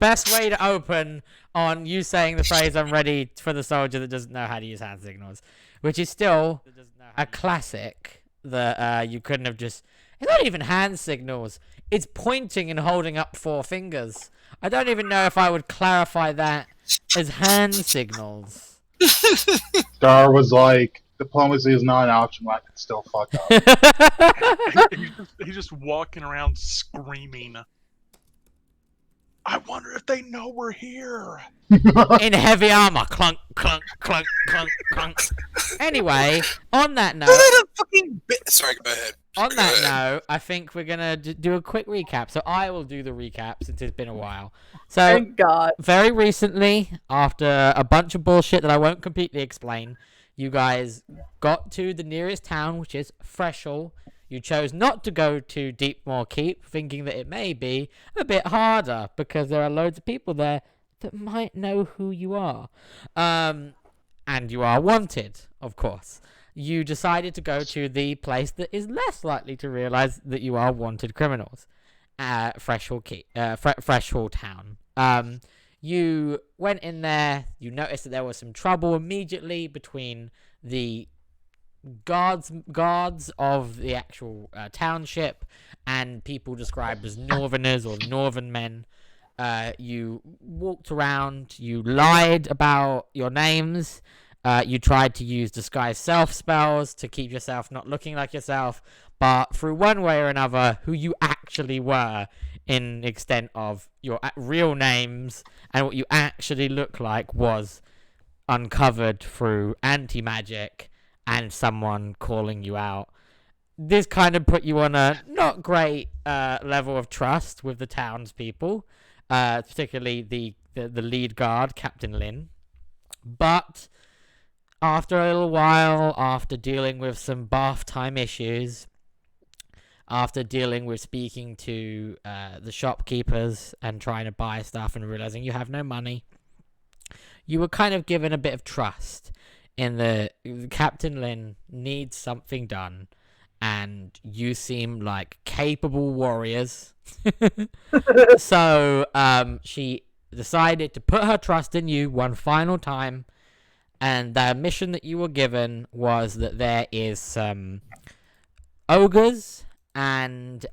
Best way to open on you saying the phrase "I'm ready" for the soldier that doesn't know how to use hand signals, which is still a classic that you couldn't have just. It's not even hand signals. It's pointing and holding up 4 fingers. I don't even know if I would clarify that as hand signals. Star was like, diplomacy is not an option. I can still fuck up. He's just walking around screaming. I wonder if they know we're here. In heavy armor. Clunk, clunk, clunk, clunk, clunk. Anyway, on that note... Sorry, go ahead. On that note, I think we're going to do a quick recap. So I will do the recap since it's been a while. So, Thank God. Very recently, after a bunch of bullshit that I won't completely explain, you guys got to the nearest town, which is Freshall. You chose not to go to Deepmoor Keep, thinking that it may be a bit harder because there are loads of people there that might know who you are. And you are wanted, of course. You decided to go to the place that is less likely to realize that you are wanted criminals, Freshall Town. You went in there. You noticed that there was some trouble immediately between the guards of the actual township and people described as northerners or northern men. You walked around. You lied about your names. You tried to use disguise self spells to keep yourself not looking like yourself, but through one way or another, who you actually were in extent of your real names and what you actually look like was uncovered through anti-magic and someone calling you out. This kind of put you on a not great level of trust with the townspeople, particularly the lead guard, Captain Lin. But after a little while, after dealing with some bath time issues, after dealing with speaking to the shopkeepers and trying to buy stuff and realizing you have no money, you were kind of given a bit of trust in the Captain Lin needs something done, and you seem like capable warriors. So she decided to put her trust in you one final time. And the mission that you were given was that there is some ogres and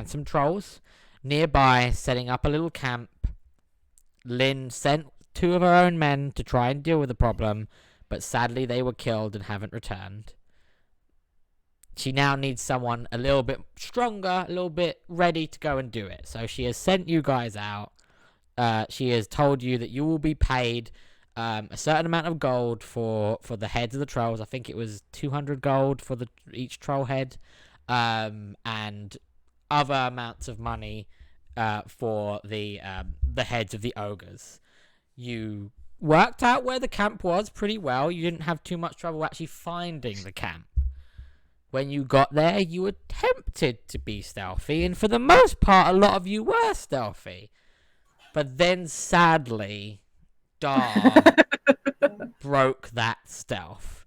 some trolls nearby setting up a little camp. Lynn sent 2 of her own men to try and deal with the problem, but sadly they were killed and haven't returned. She now needs someone a little bit stronger, a little bit ready to go and do it. So she has sent you guys out. She has told you that you will be paid a certain amount of gold for the heads of the trolls. I think it was 200 gold for each troll head, and other amounts of money for the heads of the ogres. You worked out where the camp was pretty well. You didn't have too much trouble actually finding the camp. When you got there, you were tempted to be stealthy, and for the most part, a lot of you were stealthy. But then, sadly, Dar broke that stealth.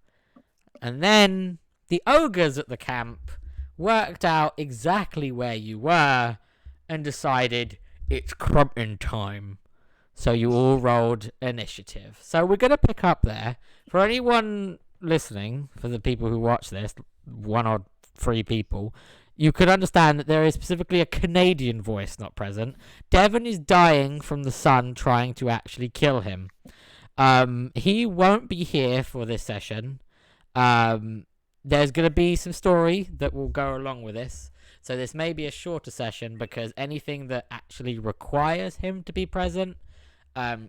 And then the ogres at the camp worked out exactly where you were and decided it's crumping time. So you all rolled initiative. So we're going to pick up there. For anyone listening, for the people who watch this, 1 or 3 people, you could understand that there is specifically a Canadian voice not present. Devon is dying from the sun trying to actually kill him. He won't be here for this session. There's going to be some story that will go along with this. So this may be a shorter session because anything that actually requires him to be present,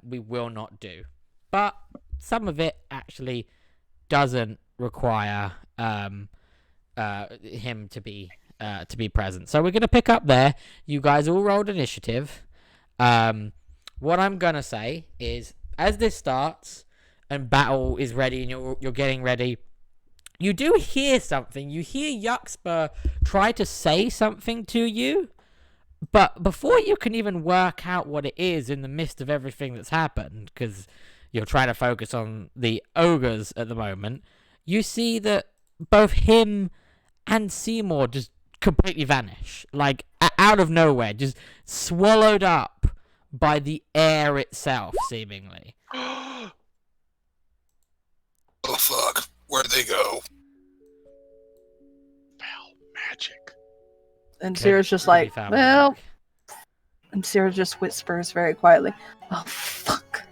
we will not do. But some of it actually doesn't require him to be present. So we're going to pick up there. You guys all rolled initiative. What I'm going to say is, as this starts and battle is ready and you're getting ready, you do hear something. You hear Jaqspur try to say something to you, but before you can even work out what it is in the midst of everything that's happened, because you're trying to focus on the ogres at the moment, you see that both him and Seymour just completely vanish, like out of nowhere, just swallowed up by the air itself, seemingly. Oh fuck! Where'd they go? Foul magic. And Sierra's just Could be like, foul well. magic. And Sierra just whispers very quietly, "Oh fuck."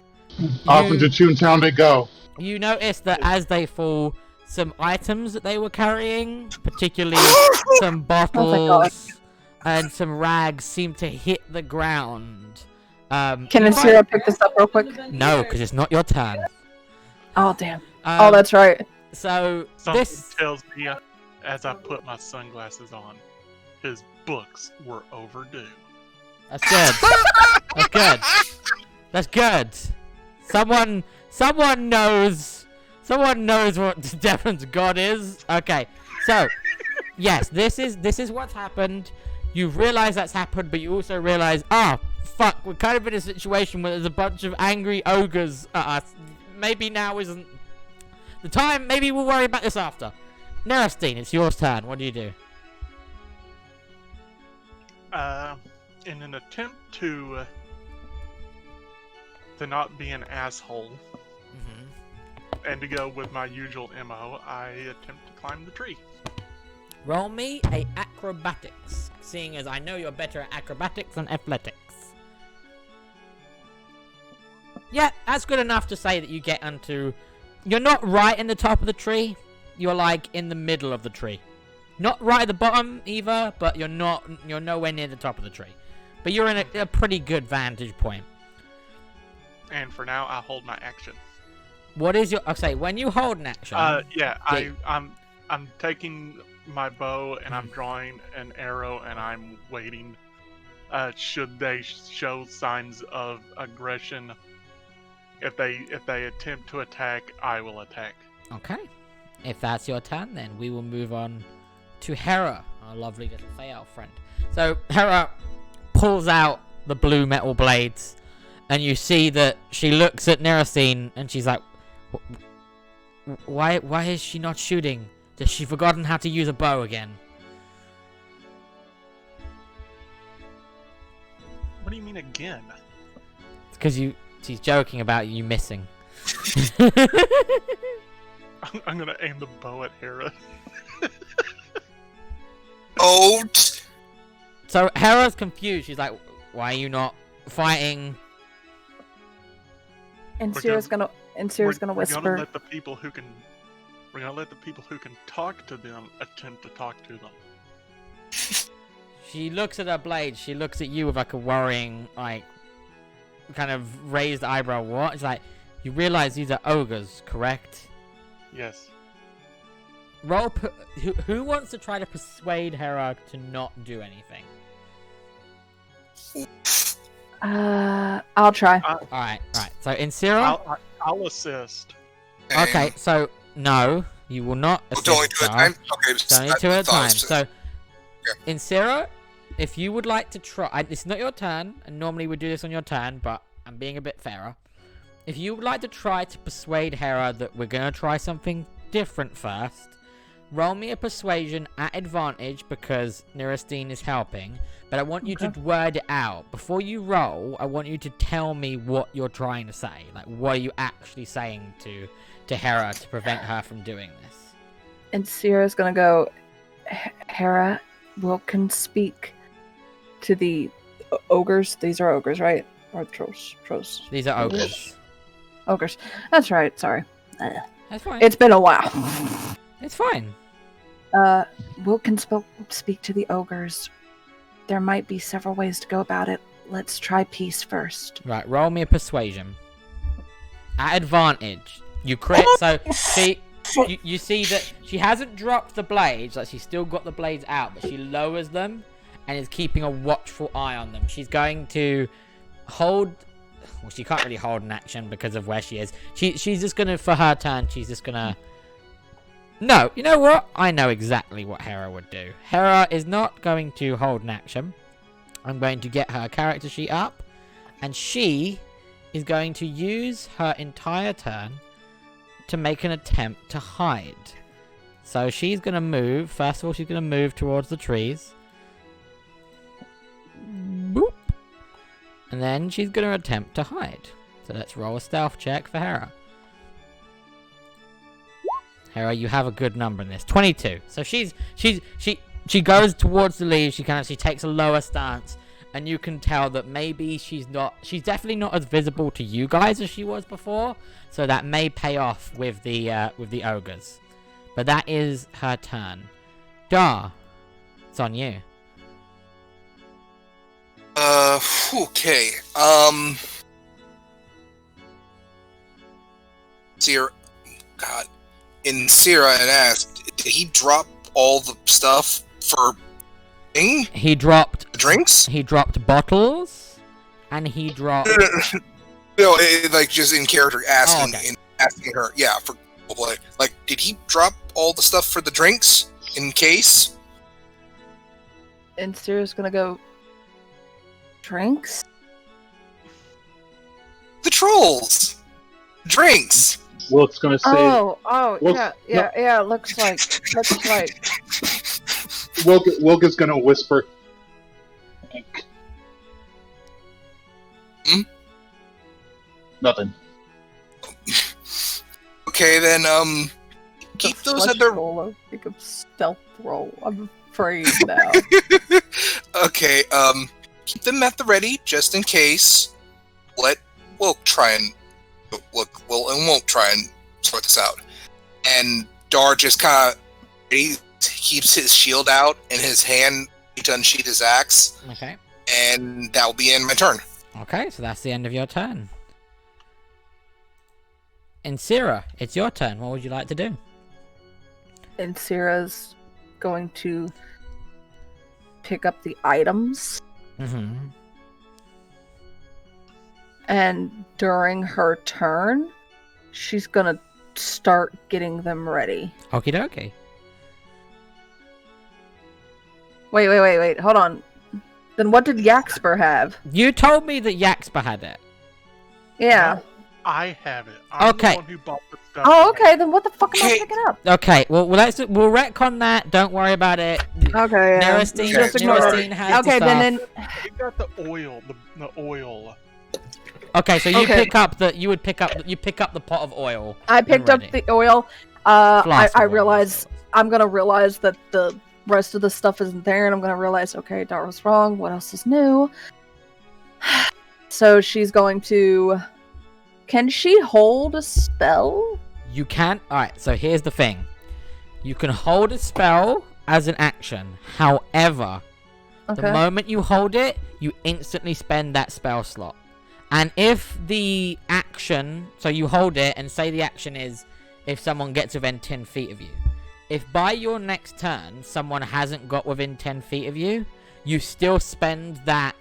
Off into Toontown they go. You notice that as they fall, some items that they were carrying, particularly some bottles and some rags, seem to hit the ground. Can Sierra pick this up real quick? No, because it's not your turn. Oh damn. Oh, that's right. So Something this tells me as I put my sunglasses on, his books were overdue. That's good. That's good. That's good. Someone knows what Devon's god is. Okay, so yes, this is what's happened. You realize that's happened, but you also realize, fuck, we're kind of in a situation where there's a bunch of angry ogres at us. Maybe now isn't the time. Maybe we'll worry about this after. Nerastine, it's your turn. What do you do? In an attempt to not be an asshole and to go with my usual MO, I attempt to climb the tree. Roll me a acrobatics, seeing as I know you're better at acrobatics than athletics. Yeah, that's good enough to say that you get onto... You're not right in the top of the tree. You're like in the middle of the tree. Not right at the bottom either, but you're nowhere near the top of the tree. But you're in a pretty good vantage point. And for now, I hold my action. What is your... I'll say, when you hold an action... I'm taking my bow and I'm drawing an arrow and I'm waiting. Should they show signs of aggression, if they attempt to attack, I will attack. Okay. If that's your turn, then we will move on to Hera, our lovely little Fey Elf friend. So Hera pulls out the blue metal blades, and you see that she looks at Nerastine and she's like, why is she not shooting? Has she forgotten how to use a bow again? What do you mean again? It's because she's joking about you missing. I'm gonna aim the bow at Hera. Oh. So Hera's confused. She's like, why are you not fighting? And Sierra's gonna We're gonna whisper. let the people who can talk to them attempt to talk to them. She looks at her blade. She looks at you with like a worrying, like, kind of raised eyebrow. What? She's like, you realize these are ogres, correct? Yes. Roll. Who wants to try to persuade Hera to not do anything? I'll try. All right. So Insira. I'll assist. Okay. So no, you will not assist. Only two at a time? Okay, It's only two at a time. So, Insira, if you would like to try, it's not your turn, and normally we do this on your turn, but I'm being a bit fairer. If you would like to try to persuade Hera that we're gonna try something different first, roll me a persuasion at advantage because Nerastine is helping. But I want you to word it out. Before you roll, I want you to tell me what you're trying to say. Like, what are you actually saying to Hera to prevent her from doing this? And Sierra's gonna go, Hera can speak to the ogres. These are ogres, right? Or trolls. These are ogres. Ogres. That's right, sorry. That's fine. It's been a while. It's fine. Will can speak to the ogres. There might be several ways to go about it. Let's try peace first. Right, roll me a persuasion. At advantage. You crit, so you see that she hasn't dropped the blades, like she's still got the blades out, but she lowers them and is keeping a watchful eye on them. She's going to hold... Well, she can't really hold an action because of where she is. She's just going to, for her turn, she's just going to... No, you know what? I know exactly what Hera would do. Hera is not going to hold an action. I'm going to get her character sheet up. And she is going to use her entire turn to make an attempt to hide. So she's going to move. First of all, she's going to move towards the trees. Boop. And then she's going to attempt to hide. So let's roll a stealth check for Hera. Hera, you have a good number in this. 22. So she goes towards the leaves. She takes a lower stance. And you can tell that maybe she's definitely not as visible to you guys as she was before. So that may pay off with the ogres. But that is her turn. Dar, it's on you. Okay. Sierra, God, in Sierra and asked, did he drop all the stuff for thing? He dropped Drinks? He dropped bottles, and he dropped. No, like just in character asking, okay. Asking her, yeah, for like, did he drop all the stuff for the drinks in case? And Sierra's gonna go. Drinks? The trolls! Drinks! Wilk's gonna say. Oh, Wilk- yeah. Looks like. Wilk is gonna whisper. Hmm? Nothing. Okay, then, keep those at their... roll. Think of stealth roll. I'm afraid now. Okay, keep them at the ready, just in case. We'll try and... won't try and sort this out. And Dar just kind of... He keeps his shield out in his hand to unsheath his axe. Okay. And that will be in my turn. Okay, so that's the end of your turn. Insira, it's your turn. What would you like to do? And Sierra's going to pick up the items. Mm-hmm. And during her turn, she's gonna start getting them ready. Okie dokie. Wait. Hold on. Then what did Jaqspur have? You told me that Jaqspur had it. Yeah. I have it. I'm Okay. the one who bought the stuff. Oh, okay. Then what the fuck am I Okay. picking up? Okay, well we'll retcon that. Don't worry about it. Okay. Yeah. Neristine, Just ignore Neristine has Okay, the then stuff. You got the oil. The oil. Okay, so you Okay. pick up the pot of oil. I picked up Ready. the oil. Flask I of oil, realize I suppose. I'm gonna realize that the rest of the stuff isn't there, and I'm gonna realize, okay, Dar was wrong. What else is new? So she's going to. Can she hold a spell? You can. Alright, so here's the thing. You can hold a spell as an action. However, the Okay. moment you hold it, you instantly spend that spell slot. And if the action, so you hold it and say the action is if someone gets within 10 feet of you. If by your next turn someone hasn't got within 10 feet of you, you still spend that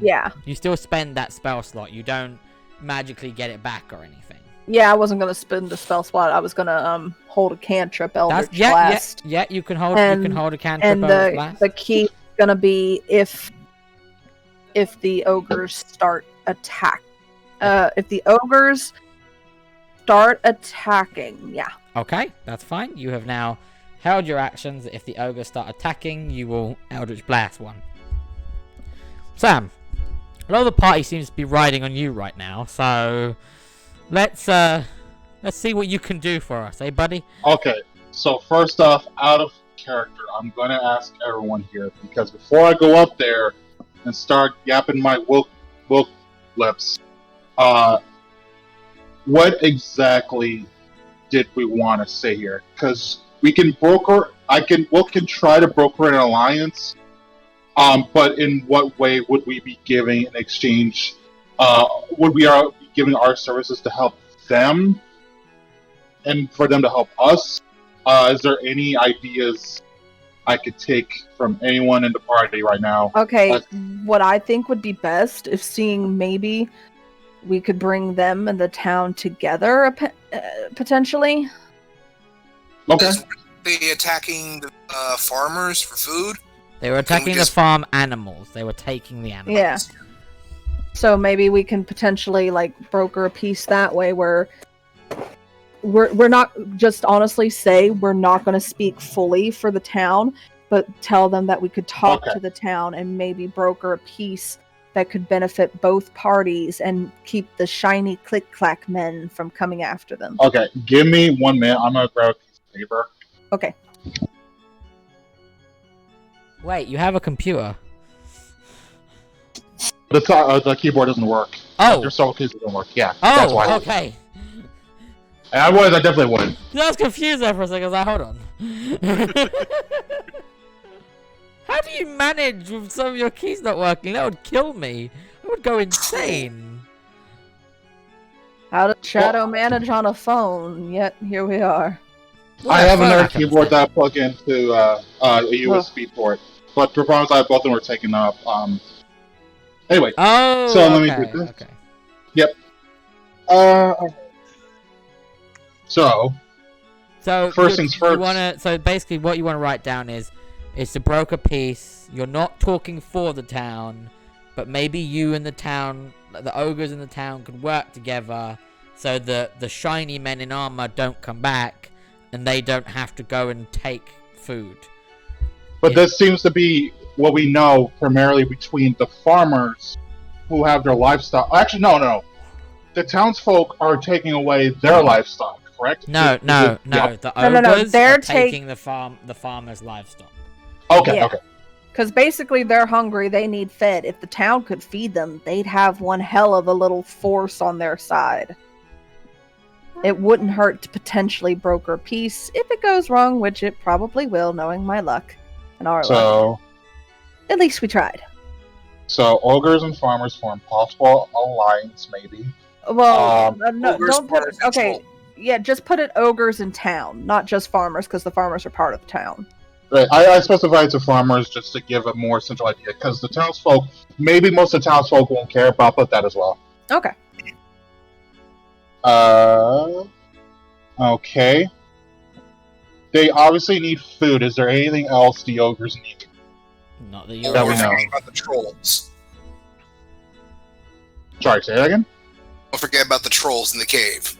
Yeah. you still spend that spell slot. You don't magically get it back or anything. Yeah, I wasn't gonna spend the spell slot. I was gonna hold a cantrip, Eldritch Blast. You can hold a cantrip And Eldritch Blast. the key is gonna be if the ogres start attack. If the ogres start attacking, yeah. Okay, that's fine. You have now held your actions. If the ogres start attacking, you will Eldritch Blast one. Sam, a lot of the party seems to be riding on you right now, so let's see what you can do for us, eh, buddy? Okay, so first off, out of character, I'm gonna ask everyone here because before I go up there and start yapping my Wilk lips, what exactly did we want to say here? Because we can broker. Wilk can try to broker an alliance. But in what way would we be giving in exchange? Would we be giving our services to help them, and for them to help us? Is there any ideas I could take from anyone in the party right now? Okay, what I think would be best is seeing maybe we could bring them and the town together, potentially. Okay. They attacking the farmers for food? They were attacking the just- farm animals. They were taking the animals. Yeah. So maybe we can potentially broker a peace that way, where we're not just honestly say we're not going to speak fully for the town, but tell them that we could talk Okay. to the town and maybe broker a peace that could benefit both parties and keep the shiny click-clack men from coming after them. Okay, give me 1 minute. I'm gonna grab a piece of paper. Okay. Wait, you have a computer? The keyboard doesn't work. Oh. Your solo keys don't work. Yeah, that's why. Oh, okay. And otherwise, I definitely wouldn't. I was confused there for a second. I was like, hold on. How do you manage with some of your keys not working? That would kill me. I would go insane. How does Shadow manage on a phone? Yet here we are. I have another keyboard that I plug into a USB port, but the problems I have, both of them were taken up. Anyway, Oh, so let okay, me do this. okay. Yep. So first things first. So basically, what you want to write down is, it's to broker peace. You're not talking for the town, but maybe you and the town, the ogres in the town, could work together, so that the shiny men in armor don't come back, and they don't have to go and take food. But this seems to be what we know primarily between the farmers who have their livestock. Actually, no. The townsfolk are taking away their livestock, correct? No. The ogres are taking the farmers' livestock. Okay, Yeah. okay. Because basically they're hungry, they need fed. If the town could feed them, they'd have one hell of a little force on their side. It wouldn't hurt to potentially broker peace if it goes wrong, which it probably will, knowing my luck and our luck. So, At least we tried. so ogres and farmers form possible alliance, maybe. Well, no, ogres, don't put it. farmers, Okay, control. yeah, just put it ogres in town, not just farmers, because the farmers are part of the town. Right, I specified to farmers just to give a more central idea, because the townsfolk, maybe most of the townsfolk won't care, but I'll put that as well. Okay. Okay. They obviously need food. Is there anything else the ogres need? Not that you're That we Don't know. forget about the trolls. Sorry, say that again? Don't forget about the trolls in the cave.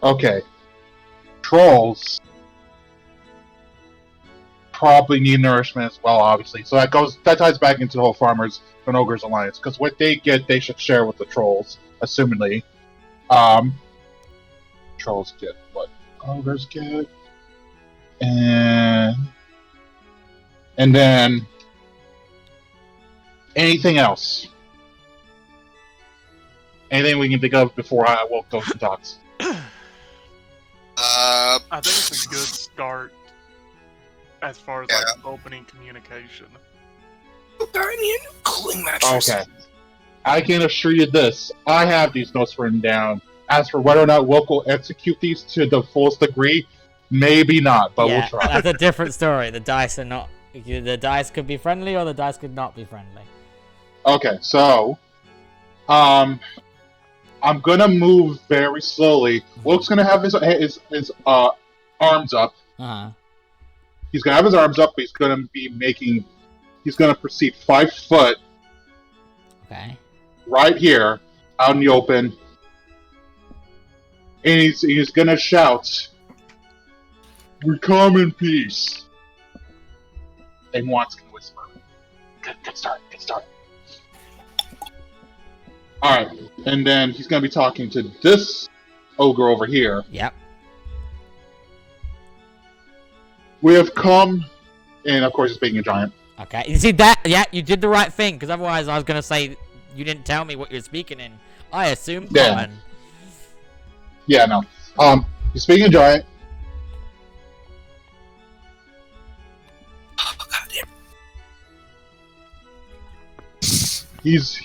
Okay. Trolls probably need nourishment as well, obviously. So that ties back into the whole farmers and ogres alliance, because what they get, they should share with the trolls, assumingly. Trolls get what ogres get, and then anything else? Anything we can think of before I will go to talks? I think it's a good start as far as Yeah. like opening communication. Cooling mattress. Okay. I can assure you this. I have these notes written down. As for whether or not Wilk will execute these to the fullest degree, maybe not, but yeah, we'll try. That's a different story. The dice are not. The dice could be friendly, or the dice could not be friendly. Okay, so I'm gonna move very slowly. Wilk's gonna have his arms up. Uh-huh. He's gonna have his arms up, but he's gonna proceed 5 foot Okay. right here out in the open. And he's gonna shout, "We come in peace." And Watts can whisper, Good start. Alright, and then he's gonna be talking to this ogre over here. Yep. We have come, and of course he's being a giant. Okay. You see that? Yeah, you did the right thing, because otherwise I was gonna say you didn't tell me what you're speaking in. I assumed Yeah. common. Yeah, no. He's speaking a giant. Oh, goddamn. He's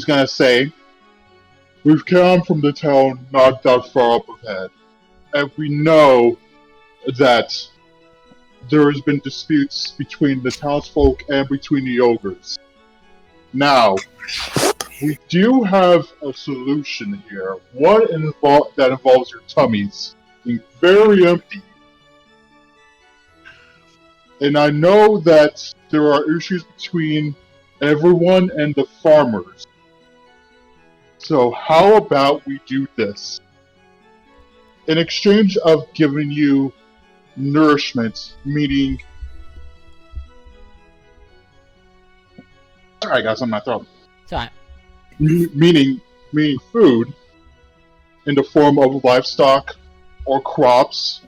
gonna say, "We've come from the town not that far up ahead, and we know that there has been disputes between the townsfolk and between the ogres. Now, we do have a solution here. One that involves your tummies being very empty. And I know that there are issues between everyone and the farmers. So how about we do this? In exchange of giving you nourishment, meaning Sorry, I got something in my throat. Sorry. Meaning food in the form of livestock or crops.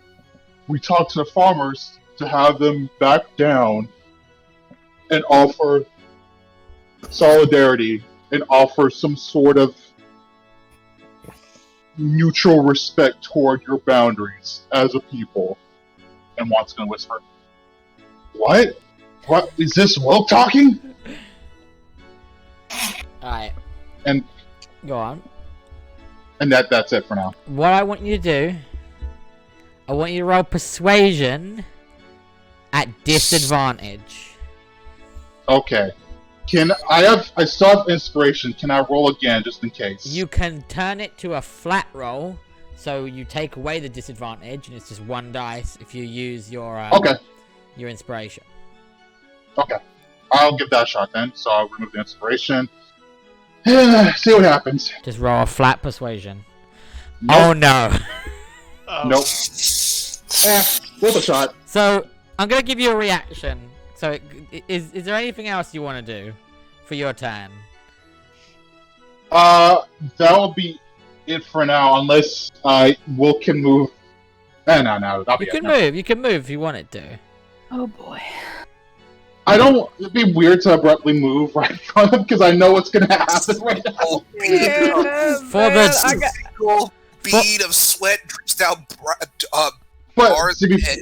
We talk to the farmers to have them back down and offer solidarity and offer some sort of mutual respect toward your boundaries as a people. And Watt's gonna whisper, "What? What is this? Woke talking?" Alright. And go on. And that's it for now. What I want you to do, I want you to roll persuasion at disadvantage. Okay. I still have inspiration. Can I roll again just in case? You can turn it to a flat roll, so you take away the disadvantage, and it's just one dice if you use your your inspiration. Okay. I'll give that a shot then. So I'll remove the inspiration. See what happens. Just roll a flat persuasion. Nope. Oh no. Nope. Worth a shot. So I'm gonna give you a reaction. So is there anything else you want to do for your turn? That'll be it for now, unless Will can move. No, that'll be You it. can No. move. You can move if you wanted to. Oh boy. I don't. It'd be weird to abruptly move right in front of him because I know what's gonna happen right now. For the Single bead of sweat drips down But Bar's to be head.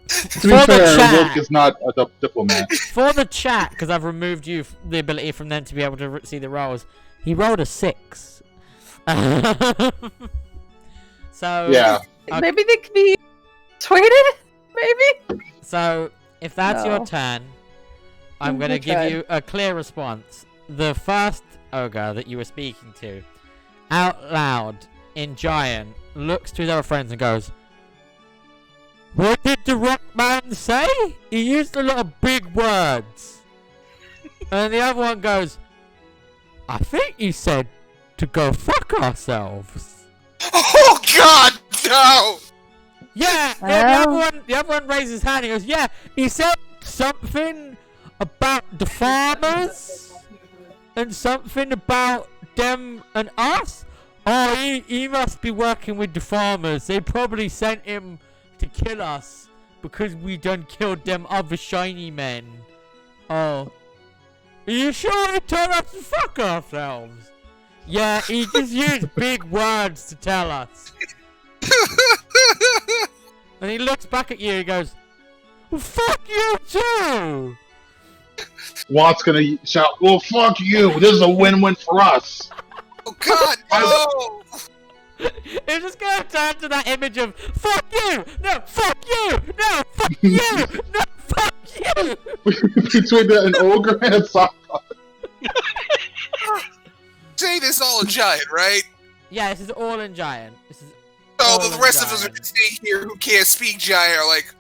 To be For the fair, chat. Wilk is not a diplomat. For the chat, because I've removed you the ability from them to be able to see the rolls. He rolled a 6. So Yeah. Okay. Maybe they could be persuaded? Maybe? So if that's your No. turn, I'm gonna I give tried. you a clear response. The first ogre that you were speaking to, out loud in giant, looks to his other friends and goes, "What did the rock man say? He used a lot of big words." And the other one goes, "I think he said to go fuck ourselves." Oh God, no! Yeah, Well. the other one raises his hand and goes, "Yeah, he said something about the farmers and something about them and us. Oh, he must be working with the farmers. They probably sent him to kill us because we done killed them other shiny men. Oh, are you sure he told us to fuck ourselves? Yeah, he just used big words to tell us." And he looks back at you and goes, "Well, fuck you too." Watt's gonna shout, "Well, fuck you! This is a win-win for us." Oh God, no! It's just gonna turn to that image of "fuck you, no, fuck you, no, fuck you, no, fuck you." Between an ogre and a sock. Say this all a giant, right? Yeah, this is all in giant. This is So all the in rest of us are giant. just sitting here who can't speak giant are like,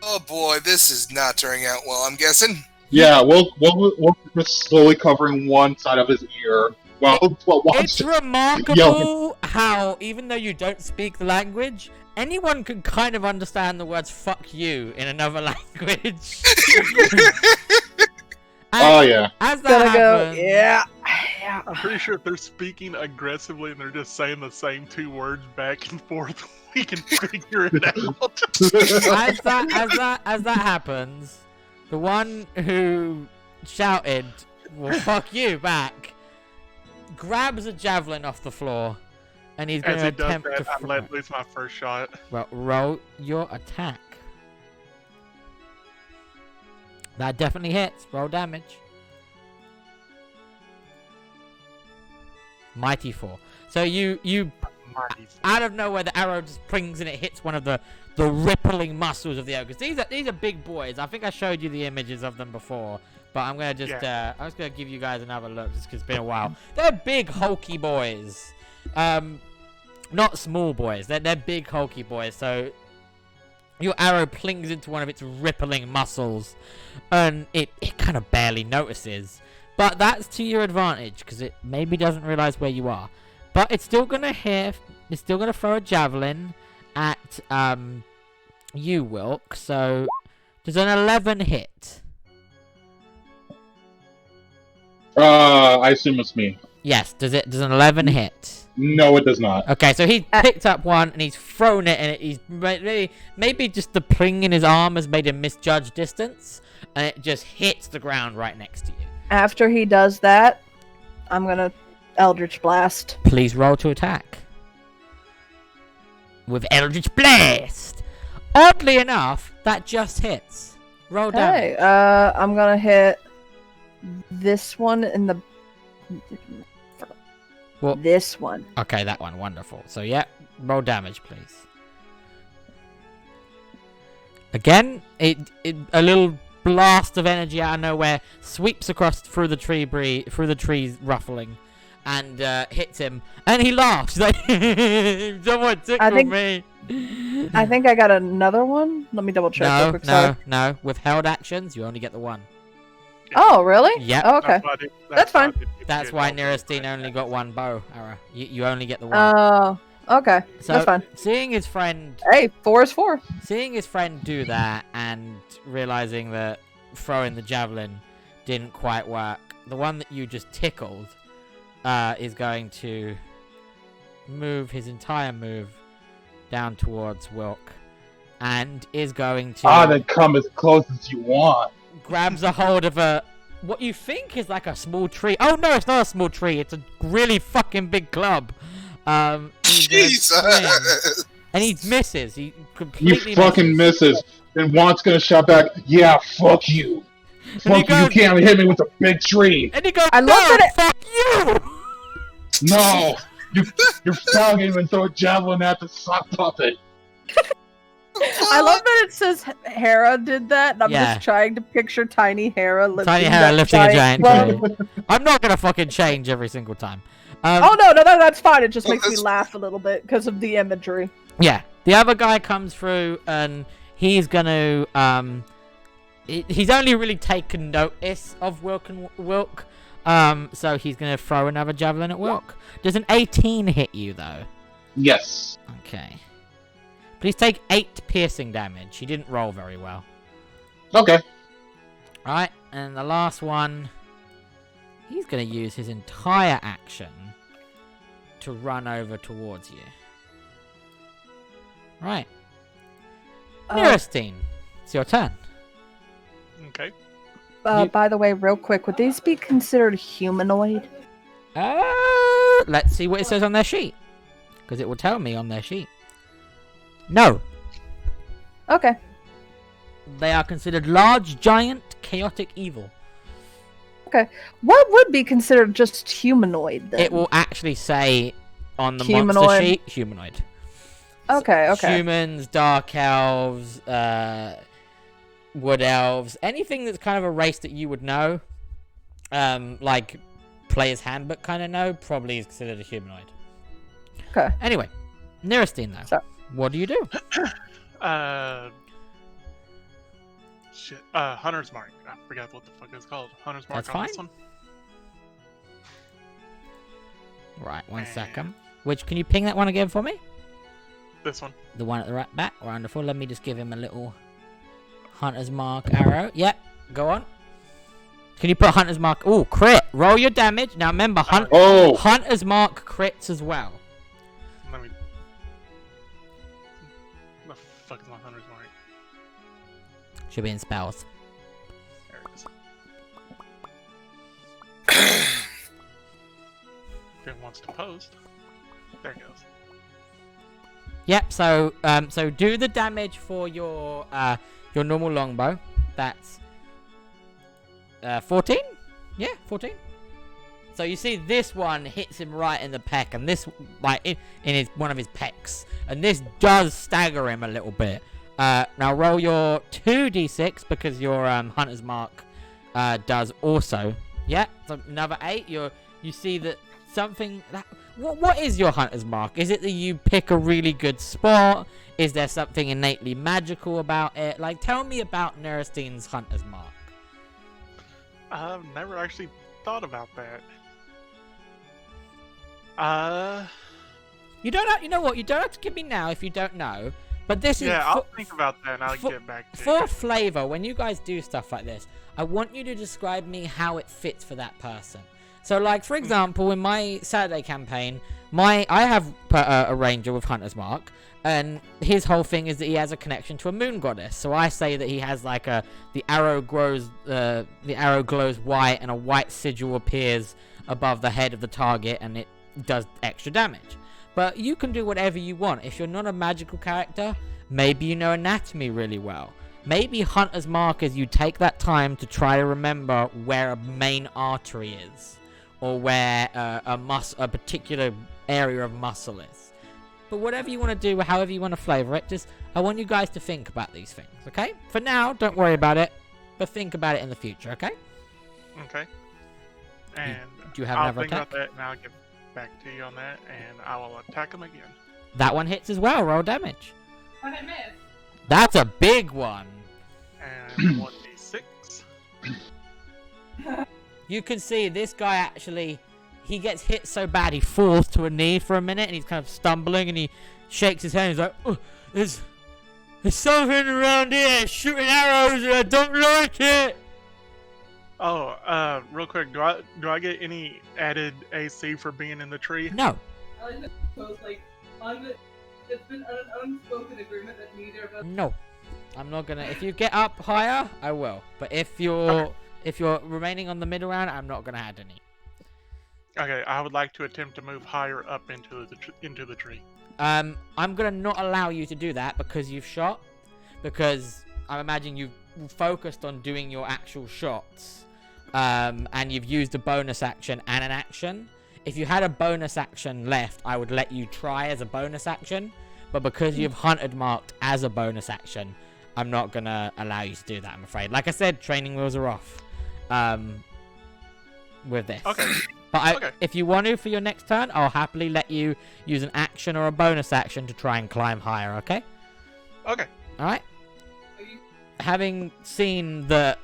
oh boy, this is not turning out well, I'm guessing. Yeah, we'll just slowly covering one side of his ear. Well, It's remarkable how, even though you don't speak the language, anyone can kind of understand the words "fuck you" in another language. Oh yeah. As that Gonna go, happens, yeah. I'm pretty sure if they're speaking aggressively and they're just saying the same 2 words back and forth, we can figure it out. as that happens, the one who shouted, "Well, fuck you," back, grabs a javelin off the floor, and he's going As to he does attempt that, to I let loose my first shot. Well, roll your attack. That definitely hits. Roll damage. Mighty 4. So you Mighty. out of nowhere, the arrow just prings and it hits one of the rippling muscles of the ogres. These are big boys. I think I showed you the images of them before, but I'm gonna just I'm just gonna give you guys another look just because it's been a while. They're big, hulky boys. Not small boys. They're big, hulky boys. So your arrow plings into one of its rippling muscles, and it kind of barely notices. But that's to your advantage, because it maybe doesn't realize where you are. But it's still gonna hit. It's still gonna throw a javelin at you, Wilk. So does an 11 hit? I assume it's me. Yes. Does an 11 hit? No, it does not. Okay, so he's picked up one and he's thrown it, and he's maybe just the ping in his arm has made him misjudge distance, and it just hits the ground right next to you. After he does that, I'm gonna Eldritch Blast. Please roll to attack with Eldritch Blast. Oddly enough, that just hits. Roll damage. Hey, I'm gonna hit this one in the. Well, this one. okay, that one. Wonderful. So, yeah, roll damage, please. Again, a little blast of energy out of nowhere sweeps across through the trees ruffling, and hits him, and he laughs. He's like, someone tickled me. I think I got another one. Let me double check. real quick, sorry. No. With held actions, you only get the one. Oh, really? Yep. Oh, okay. That's fine. That's why Neristine only got one bow arrow. You only get the one. Oh, okay. So, that's fine. Seeing his friend... Hey, 4 is 4. Seeing his friend do that and realizing that throwing the javelin didn't quite work, the one that you just tickled is going to move his entire move down towards Wilk and is going to... then come as close as you want. Grabs a hold of what you think is like a small tree. Oh no, it's not a small tree. It's a really fucking big club. Jesus! And he misses. He completely You fucking misses. And Want's gonna shout back, "Yeah, fuck you. Fuck you, you can't hit me with a big tree." And he goes, I love "No, that fuck you!" No! Your dog didn't even throw a javelin at the sock puppet. I love that it says Hera did that, and I'm Yeah. just trying to picture tiny Hera lifting Tiny Hera that lifting a giant well, tree. I'm not gonna fucking change every single time. Oh no, that's fine. It just Well, makes me that's- laugh a little bit because of the imagery. Yeah, the other guy comes through and he's gonna he's only really taken notice of Wilk, so he's gonna throw another javelin at Wilk. Does an 18 hit you though? Yes. Okay. Please take 8 piercing damage. He didn't roll very well. Okay. Right, and the last one, he's gonna use his entire action to run over towards you. Right. Neristine, it's your turn. Okay. By the way, real quick, would these be considered humanoid? Let's see what it says on their sheet. Because it will tell me on their sheet. No. Okay. They are considered large, giant, chaotic evil. Okay. What would be considered just humanoid then? It will actually say on the Humanoid. monster sheet, humanoid. Okay. Humans, dark elves, wood elves, anything that's kind of a race that you would know, like Player's Handbook kind of know, probably is considered a humanoid. Okay. Anyway, Neristine though. So- What do you do? Shit. Hunter's Mark. I forgot what the fuck it's called. Hunter's Mark That's on this fine. one. Right, one second. Which, can you ping that one again for me? This one. The one at the right back. Wonderful. Let me just give him a little Hunter's Mark arrow. Yep, go on. Can you put Hunter's Mark? Oh, crit. Roll your damage. Now remember, Hunter's Mark crits as well. Let me. The fuck is my Hunter's Mark? Should be in spells. There it is. If it wants to post. There it goes. Yep. So do the damage for your normal longbow. That's 14. Yeah, 14. So you see this one hits him right in the pec, and this like in his one of his pecs, and this does stagger him a little bit. Now roll your 2d6 because your Hunter's Mark does also. Yeah, so another 8. You see that something that what is your Hunter's Mark? Is it that you pick a really good spot? Is there something innately magical about it? Like, tell me about Neristine's Hunter's Mark. I've never actually thought about that. You don't have, you know what? You don't have to give me now if you don't know. But this is Yeah, I'll think about that and I'll get back to you. for flavor. When you guys do stuff like this, I want you to describe me how it fits for that person. So, like for example, in my Saturday campaign, I have a ranger with Hunter's Mark, and his whole thing is that he has a connection to a moon goddess. So I say that he has like the arrow glows white, and a white sigil appears above the head of the target, and it does extra damage. But you can do whatever you want. If you're not a magical character, maybe you know anatomy really well. Maybe Hunter's Mark is you take that time to try to remember where a main artery is, or where a particular area of muscle is. But whatever you want to do, however you want to flavor it, I want you guys to think about these things, okay? For now, don't worry about it, but think about it in the future, okay? Okay. And Do you have I'll another think attack? about that and I'll get back to you on that, and I will attack him again. That one hits as well. Roll damage. But I missed. That's a big one. And 1d6. You can see this guy actually, he gets hit so bad he falls to a knee for a minute, and he's kind of stumbling, and he shakes his head, and he's like, oh, there's something around here shooting arrows, and I don't like it. Oh, real quick, do I get any added AC for being in the tree? No. I like that both it's been an unspoken agreement that neither of us. No. I'm not gonna, if you get up higher, I will. But if you're remaining on the middle round, I'm not gonna add any. Okay, I would like to attempt to move higher up into the tree. I'm gonna not allow you to do that because you've shot. Because I imagine you've focused on doing your actual shots. And you've used a bonus action and an action. If you had a bonus action left, I would let you try as a bonus action. But because you've hunted marked as a bonus action, I'm not gonna allow you to do that, I'm afraid. Like I said, training wheels are off. With this. Okay. But Okay. if you want to for your next turn, I'll happily let you use an action or a bonus action to try and climb higher, okay? Okay. Alright? Are you- Having seen that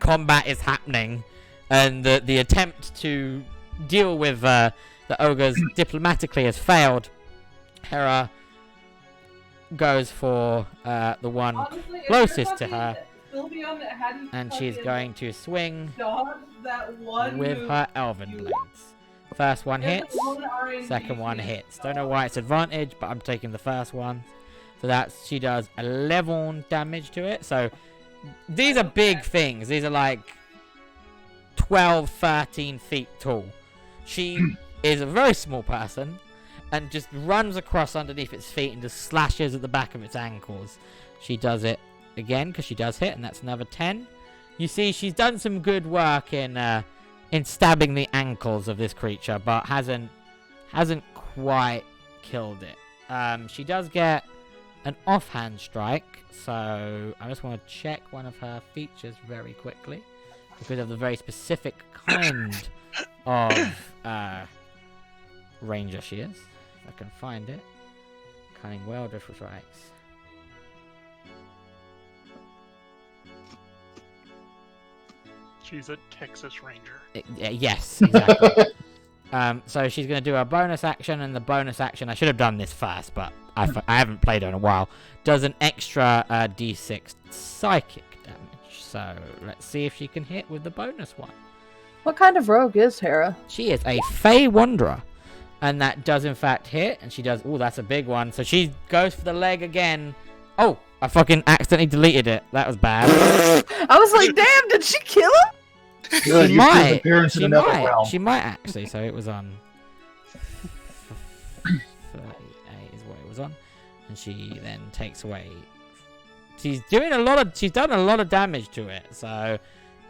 combat is happening, and the attempt to deal with the ogres diplomatically has failed, Hera goes for the one Honestly, if closest you're to her, fucking Sylveon that hadn't and she's fucking going to swing dodged that one with move, her elven blades. First one there's hits, one RNG second one thing. hits. Don't know why it's advantage, but I'm taking the first one. So she does 11 damage to it. So these are big things. These are like 12, 13 feet tall. She is a very small person and just runs across underneath its feet and just slashes at the back of its ankles. She does it again because she does hit, and that's another 10. You see, she's done some good work in stabbing the ankles of this creature, but hasn't quite killed it. She does get an offhand strike, so I just want to check one of her features very quickly because of the very specific kind of ranger she is. If I can find it. Cunning welder strikes. She's a Texas Ranger. Yes, exactly. So she's going to do a bonus action, and the bonus action, I should have done this first, but I haven't played her in a while, does an extra d6 psychic damage. So let's see if she can hit with the bonus one. What kind of rogue is Hera? She is a Fey Wanderer, and that does in fact hit, and she does, oh, that's a big one. So she goes for the leg again. Oh, I fucking accidentally deleted it. That was bad. I was like, damn, did she kill him? Good, She you prove might. appearance in She another might. realm. She might actually. So it was on 38 is what it was on, and she then takes away. She's done a lot of damage to it. So,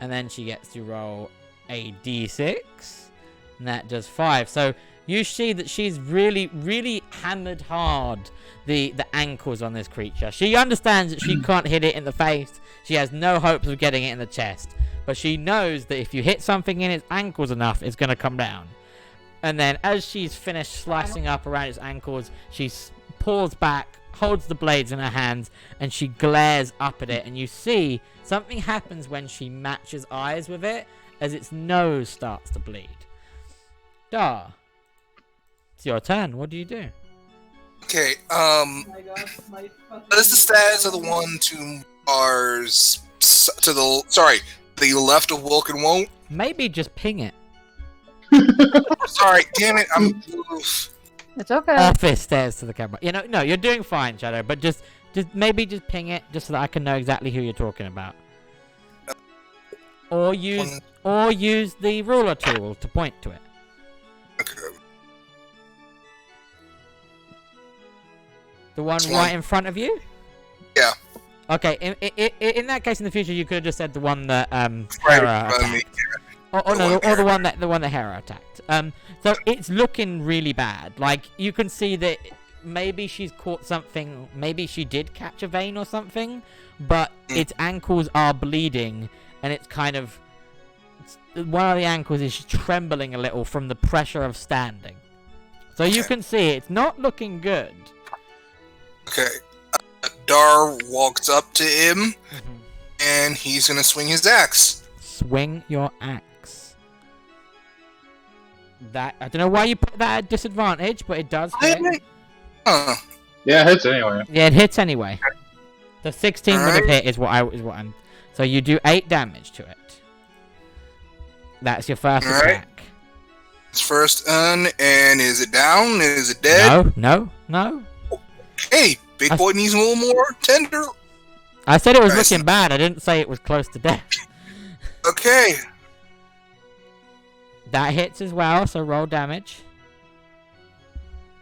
and then she gets to roll a d6, and that does 5. So you see that she's really, really hammered hard the ankles on this creature. She understands that she can't hit it in the face. She has no hopes of getting it in the chest. But she knows that if you hit something in its ankles enough, it's going to come down. And then as she's finished slicing up around its ankles, she pulls back, holds the blades in her hands, and she glares up at it. And you see something happens when she matches eyes with it, as its nose starts to bleed. Dar, it's your turn. What do you do? Okay, Oh my god, my fucking. what is the status of the one to ours to the the left of Wilk and Won't? Maybe just ping it. Sorry, damn it, I'm It's okay. Office stairs to the camera. No, you're doing fine, Shadow. But just maybe just ping it, just so that I can know exactly who you're talking about. Or use the ruler tool to point to it. okay. The one Which right one? in front of you. Yeah. Okay. In that case, in the future, you could have just said the one that Right Hera in front of me. attacked. Or the one that Hera attacked. So it's looking really bad. Like, you can see that maybe she's caught something. Maybe she did catch a vein or something, but its ankles are bleeding, and it's kind of one of the ankles is trembling a little from the pressure of standing. So you can see it's not looking good. Okay. Dar walks up to him, and he's gonna swing his axe. Swing your axe. That I don't know why you put that at disadvantage, but it does hit. Huh. Yeah, it hits anyway. Yeah, it hits anyway. The 16 would have Alright. hit is what I'm. So you do 8 damage to it. That's your first Alright. attack. It's first and is it down? Is it dead? No. Hey, big boy needs a little more tender. I said it was Nice. looking bad. I didn't say it was close to death. Okay. That hits as well, so roll damage.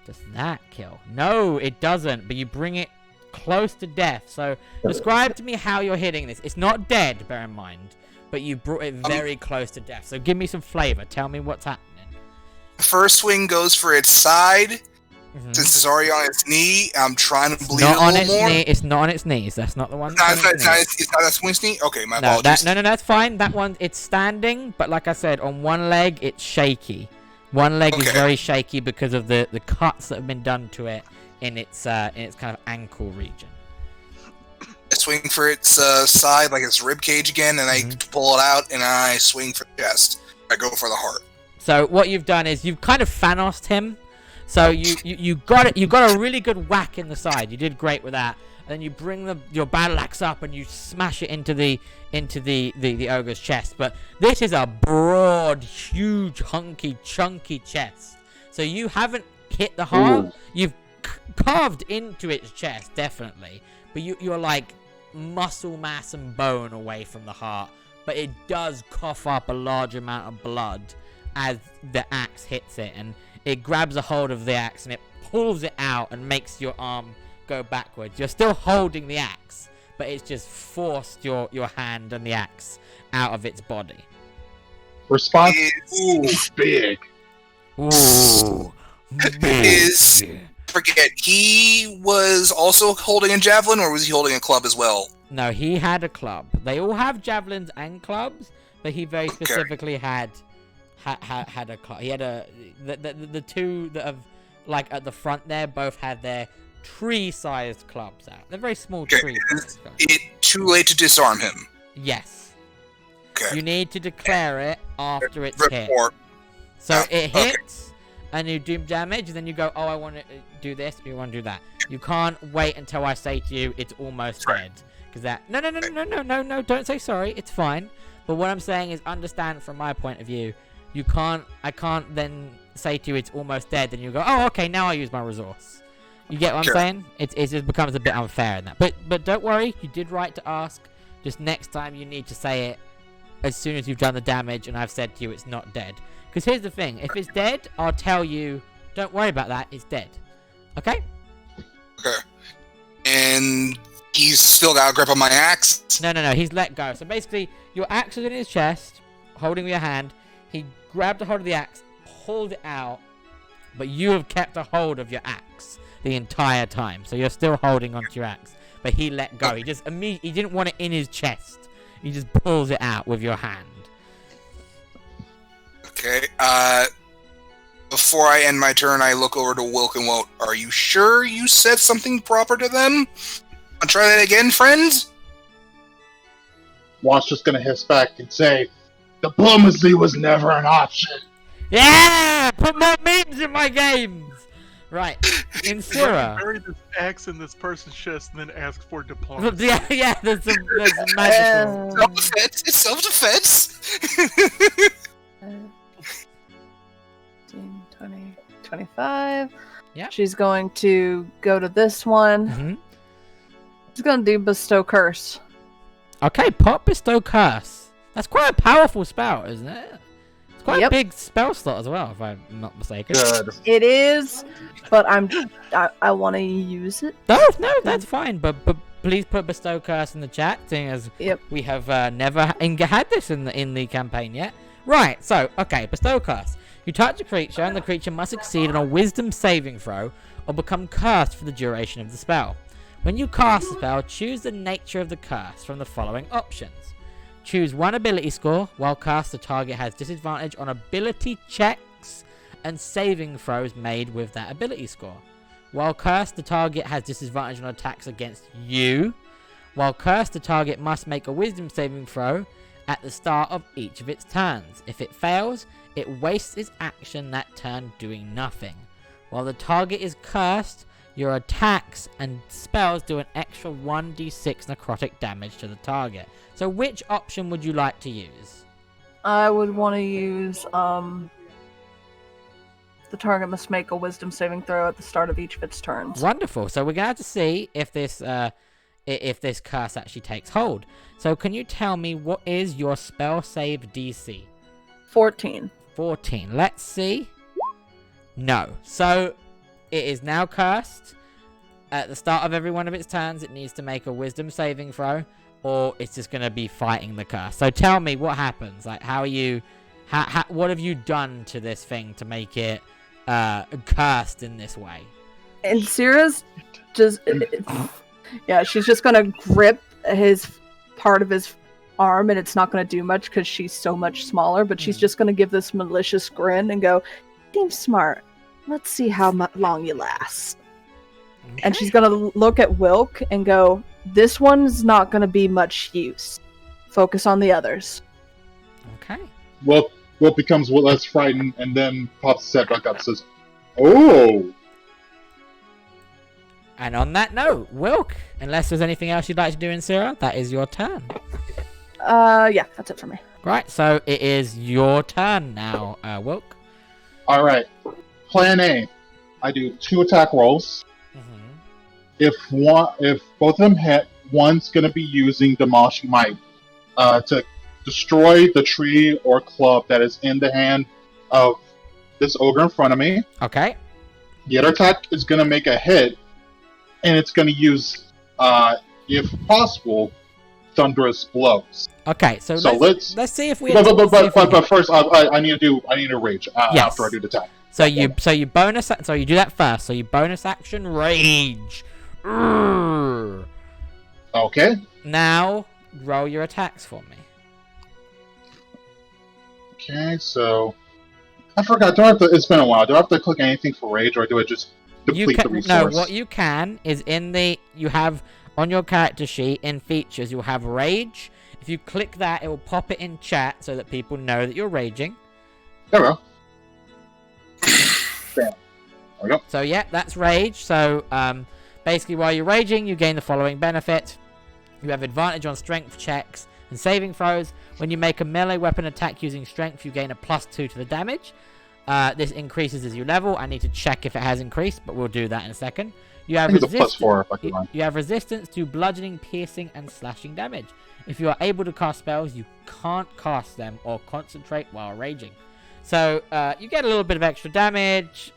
Does that kill? No, it doesn't, but you bring it close to death. So describe to me how you're hitting this. It's not dead, bear in mind, but you brought it very close to death. So give me some flavor. Tell me what's happening. First swing goes for its side. Mhm. Since it's already on its knee, I'm trying to bleed Not it a on little its more. knee. It's not on its knees. That's not the one. No, that's it's on not, its it's not, knees. it's not that swing's knee? Okay, my No, apologies. no, that's fine. That one, it's standing, but like I said, on one leg, it's shaky. One leg is Okay. very shaky because of the cuts that have been done to it in its kind of ankle region. I swing for its side, like its rib cage again, and I pull it out, and I swing for the chest. I go for the heart. So what you've done is you've kind of Thanos'd him. So you got it. You got a really good whack in the side. You did great with that. And then you bring your battle axe up and you smash it into the ogre's chest. But this is a broad, huge, hunky, chunky chest. So you haven't hit the heart. Ooh. You've carved into its chest, definitely. But you're like muscle mass and bone away from the heart. But it does cough up a large amount of blood as the axe hits it, and it grabs a hold of the axe and it pulls it out and makes your arm go backwards. You're still holding the axe, but it's just forced your hand and the axe out of its body. Response Ooh. big. Ooh. Is- Forget, he was also holding a javelin, or was he holding a club as well? No, he had a club. They all have javelins and clubs, but he very specifically had a club. He had the two that have like at the front there both had their tree-sized clubs out. They're very small Okay. tree-sized clubs. It too late to disarm him. Yes. Okay. You need to declare it after it's hit. Report. So Oh, it okay. hits, and you do damage, and then you go, oh, I want to do this, or you want to do that. You can't wait until I say to you, it's almost dead. Because that... No, don't say sorry, it's fine. But what I'm saying is, understand from my point of view, I can't then say to you, it's almost dead, and you go, oh, okay, now I use my resource. You get what I'm Sure. saying? It just becomes a bit unfair in that. But don't worry, you did right to ask. Just next time you need to say it as soon as you've done the damage and I've said to you it's not dead. Because here's the thing, if it's dead, I'll tell you, don't worry about that, it's dead. Okay? Okay. And he's still got a grip on my axe. No, he's let go. So basically, your axe is in his chest, holding with your hand. He grabbed a hold of the axe, pulled it out, but you have kept a hold of your axe the entire time. So you're still holding onto your axe. But he let go. He didn't want it in his chest. He just pulls it out with your hand. Okay. Before I end my turn, I look over to Wilk and Won't. Are you sure you said something proper to them? I'll try that again, friends? Watt's just gonna hiss back and say, diplomacy was never an option. Yeah! Put more memes in my games! Right. In Let me Syrah. bury this axe in this person's chest and then ask for diplomacy. Yeah, there's some magical. Self-defense. It's self-defense. 15, 20, 25. Yeah. She's going to go to this one. Mm-hmm. She's going to do Bestow Curse. Okay, pop Bestow Curse. That's quite a powerful spell, isn't it? It's quite a big spell slot as well, if I'm not mistaken. Good. It is, but I want to use it. No, that's fine. But please put Bestow Curse in the chat, seeing as we have never had this in the campaign yet. Right. So, okay, Bestow Curse. You touch a creature, and the creature must succeed on a Wisdom saving throw, or become cursed for the duration of the spell. When you cast the spell, choose the nature of the curse from the following options. Choose one ability score. While cast, the target has disadvantage on ability checks and saving throws made with that ability score. While cursed, the target has disadvantage on attacks against you. While cursed, the target must make a Wisdom saving throw at the start of each of its turns. If it fails, it wastes its action that turn doing nothing. While the target is cursed, your attacks and spells do an extra 1d6 necrotic damage to the target. So which option would you like to use? I would want to use, the target must make a Wisdom saving throw at the start of each of its turns. Wonderful. So we're going to have to see if this curse actually takes hold. So can you tell me what is your spell save DC? 14. 14. Let's see. No. So it is now cursed. At the start of every one of its turns, it needs to make a Wisdom saving throw, or it's just going to be fighting the curse. So tell me what happens. Like, how are you? What have you done to this thing to make it cursed in this way? And Syrah's just, she's just gonna grip his part of his arm, and it's not gonna do much because she's so much smaller. But she's just gonna give this malicious grin and go, "Seems smart. Let's see how long you last." Okay. And she's gonna look at Wilk and go, "This one's not gonna be much use. Focus on the others." Okay. Well, becomes less frightened, and then pops his head back up and says, "Oh." And on that note, Wilk, unless there's anything else you'd like to do in Syrah, that is your turn. Yeah, that's it for me. Right, so it is your turn now, Wilk. All right. Plan A. I do 2 attack rolls. Mm-hmm. If both of them hit, one's going to be using Demolishing Might to destroy the tree or club that is in the hand of this ogre in front of me. Okay. The other attack is going to make a hit, and it's going to use, if possible, Thunderous Blows. Okay, so let's see if we. But first, I need to rage after I do the attack. So you do that first. So you bonus action rage. Urgh. Okay. Now roll your attacks for me. Okay, so I forgot. It's been a while. Do I have to click anything for rage, or do I just deplete the resource? No, what you can is you have on your character sheet in features, you'll have rage. If you click that, it will pop it in chat so that people know that you're raging. There we go. Bam. There we go. So yeah, that's rage. So basically, while you're raging, you gain the following benefit. You have advantage on strength checks and saving throws. When you make a melee weapon attack using strength, you gain a +2 to the damage. This increases as you level. I need to check if it has increased, but we'll do that in a second. You have +4 if I can lie. You have resistance to bludgeoning, piercing, and slashing damage. If you are able to cast spells, you can't cast them or concentrate while raging. So you get a little bit of extra damage.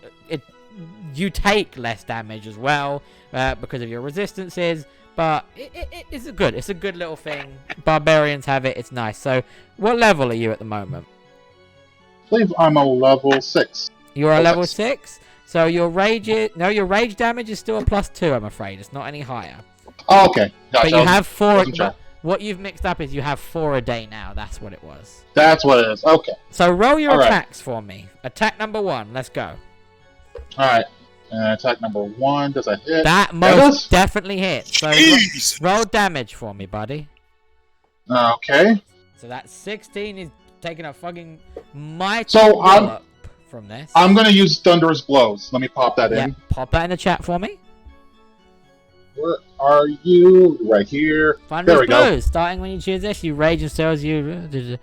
You take less damage as well because of your resistances. But it's good. It's a good little thing. Barbarians have it. It's nice. So what level are you at the moment? I believe I'm a level 6. You're a level 6? So your rage damage is still a +2, I'm afraid. It's not any higher. Oh, okay. Gotcha. But you have 4. Sure. What you've mixed up is you have 4 a day now. That's what it was. That's what it is. Okay. So roll your All right. attacks for me. Attack number 1. Let's go. Alright. Attack number 1. Does that hit? That most definitely hits. So Jeez. roll damage for me, buddy. Okay. So that 16 is taking a fucking mighty So, wallop from this. I'm gonna use Thunderous Blows. Let me pop that Yeah, in. pop that in the chat for me. Where are you? Right here. There Thunderous we go. Blows. Starting when you choose this, you rage and stirs you.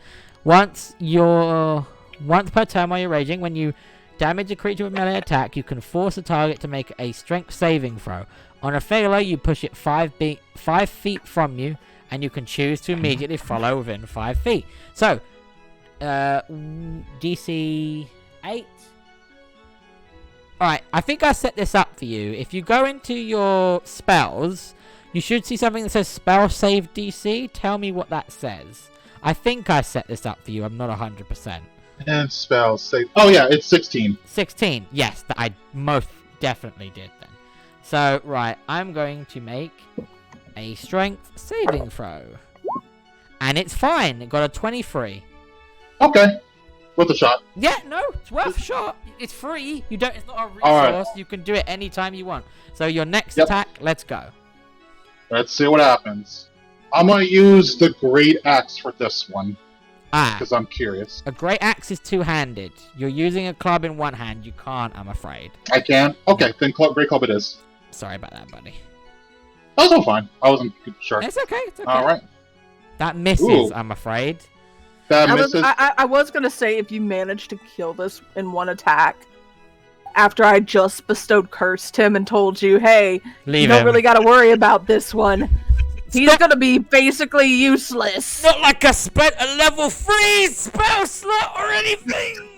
Once per turn while you're raging, when you damage a creature with melee attack, you can force a target to make a strength saving throw. On a failure, you push it 5 feet from you, and you can choose to immediately follow within 5 feet. So, DC 8. Alright, I think I set this up for you. If you go into your spells, you should see something that says spell save DC. Tell me what that says. I think I set this up for you. I'm not 100%. And spell save. Oh yeah, it's 16. 16. Yes, I most definitely did then. So, right, I'm going to make a strength saving throw. And it's fine. It got a 23. Okay. Worth a shot. Yeah, no, it's worth a shot. It's free. You don't. It's not a resource. Alright. You can do it anytime you want. So your next Yep. attack, let's go. Let's see what happens. I'm gonna use the Great Axe for this one, Ah, because I'm curious. a great axe is two-handed. You're using a club in one hand. You can't, I'm afraid. I can? Okay, then Great Club it is. Sorry about that, buddy. That was all fine. I wasn't sure. It's okay. It's okay. Alright. That misses, Ooh. I'm afraid. That I was, misses. I was gonna say if you manage to kill this in one attack, after I just bestowed cursed him and told you, hey, Leave you don't him. really gotta worry about this one. He's gonna be basically useless. Not like I spent a level 3 spell slot or anything.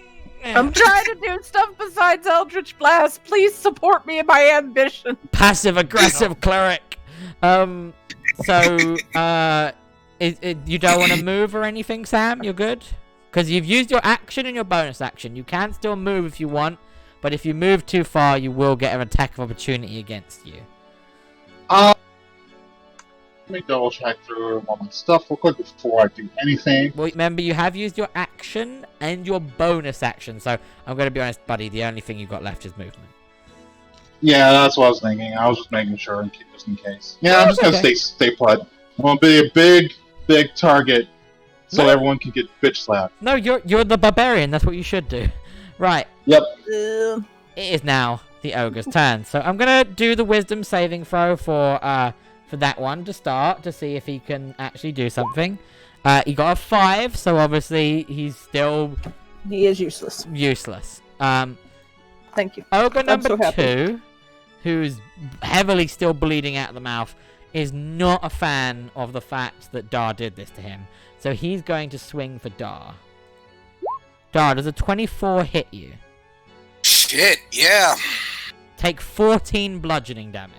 I'm trying to do stuff besides Eldritch Blast. Please support me in my ambition. Passive aggressive cleric. You don't want to move or anything, Sam? You're good? Because you've used your action and your bonus action. You can still move if you want, but if you move too far, you will get an attack of opportunity against you. Let me double check through all my stuff real quick before I do anything. Well, remember, you have used your action and your bonus action, so I'm going to be honest, buddy, the only thing you've got left is movement. Yeah, that's what I was thinking. I was just making sure, just in case. Yeah, I'm just gonna stay put. I want to be a big target, so No. everyone can get bitch slapped. No, you're the barbarian. That's what you should do. Right. Yep. It is now the ogre's turn. So I'm gonna do the wisdom saving throw for that one to start to see if he can actually do something. He got a 5, so obviously he's still He is useless. useless. Thank you. Ogre I'm number so happy. 2, who's heavily still bleeding out of the mouth, is not a fan of the fact that Dar did this to him. So he's going to swing for Dar. Dar, does a 24 hit you? Shit, yeah. Take 14 bludgeoning damage.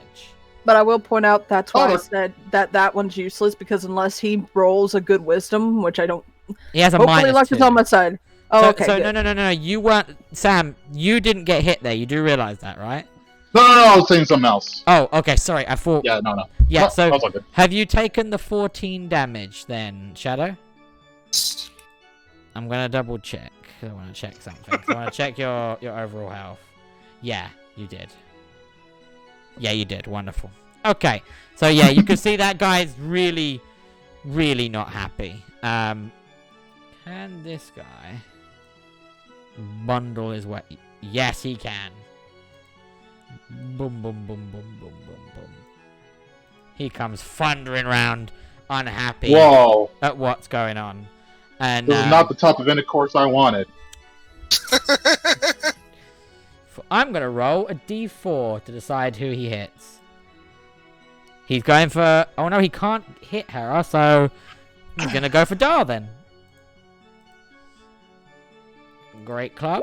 But I will point out that's why I Oh. said that one's useless, because unless he rolls a good wisdom, which I don't. He has a Hopefully, minus luck 2. is on my side. Oh, so, okay. So good. no. You weren't, Sam. You didn't get hit there. You do realize that, right? No, I was saying something else. Oh, okay. Sorry, I thought. Yeah, no. Yeah. No, So that's all good. have you taken the 14 damage then, Shadow? I'm gonna double check. I want to check something. I want to check your overall health. Yeah, you did. Yeah, you did. Wonderful. Okay. So yeah, you can see that guy's really, really not happy. Can this guy bundle his way? Yes, he can. Boom, boom, boom, boom, boom, boom, boom. He comes thundering round, unhappy Whoa. at what's going on. And This is not the type of intercourse I wanted. I'm going to roll a d4 to decide who he hits. He's going for... Oh, no, he can't hit Hera, so he's going to go for Dar, then. Great club.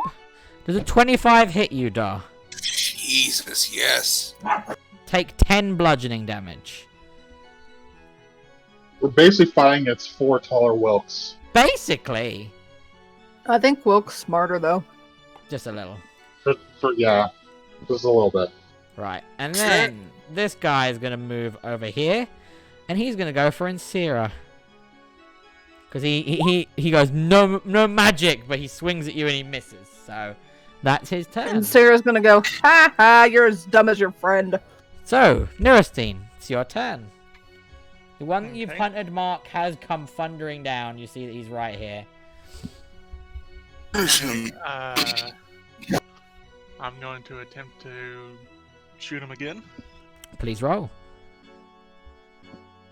Does a 25 hit you, Dar? Jesus, yes. Take 10 bludgeoning damage. We're basically fighting against 4 taller Wilks. Basically. I think Wilk's smarter though. Just a little. Yeah, just a little bit. Right, and then this guy is going to move over here, and he's going to go for Insira. Because he goes, no magic, but he swings at you and he misses. So, that's his turn. And Sarah's gonna go, ha ha, you're as dumb as your friend. So, Nuristine, it's your turn. The one that you've Okay. hunted, Mark, has come thundering down. You see that he's right here. I'm going to attempt to shoot him again. Please roll.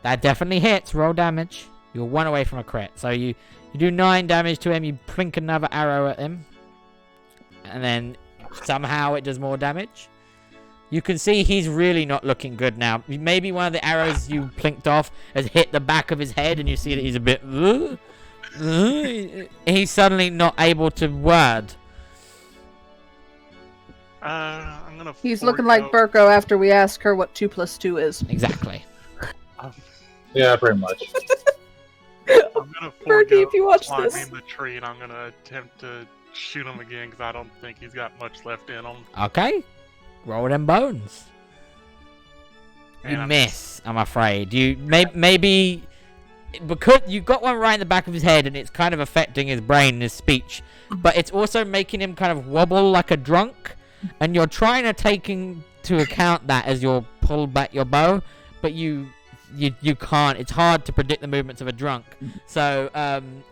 That definitely hits. Roll damage. You're 1 away from a crit. So you do 9 damage to him. You plink another arrow at him. And then somehow it does more damage. You can see he's really not looking good now. Maybe one of the arrows you plinked off has hit the back of his head and you see that he's a bit... He's suddenly not able to word. I'm gonna. He's looking like Burko after we ask her what 2 + 2 is. Exactly. Yeah, pretty much. I'm gonna Berkey, if you watch climbing this. the tree, and I'm gonna attempt to shoot him again because I don't think he's got much left in him. Okay. Roll them bones. You And miss, I'm afraid. You maybe because you got one right in the back of his head and it's kind of affecting his brain and his speech, but it's also making him kind of wobble like a drunk, and you're trying to take into account that as you pull back your bow, but you can't. It's hard to predict the movements of a drunk, so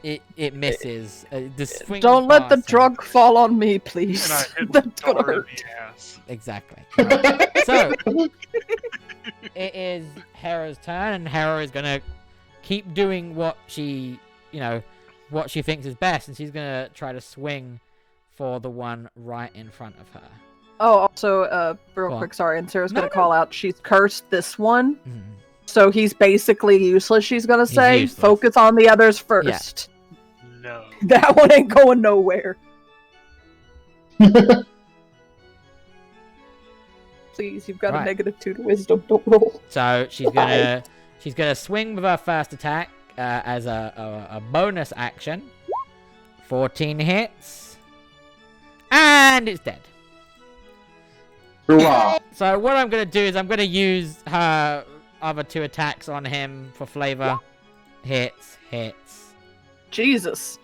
it misses. The swing Don't let the past him. drug fall on me, please. And I hit That's gonna Dora in hurt. the ass. Exactly. Right. So it is Hera's turn, and Hera is gonna keep doing what she thinks is best, and she's gonna try to swing for the one right in front of her. Oh, also, real Go on. quick, sorry, and Sarah's No, gonna no. call out. She's cursed this one, Mhm. so he's basically useless. She's gonna He's say, useless. focus on the others first. No. That one ain't going nowhere. Please, you've got Right. a -2 to wisdom. Don't roll. So she's gonna swing with her first attack as a bonus action. 14 hits, and it's dead. Hoorah! So what I'm gonna do is I'm gonna use her other 2 attacks on him for flavor. Hits. Jesus.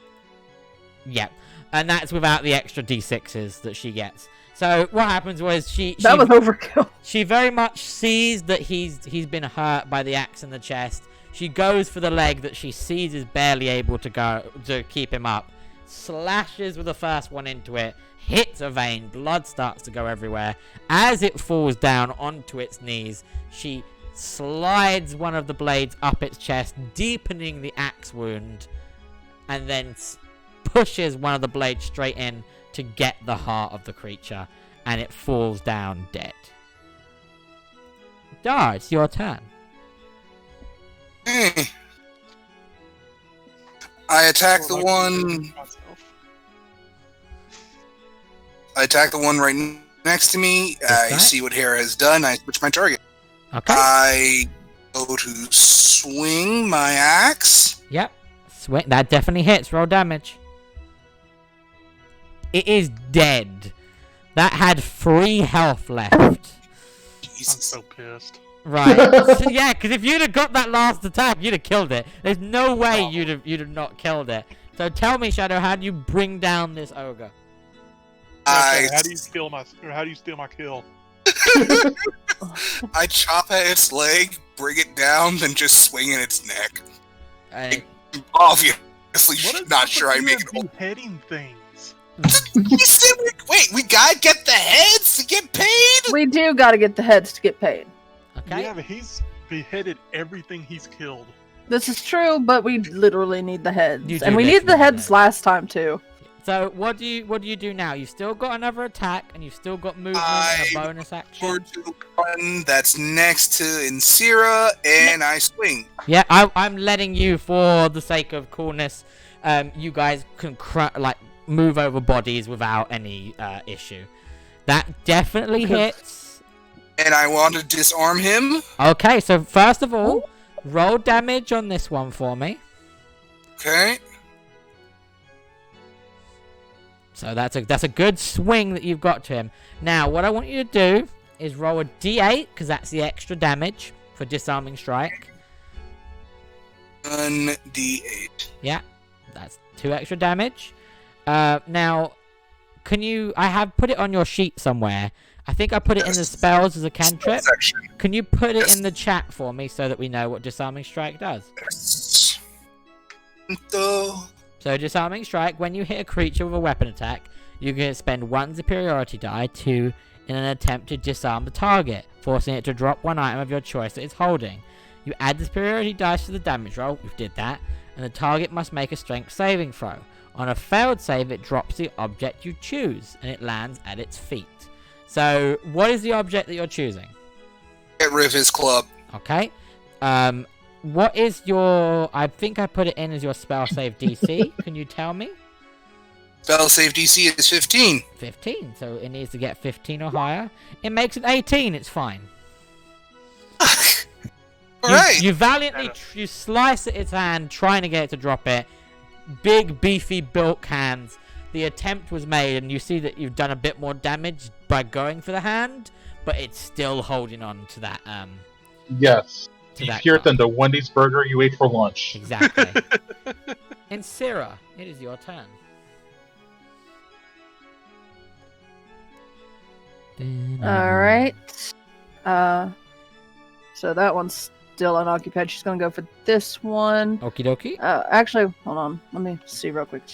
Yep, and that's without the extra d6s that she gets. So what happens was That was overkill. she very much sees that he's been hurt by the axe in the chest. She goes for the leg that she sees is barely able to keep him up. Slashes with the first one into it, hits a vein, blood starts to go everywhere. As it falls down onto its knees, she slides one of the blades up its chest, deepening the axe wound, and then pushes one of the blades straight in to get the heart of the creature, and it falls down dead. Dar, it's your turn. I attack the Or one. myself. I attack the one right next to me. I that? see what Hera has done. I switch my target. Okay. I go to swing my axe. Yep. Swing. That definitely hits. Roll damage. It is dead. That had 3 health left. I'm Jesus. so pissed. Right. So, yeah, because if you'd have got that last attack, you'd have killed it. There's no way you'd have not killed it. So tell me, Shadow, how do you bring down this ogre? I, How do you steal my kill? I chop at its leg, bring it down, then just swing in its neck. And Obviously, What is not up sure with I you make and it. beheading things? You said we gotta get the heads to get paid. We do gotta get the heads to get paid. okay. Yeah, but he's beheaded everything he's killed. This is true, but we literally need the heads. You do And we needed the literally need heads the last time, too. So what do you do now? You've still got another attack, and you've still got movement and a bonus action. Forward to the one that's next to Insira, and I swing. Yeah, I'm letting you, for the sake of coolness, you guys can move over bodies without any issue. That definitely hits. And I want to disarm him. Okay, so first of all, roll damage on this one for me. Okay. So that's a good swing that you've got to him. Now, what I want you to do is roll a d8, because that's the extra damage for disarming strike. 1d8. Yeah, that's 2 extra damage. Now, I have put it on your sheet somewhere. I think I put it in the spells as a cantrip. Section. Can you put it in the chat for me so that we know what disarming strike does? Yes. So, So disarming strike, when you hit a creature with a weapon attack, you can spend 1 superiority die in an attempt to disarm the target, forcing it to drop 1 item of your choice that it's holding. You add the superiority dice to the damage roll, we did that, and the target must make a strength saving throw. On a failed save, it drops the object you choose, and it lands at its feet. So, what is the object that you're choosing? Get rid of his club. Okay. What is your... I think I put it in as your spell save DC. Can you tell me? Spell save DC is 15. 15, so it needs to get 15 or higher. It makes it 18, it's fine. Alright. You valiantly you slice at its hand, trying to get it to drop it. Big, beefy, built hands. The attempt was made, and you see that you've done a bit more damage by going for the hand, but it's still holding on to that, Yes. to that Easier club. than the Wendy's burger you ate for lunch. Exactly. And Syrah, it is your turn. Alright. So that one's still unoccupied. She's gonna go for this one. Okie dokie. Actually, hold on. Let me see real quick.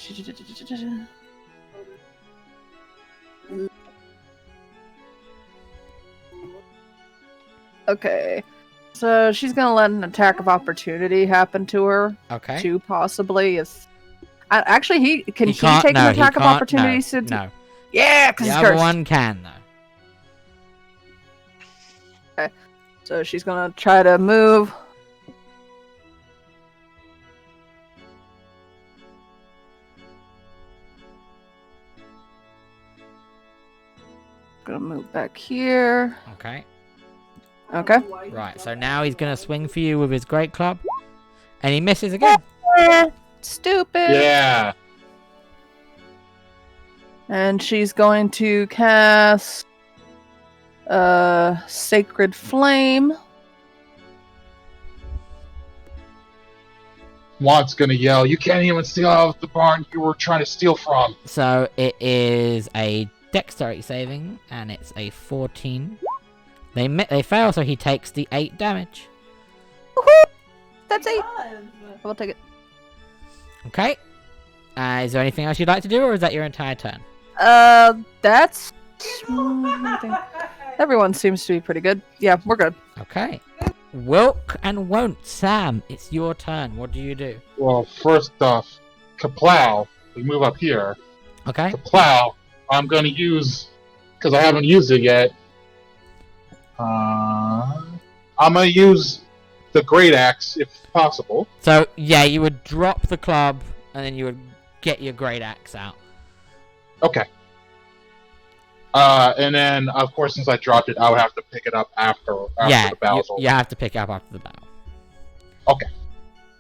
Okay. So she's gonna let an attack of opportunity happen to her. Okay. Too, possibly. If actually, he He take can't- an no, he attack of can't- opportunity? No. Yeah, because The it's other cursed. one can, though. So she's gonna try to move. Gonna move back here. Okay. Okay. Right, so now he's going to swing for you with his great club. And he misses again. Stupid. Yeah. And she's going to cast Sacred Flame. Juan's gonna yell, "You can't even steal out of the barn you were trying to steal from." So it is a dexterity saving, and it's a 14. They fail, so he takes the 8 damage. Woohoo! That's 8. We'll take it. Okay. Is there anything else you'd like to do, or is that your entire turn? That's... I think everyone seems to be pretty good. Yeah, we're good. Okay. Wilk and Won't. Sam, it's your turn. What do you do? Well, first off, Kaplow. We move up here. Okay. Kaplow. I'm gonna use, because I haven't used it yet. I'm gonna use the Great Axe if possible. So, yeah, you would drop the club, and then you would get your great axe out. Okay. And then, of course, since I dropped it, I would have to pick it up after Yeah, the battle's over. you have to pick up after the battle. Okay.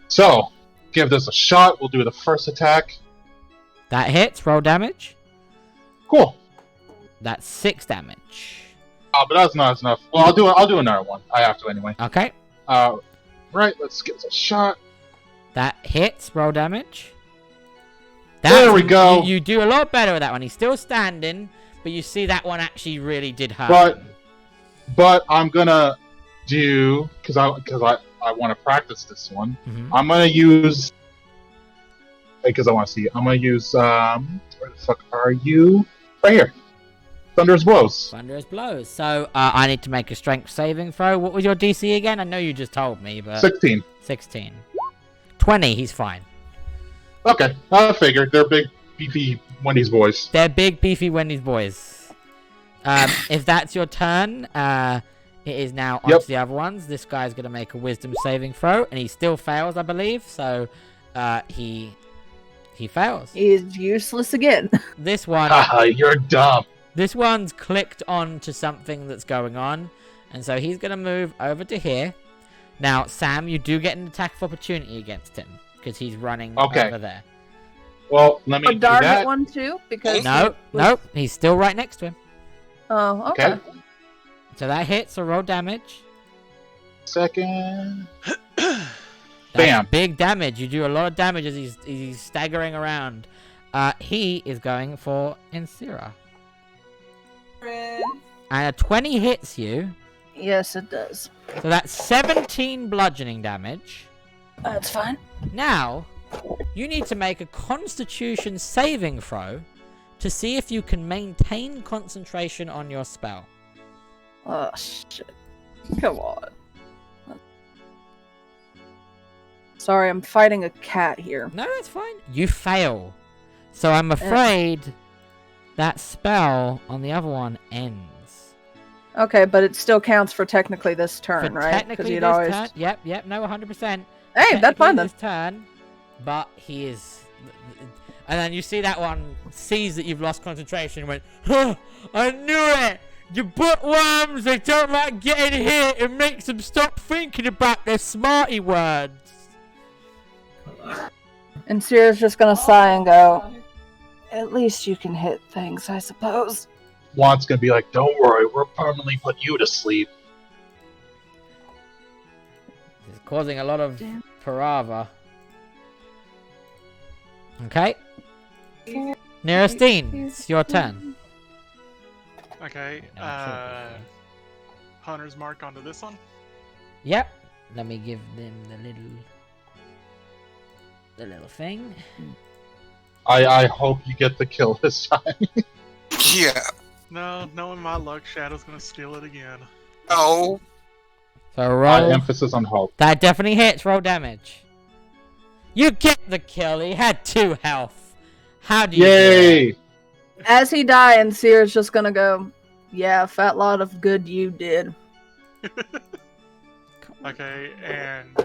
So, give this a shot. We'll do the first attack. That hits. Roll damage. Cool. That's 6 damage. But that's not enough. Well, I'll do another one. I have to anyway. Okay. Right. Let's give this a shot. That hits. Roll damage. There we go. You do a lot better with that one. He's still standing, but you see that one actually really did hurt. But I'm gonna do, because I want to practice this one. Mm-hmm. I'm gonna use, because I want to see. I'm gonna use where the fuck are you? Right here. Thunderous Blows. Thunderous blows. So I need to make a strength saving throw. What was your DC again? I know you just told me, but 16. 16. 20. He's fine. Okay, I figured they're big, beefy Wendy's boys. They're big, beefy Wendy's boys. If that's your turn, it is now on to the other ones. This guy's going to make a wisdom saving throw, and he still fails, I believe. So, he fails. He is useless again. This one, Haha, you're dumb. this one's clicked on to something that's going on, and so he's going to move over to here. Now, Sam, you do get an attack of opportunity against him, because he's running over there. Well, let me A do dark that. one too, because No, he's still right next to him. Oh, okay. Okay. So that hits, so roll damage. Second. That's Bam. big damage. You do a lot of damage as he's staggering around. He is going for Insira. And a 20 hits you. Yes, it does. So that's 17 bludgeoning damage. That's fine. Now, You need to make a Constitution saving throw to see if you can maintain concentration on your spell. Oh, shit. Come on. Sorry, I'm fighting a cat here. No, that's fine. You fail. So I'm afraid that spell on the other one ends. Okay, but it still counts for technically this turn, For right? technically this turn. Yep, no, 100%. Hey, that's fine then. This turn, but he is... And then you see that one sees that you've lost concentration and went, huh, I knew it! You bookworms, they don't like getting hit. It makes them stop thinking about their smarty words. And Sierra's just gonna sigh and go, at least you can hit things, I suppose. Juan's gonna be like, don't worry, we'll permanently put you to sleep. This is causing a lot of parava. Okay. Nerastine, it's your turn. Okay, Hunter's Mark onto this one. Yep. Let me give them the little thing. I hope you get the kill this time. Yeah. No, knowing my luck, Shadow's gonna steal it again. Oh. So roll. Emphasis on hope. That definitely hits. Roll damage. You get the kill. He had 2 health. How do you do Yay! it? As he dies, Sierra's just gonna go, yeah, fat lot of good you did. Okay, and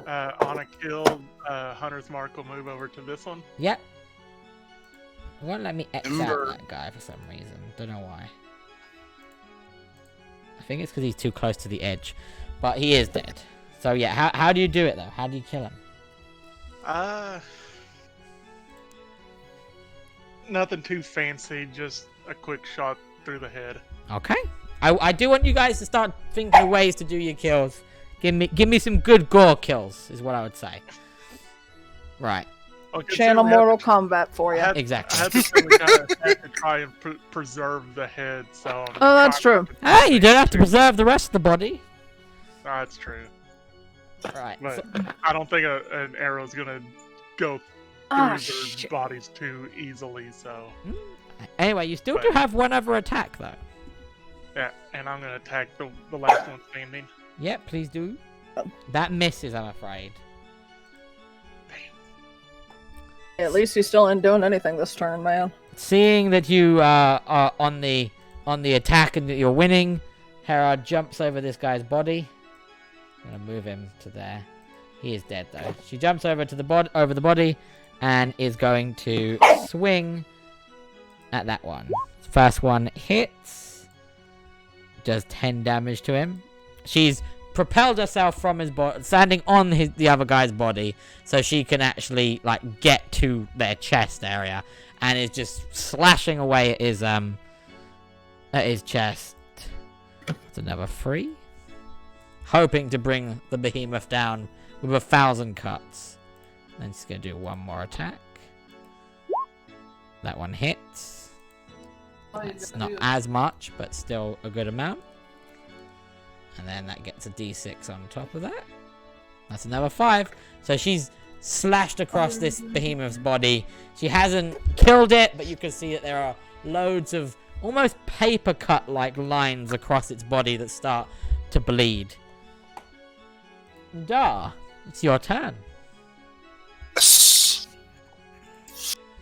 on a kill, Hunter's Mark will move over to this one. Yep. It won't let me X out Ember. that guy for some reason. Don't know why. I think it's because he's too close to the edge. But he is dead. So yeah, how do you do it though? How do you kill him? Nothing too fancy, just a quick shot through the head. Okay. I do want you guys to start thinking of ways to do your kills. Give me some good gore kills, is what I would say. Right. Okay, Channel so we have Mortal to- Kombat for you. Exactly. I have to say we kind of have to try and preserve the head, so... Oh, that's true. Hey, you don't have to preserve the rest of the body. That's true. Right. But so- I don't think an arrow's gonna go through Ah, their shit. bodies too easily, so... Anyway, you still do have one other attack though. Yeah, and I'm gonna attack the last one standing. Yep, please do. That misses, I'm afraid. At least you still ain't doing anything this turn, man. Seeing that you are on the attack and that you're winning, Hera jumps over this guy's body. I'm gonna move him to there. He is dead though. She jumps over to the body and is going to swing at that one. First one hits. Does 10 damage to him. She's propelled herself from his body, standing on the other guy's body, so she can actually like get to their chest area, and is just slashing away at his chest. That's another 3. Hoping to bring the behemoth down with 1,000 cuts. Then she's gonna do one more attack. That one hits. That's not as much, but still a good amount. And then that gets a d6 on top of that. That's another 5. So she's slashed across this behemoth's body. She hasn't killed it, but you can see that there are loads of almost paper cut like lines across its body that start to bleed. Da, it's your turn. Yes.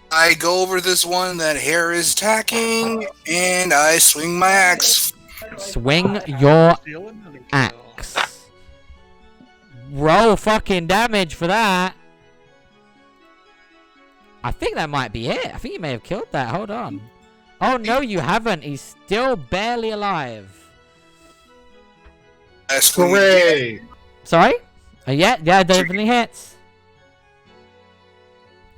I go over this one that Hair is attacking, and I swing my axe. Swing your Steal another kill. axe. Roll fucking damage for that. I think that might be it. I think you may have killed that. Hold on. Oh no, you haven't. He's still barely alive. I swing again. Hooray! Sorry? Yeah, definitely hits.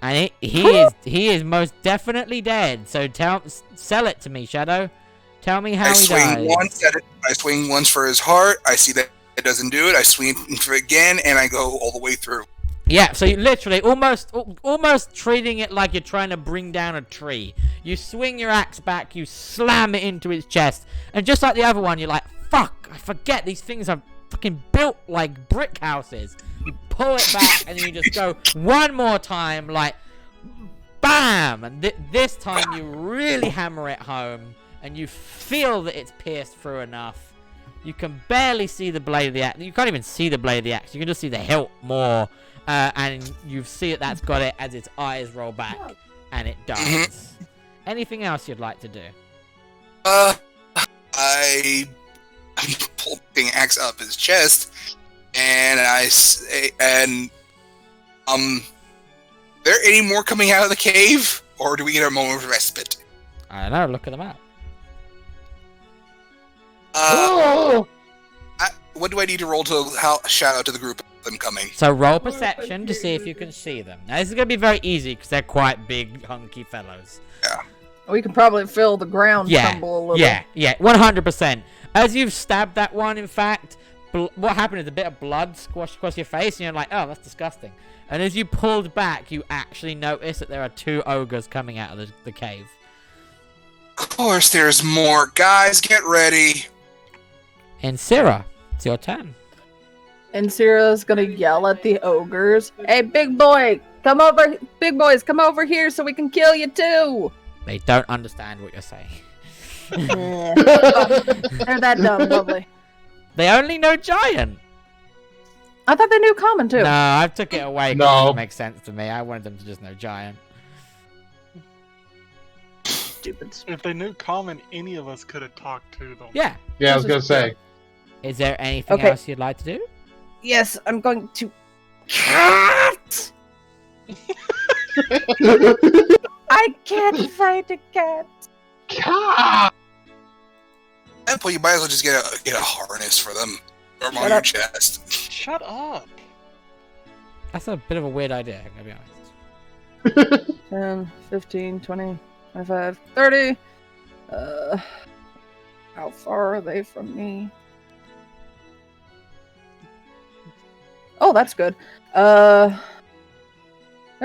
And he is most definitely dead. So sell it to me, Shadow. Tell me how I he swing dies. once at it. I swing once for his heart. I see that it doesn't do it. I swing for it again, and I go all the way through. Yeah, so you literally almost treating it like you're trying to bring down a tree. You swing your axe back, you slam it into its chest, and just like the other one, you're like, fuck, I forget these things are fucking built like brick houses. You pull it back and you just go one more time, like bam, and this time you really hammer it home, and you feel that it's pierced through enough. You can barely see the blade of the axe. You can't even see the blade of the axe. You can just see the hilt more, and you see that's got it as its eyes roll back, and it dies. Anything else you'd like to do? I pull the axe up his chest, and I say, there any more coming out of the cave, or do we get a moment of respite? I don't know. Look at them out. What do I need to roll to shout out to the group of them coming? So roll perception to see if you can see them. Now this is gonna be very easy because they're quite big, hunky fellows. Yeah. We can probably feel the ground tremble a little. Yeah, 100%. As you've stabbed that one, in fact, what happened is a bit of blood squashed across your face, and you're like, oh, that's disgusting. And as you pulled back, you actually notice that there are 2 ogres coming out of the cave. Of course, there's more. Guys, get ready. And Syrah, it's your turn. And Syrah's gonna yell at the ogres, "Hey, big boy, come over! Big boys, come over here so we can kill you too!" They don't understand what you're saying. They're that dumb, lovely. They only know giant. I thought they knew common too. No, I took it away because it doesn't make sense to me. I wanted them to just know giant. Stupids. If they knew common, any of us could have talked to them. Yeah. Yeah, I was gonna say. Is there anything else you'd like to do? Yes, I'm going to cat. I can't fight a cat. Cat. At that point, you might as well just get a harness for them. Or on your chest. Shut up. That's a bit of a weird idea, I'm gonna be honest. 10, 15, 20, 25, 30. How far are they from me? Oh, that's good. They're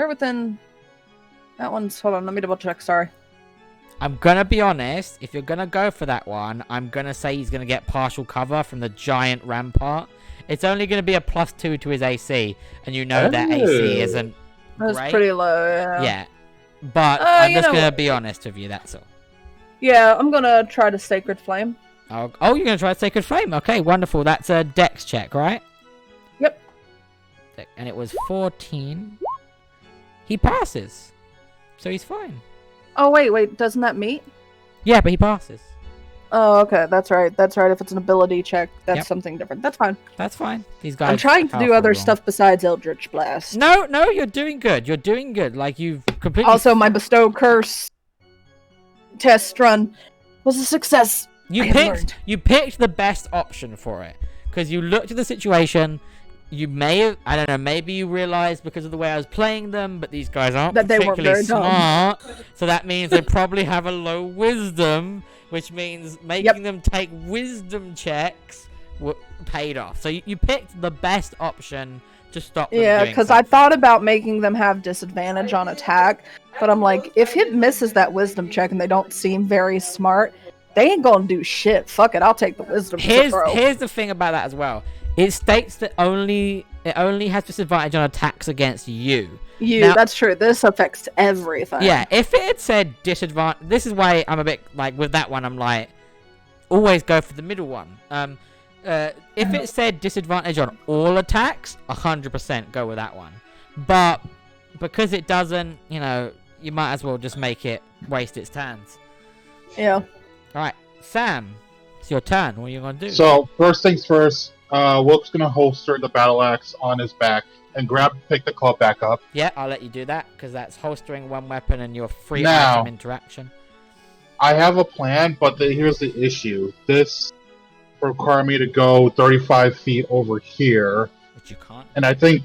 within... That one's... Hold on, let me double check, sorry. I'm gonna be honest, if you're gonna go for that one, I'm gonna say he's gonna get partial cover from the giant rampart. It's only gonna be a +2 to his AC, and you know that AC isn't That's great. pretty low, yeah. Yeah. But I'm just gonna be honest with you, that's all. Yeah, I'm gonna try to Sacred Flame. Oh, you're gonna try Sacred Flame? Okay, wonderful. That's a dex check, right? Yep. And it was 14. He passes. So he's fine. Oh, wait, doesn't that meet? Yeah, but he passes. Oh, okay, that's right. If it's an ability check, that's something different. That's fine. That's fine. These guys. I'm trying to do other stuff besides Eldritch Blast. No, you're doing good. You're doing good. Like, you've completely... Also, my Bestow Curse test run was a success. You picked the best option for it. Because you looked at the situation... You may have, I don't know, maybe you realized because of the way I was playing them, but these guys aren't that they weren't particularly very smart. So that means they probably have a low wisdom, which means making them take wisdom checks paid off. So you picked the best option to stop them doing because something. I thought about making them have disadvantage on attack, but I'm like, if it misses that wisdom check and they don't seem very smart, they ain't gonna do shit. Fuck it, I'll take the wisdom. Here's the thing about that as well. It states that it only has disadvantage on attacks against you. Now, that's true. This affects everything. Yeah, if it had said disadvantage... This is why I'm a bit, like, with that one, I'm like, always go for the middle one. If it said disadvantage on all attacks, 100% go with that one. But, because it doesn't, you know, you might as well just make it waste its turns. Yeah. Alright, Sam, it's your turn. What are you going to do? So, first things first... Wilk's gonna holster the battle axe on his back and pick the club back up. Yeah, I'll let you do that, because that's holstering one weapon and your free Now, item interaction. I have a plan, but here's the issue. This require me to go 35 feet over here. Which you can't. And I think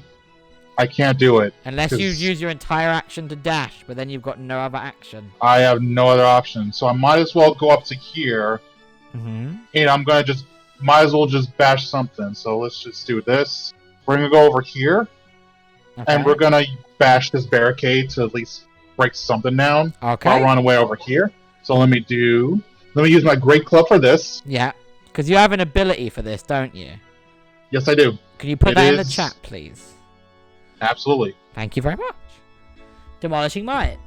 I can't do it. Unless you use your entire action to dash, but then you've got no other action. I have no other option. So I might as well go up to here. Mm-hmm. And I'm gonna might as well just bash something. So let's just do this. We're gonna go over here, and we're gonna bash this barricade to at least break something down. Okay. I'll run away over here. So let me use my great club for this. Yeah, because you have an ability for this, don't you? Yes, I do. Can you put It that in the is- chat, please? Absolutely. Thank you very much. Demolishing Might.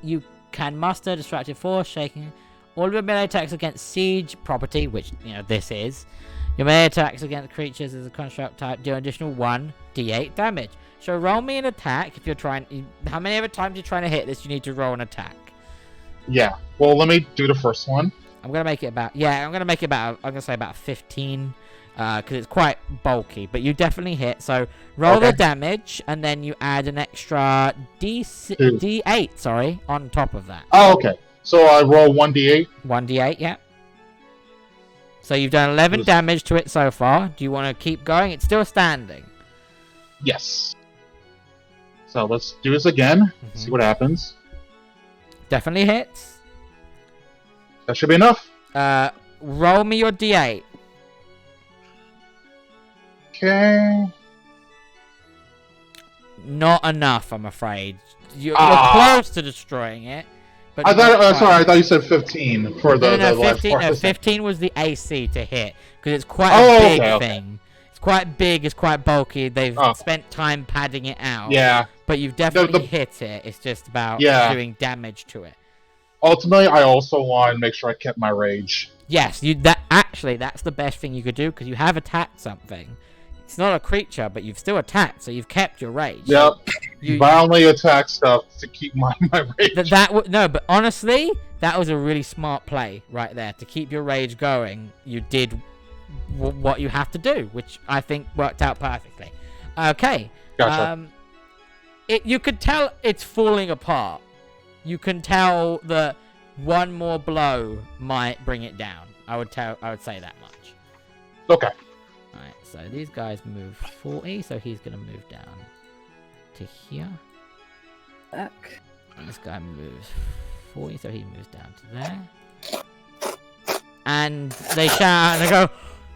You can muster Distracted Force, shaking all of your melee attacks against siege property, which, this is. Your melee attacks against creatures as a construct type do an additional 1d8 damage. So roll me an attack if you're trying. How many other times you're trying to hit this, you need to roll an attack. Yeah. Well, let me do the first one. I'm going to make it about. Yeah, I'm going to make it about. I'm going to say about 15. Because it's quite bulky, but you definitely hit. So roll the damage, and then you add an extra D8, sorry, on top of that. Oh, okay. So I roll 1d8. 1d8, yeah. So you've done 11 damage to it so far. Do you want to keep going? It's still standing. Yes. So let's do this again. See what happens. Definitely hits. That should be enough. Roll me your D8. Okay. Not enough, I'm afraid. You're close to destroying it. But I thought. Sorry, I thought you said 15 for the no, last 15, part. no, 15 was the AC to hit, because it's quite a big thing. It's quite big, it's quite bulky, they've spent time padding it out. Yeah. But you've definitely hit it, it's just about doing damage to it. Ultimately, I also want to make sure I kept my rage. Yes, that's the best thing you could do, because you have attacked something. It's not a creature, but you've still attacked, so you've kept your rage. Yep. Violently attack stuff to keep my rage. No, but honestly, that was a really smart play right there. To keep your rage going, you did what you have to do, which I think worked out perfectly. Okay. Gotcha. You could tell it's falling apart. You can tell that one more blow might bring it down. I would say that much. Okay. Alright, so these guys move 40, so he's gonna move down to here. Back. And this guy moves 40, so he moves down to there. And they shout out and they go,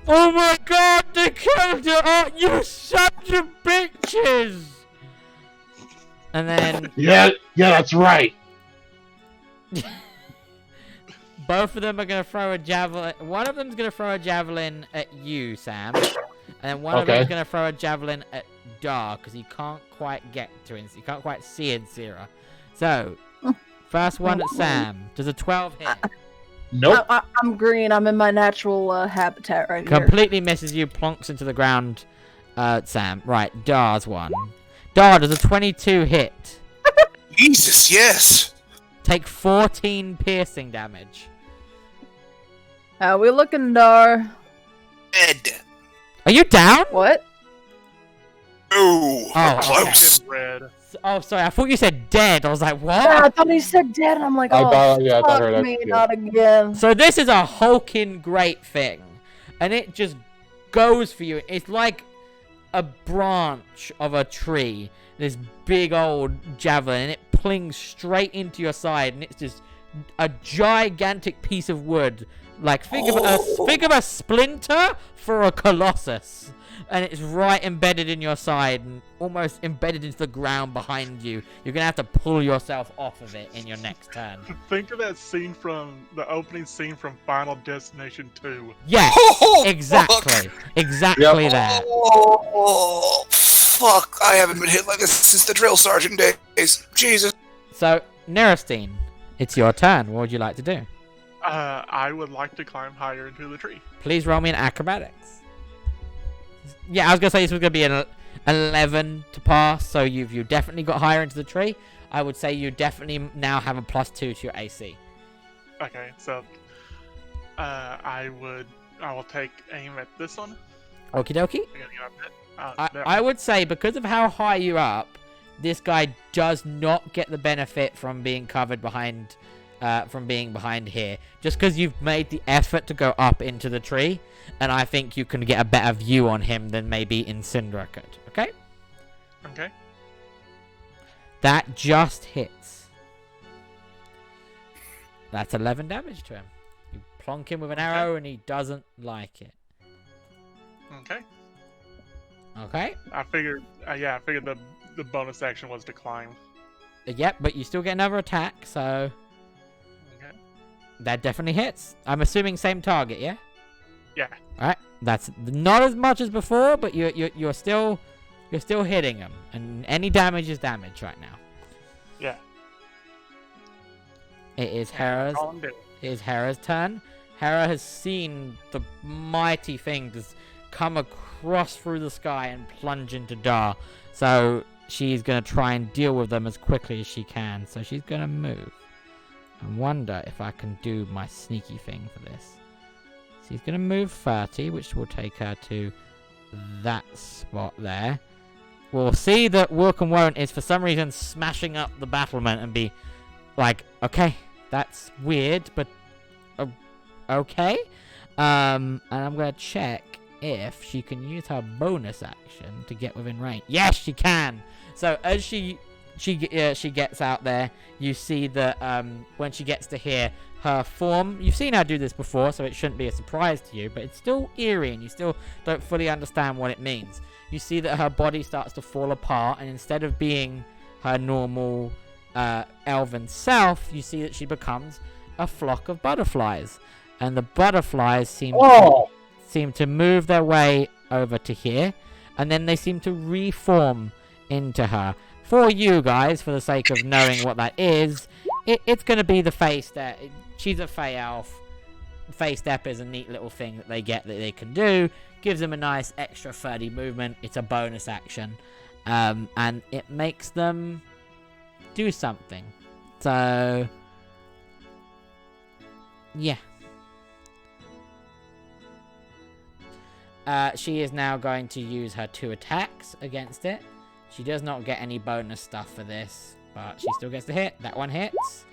"Oh my god, they killed you! Oh, you sons of bitches!" And then Yeah, that's right. both of them are going to throw a javelin. One of them's going to throw a javelin at you, Sam. And then one of them's going to throw a javelin at Dar, because he can't quite get to him. He can't quite see Insira. So, first one at Sam. Does a 12 hit? Nope. I'm green. I'm in my natural habitat right here. Completely misses you, plonks into the ground, Sam. Right, Dar's one. Dar, does a 22 hit? Jesus, yes. Take 14 piercing damage. How we looking, Dar? Dead. Are you down? What? Oh, Oh, close. Red. Oh, sorry. I thought you said dead. I was like, what? Yeah, I thought he said dead. I'm like, I oh, thought I heard fuck that, me, yeah. not again. So this is a hulking great thing. And it just goes for you. It's like a branch of a tree. This big old javelin. And it plings straight into your side. And it's just a gigantic piece of wood. Like, think of a splinter for a colossus. And it's right embedded in your side and almost embedded into the ground behind you. You're going to have to pull yourself off of it in your next turn. Think of that scene from the opening scene from Final Destination 2. Yes, Oh, exactly. fuck. Exactly that. Oh, fuck. I haven't been hit like this since the drill sergeant days. Jesus. So, Neristine, it's your turn. What would you like to do? I would like to climb higher into the tree. Please roll me an acrobatics. Yeah, I was going to say this was going to be an 11 to pass, so you've definitely got higher into the tree. I would say you definitely now have a +2 to your AC. Okay, so I will take aim at this one. Okie dokie. I'm gonna get up there. I would say because of how high you're up, this guy does not get the benefit from being covered behind, from being behind here. Just because you've made the effort to go up into the tree, and I think you can get a better view on him than maybe Insindra could. Okay? Okay. That just hits. That's 11 damage to him. You plonk him with an arrow, and he doesn't like it. Okay. Okay? I figured the bonus action was to climb. Yep, but you still get another attack, so Okay. that definitely hits. I'm assuming same target, yeah? Yeah. Alright. That's not as much as before, but you're still hitting him, and any damage is damage right now. Yeah. It is Hera's turn. Hera has seen the mighty thing just come across through the sky and plunge into Dar. So she's going to try and deal with them as quickly as she can. So she's going to move. And wonder if I can do my sneaky thing for this. She's going to move 30, which will take her to that spot there. We'll see that Wilk and Won't is for some reason smashing up the battlement and be like, okay, that's weird, but okay. And I'm going to check if she can use her bonus action to get within range. Yes, she can. So as she gets out there, you see that when she gets to here, her form, you've seen her do this before, so it shouldn't be a surprise to you, but it's still eerie and you still don't fully understand what it means. You see that her body starts to fall apart, and instead of being her normal elven self, you see that she becomes a flock of butterflies. And the butterflies seem to move their way over to here, and then they seem to reform into her. For you guys, for the sake of knowing what that is, it's going to be the Fey Step. She's a Fey Elf. Fey Step is a neat little thing that they get that they can do. Gives them a nice extra 30 movement. It's a bonus action. And it makes them do something. So, yeah. She is now going to use her 2 attacks against it. She does not get any bonus stuff for this, but she still gets to hit. That one hits.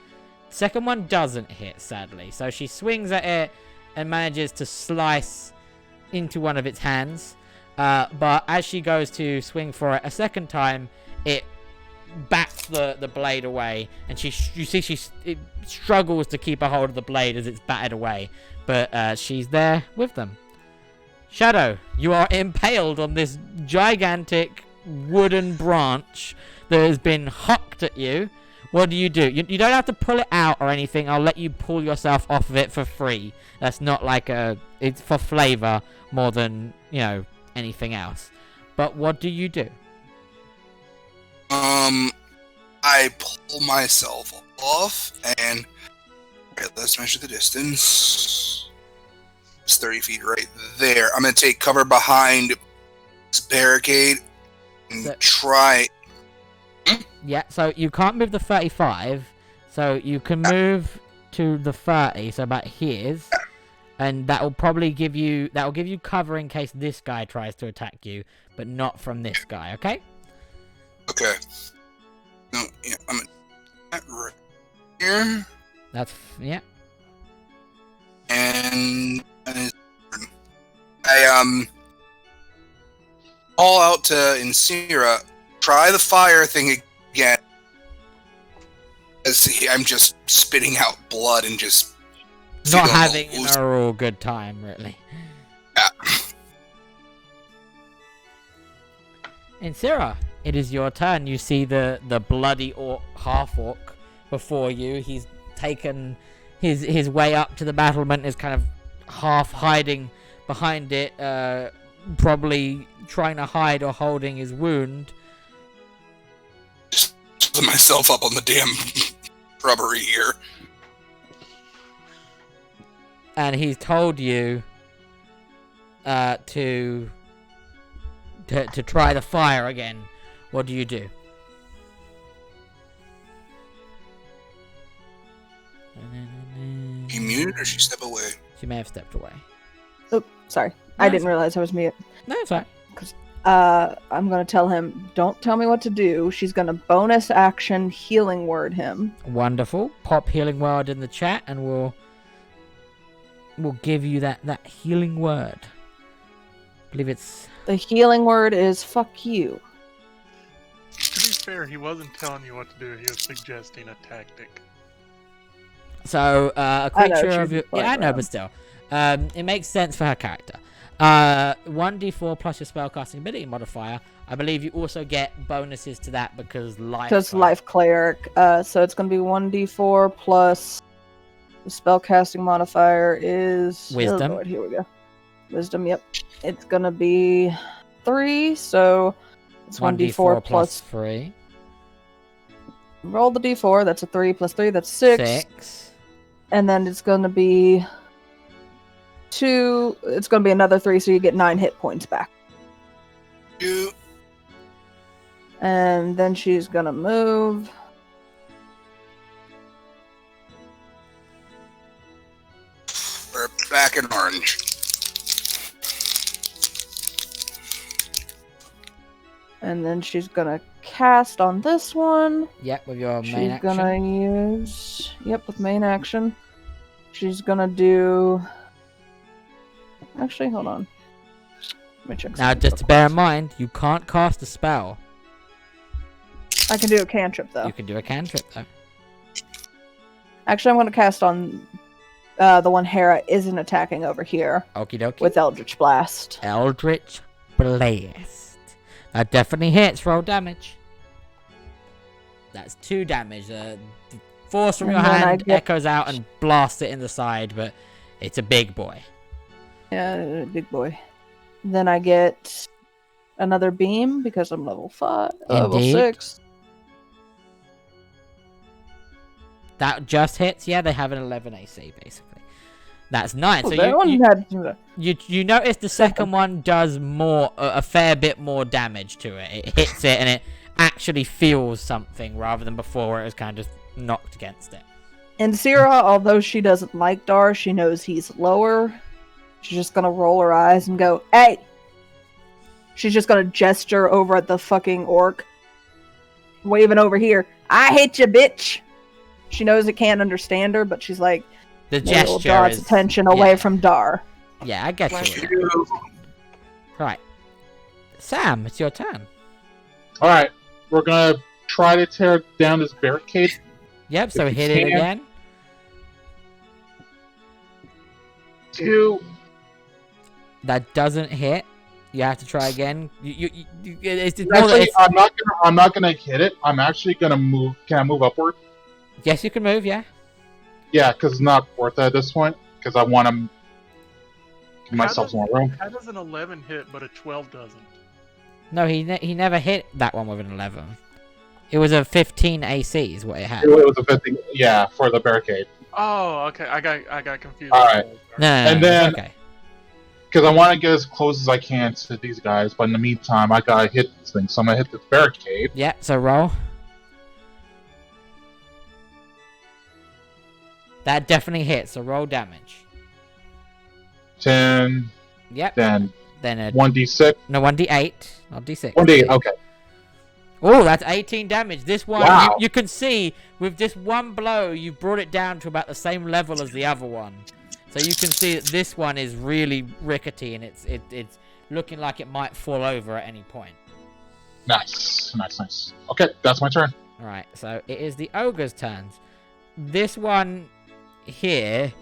Second one doesn't hit, sadly. So she swings at it and manages to slice into one of its hands. But as she goes to swing for it a second time, it bats the blade away. And you see it struggles to keep a hold of the blade as it's batted away. But she's there with them. Shadow, you are impaled on this gigantic wooden branch that has been hucked at you. What do? You don't have to pull it out or anything. I'll let you pull yourself off of it for free. That's not like it's for flavor more than, anything else. But what do you do? I pull myself off and let's measure the distance. It's 30 feet right there. I'm gonna take cover behind this barricade and try. Yeah, so you can't move the 35, so you can move to the 30, so about here's, and that'll probably give you cover in case this guy tries to attack you, but not from this guy, okay? Okay. No, yeah, I'm right here. Yeah. And I call out to Insira, try the fire thing again. As I'm just spitting out blood and just not having an overall good time, really. Yeah. Insira, it is your turn. You see the bloody half-orc before you. He's taken his way up to the battlement, is kind of half hiding behind it, probably trying to hide or holding his wound. Just put myself up on the damn shrubbery here. And he's told you to try the fire again. What do you do? She muted or she step away? She may have stepped away. Oh, sorry. I didn't realize I was mute. No, it's fine. I'm going to tell him, don't tell me what to do. She's going to bonus action healing word him. Wonderful. Pop healing word in the chat and we'll give you that healing word. I believe it's... The healing word is fuck you. To be fair, he wasn't telling you what to do. He was suggesting a tactic. So, a creature of your... Yeah, I know, but still. It makes sense for her character. 1d4 plus your spellcasting ability modifier. I believe you also get bonuses to that because life... Because life cleric. So it's going to be 1d4 plus... The spellcasting modifier is... Wisdom. Oh, Lord, here we go. Wisdom, yep. It's gonna be 3, so it's 1d4 plus 3. Roll the d4, that's a 3 plus 3, that's 6. And then it's gonna be 2, it's gonna be another 3, so you get 9 hit points back. You. And then she's gonna move. We're back in orange. And then she's gonna cast on this one. Yep, with your main She's action. gonna use... Yep, with main action. She's gonna do... Actually, hold on. Let me check Now, something just real to bear quick. in mind, you can't cast a spell. I can do a cantrip, though. You can do a cantrip, though. Actually, I'm gonna cast on the one Hera isn't attacking over here Okie dokie. with Eldritch Blast. Eldritch Blast. That definitely hits. Roll damage. That's 2 damage. The force from And your then I hand get- echoes out and blasts it in the side, but it's a big boy. Yeah, big boy. Then I get another beam because I'm level 5, level Indeed. 6. That just hits. Yeah, they have an 11 AC, basically. That's 9. Oh, So that one you had... you notice the second one does more, a fair bit more damage to it. It hits it and it actually feels something rather than before where it was kind of just knocked against it. And Sierra, although she doesn't like Dar, she knows he's lower. She's just gonna roll her eyes and go, "Hey!" She's just gonna gesture over at the fucking orc, waving over here. "I hit you, bitch!" She knows it can't understand her, but she's like, The maybe it'll gesture draw is... its attention away yeah. from Dar. Yeah, I get you. Right. Sam, it's your turn. Alright, we're gonna try to tear down this barricade. Yep, so If you hit it can. again. 2. That doesn't hit. You have to try again. It's more that Actually, it's- I'm not gonna hit it. I'm actually gonna move. Can I move upward? Yes, you can move, yeah. Yeah, because it's not worth it at this point. Because I want to give myself some more room. How does an 11 hit, but a 12 doesn't? No, he never hit that one with an 11. It was a 15 AC is what it had. It was a 50. Yeah, for the barricade. Oh, okay. I got confused. Alright. No, And it's then- okay. Because I want to get as close as I can to these guys. But in the meantime, I gotta hit this thing. So I'm gonna hit this barricade. Yeah, so roll. That definitely hits, so roll damage. 10. Yep. Then Then a 1d6. no 1d8, not d6. 1d8. Okay. Oh, that's 18 damage. This one, Wow. you can see with this one blow, you've brought it down to about the same level as the other one. So you can see that this one is really rickety and it's looking like it might fall over at any point. Nice. Nice. Okay, that's my turn. Alright, so it is the ogre's turns. This one here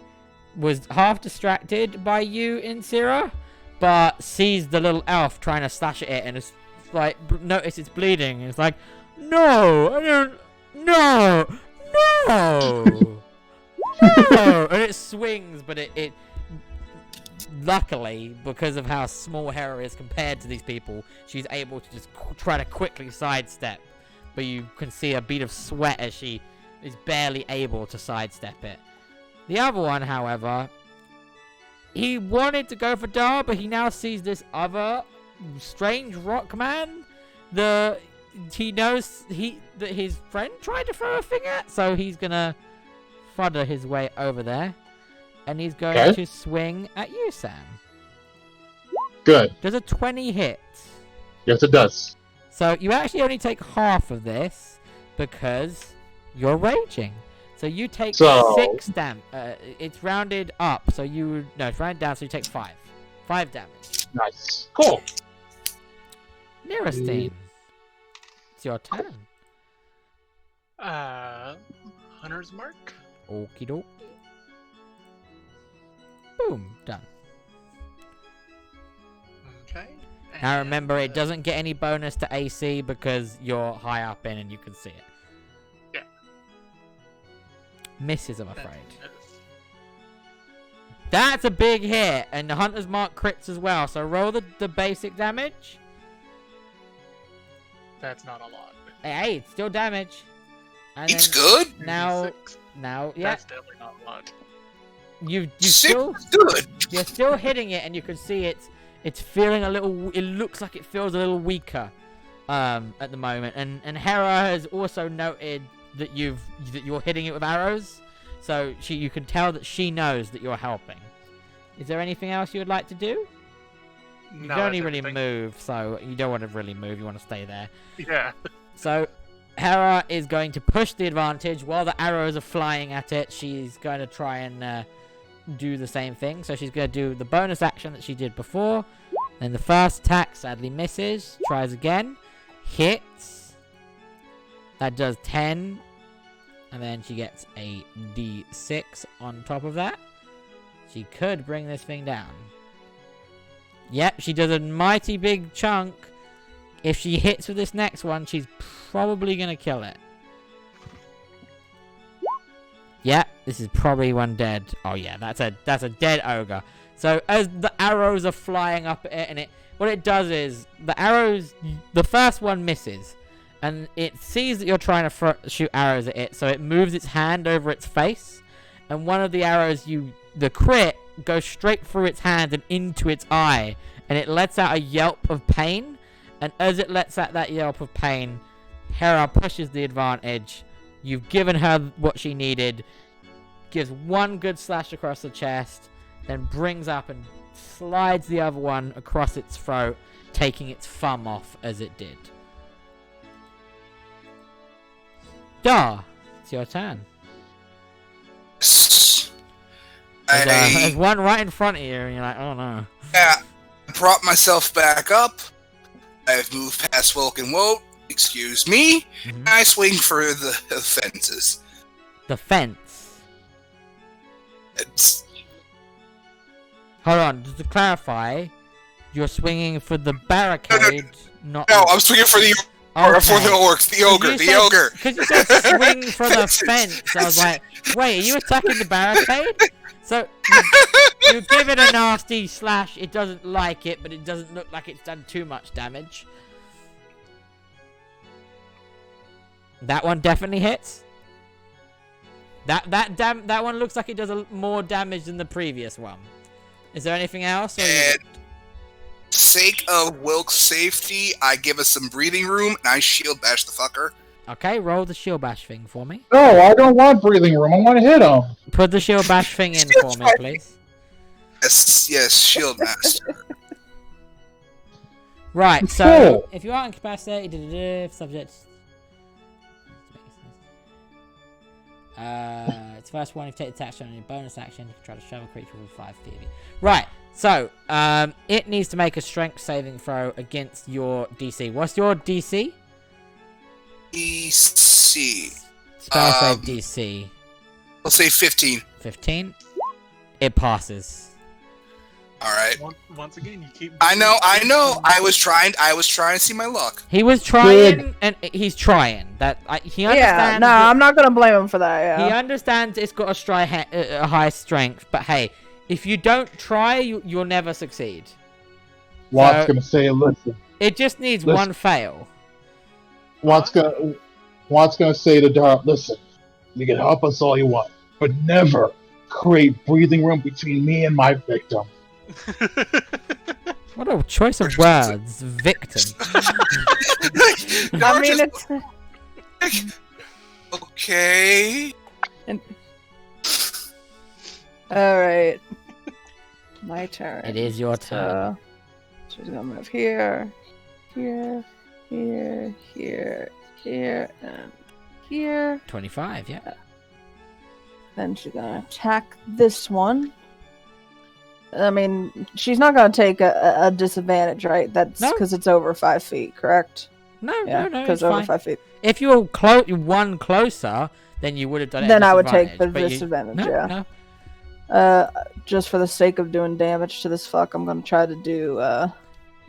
was half distracted by you, Insira, but sees the little elf trying to slash at it and it's like, notice it's bleeding. It's like, no, I don't, no, no, no, and it swings, but it luckily, because of how small Hera is compared to these people, she's able to just try to quickly sidestep, but you can see a bead of sweat as she is barely able to sidestep it. The other one, however, he wanted to go for Dar, but he now sees this other strange rock man. He knows that his friend tried to throw a thing at, so he's gonna fudder his way over there, and he's going Okay. to swing at you, Sam. Good. Does a 20 hit? Yes, it does. So you actually only take half of this because you're raging. So you take So- 6 damage. It's rounded up, so it's rounded down, so you take 5. 5 damage. Nice. Cool. Nearestine, it's your turn. Hunter's Mark. Okie dokie. Boom, done. Okay. Now and, remember, it doesn't get any bonus to AC because you're high up in and you can see it. Yeah. Misses, I'm that afraid. is- That's a big hit, and the Hunter's Mark crits as well. So roll the basic damage. That's not a lot. Hey, it's still damage. And It's then good. Now, Six. yeah, That's definitely not a lot. you Six still is good. you're still hitting it, and you can see it's feeling a little. It looks like it feels a little weaker, at the moment. And Hera has also noted that you're hitting it with arrows, so you can tell that she knows that you're helping. Is there anything else you would like to do? You No, can only that's really everything. move, so you don't want to really move. You want to stay there. Yeah. So Hera is going to push the advantage while the arrows are flying at it. She's going to try and do the same thing. So she's going to do the bonus action that she did before. Then the first attack sadly misses. Tries again. Hits. That does 10. And then she gets a D6 on top of that. She could bring this thing down. Yep, she does a mighty big chunk. If she hits with this next one, she's probably going to kill it. Yeah, this is probably one dead. Oh yeah, that's a dead ogre. So as the arrows are flying up at it, and what it does is the first one misses, and it sees that you're trying to shoot arrows at it, so it moves its hand over its face, and one of the arrows, the crit, goes straight through its hand and into its eye, and it lets out a yelp of pain. And as it lets out that yelp of pain, Hera pushes the advantage. You've given her what she needed. Gives one good slash across the chest. Then brings up and slides the other one across its throat, taking its thumb off as it did. Dar, it's your turn. There's one right in front of you, and you're like, oh no. Yeah, prop myself back up. I've moved past Wilk and Woat. Excuse me. Mhm. I swing for the fences. The fence. It's, Hold on, just to clarify, you're swinging for the barricade, not... no, I'm swinging for the or for the orcs, the ogre, the ogre. Because you said swing for the fence, I was like, wait, are you attacking the barricade? So, you give it a nasty slash, it doesn't like it, but it doesn't look like it's done too much damage. That one definitely hits. That one looks like it does more damage than the previous one. Is there anything else? Or And sake of Wilk's safety, I give us some breathing room and I shield bash the fucker. Okay, roll the shield bash thing for me. No, I don't want breathing room. I want to hit him. Put the shield bash thing in for me, please. Yes, shield master. Right, so if you are incapacitated, subject. It's the first one. If you take the action on your bonus action, you can try to shove a creature with 5 feet of you. Right, so it needs to make a strength saving throw against your DC. What's your DC? DC. Spell save DC. We'll say 15. 15. It passes. All right. Once again, you keep. I know. I was trying to see my luck. He was trying, and he's trying. He understands. Yeah, no, I'm not gonna blame him for that. He Yeah. understands it's got a high strength, but hey, if you don't try, you'll never succeed. Watt's gonna say, listen. It just needs Listen. one fail. Watt's gonna say to Dart, listen, you can help us all you want, but never create breathing room between me and my victim. What a choice of words, victim. I mean, it's okay. all right. My turn. It is your turn. So she's gonna move here, here, here, here, here, and here. 25, yeah. Then she's gonna attack this one. I mean, she's not gonna take a disadvantage, right? That's No. because it's over 5 feet, correct? No, Yeah, no, because it's over fine. 5 feet. If you were one closer, then you would have done it. Then at I would take the disadvantage, but disadvantage. No, Yeah. no. Just for the sake of doing damage to this fuck, I'm gonna try to do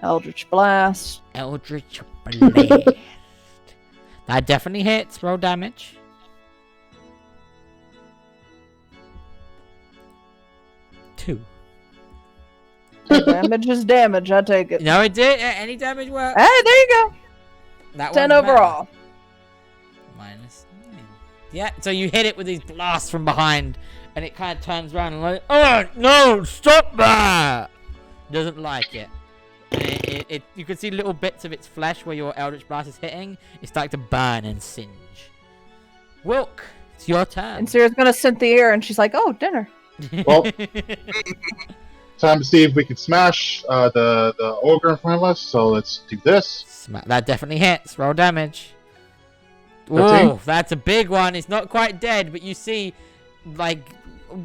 Eldritch Blast. Eldritch Blast. That definitely hits. Roll damage. 2. Damage is damage. I take it. No, it did. Any damage works. Hey, there you go. That 10 one's overall. Better. -9. Yeah, so you hit it with these blasts from behind, and it kind of turns around and like, oh no, stop that! Doesn't like it. And you can see little bits of its flesh where your Eldritch Blast is hitting. It's starting to burn and singe. Wilk, it's your turn. And Sarah's gonna scent the air, and she's like, "Oh, dinner." Well, time to see if we can smash the ogre in front of us. So let's do this. That definitely hits. Roll damage. 13? Oh, that's a big one. It's not quite dead, but you see, like,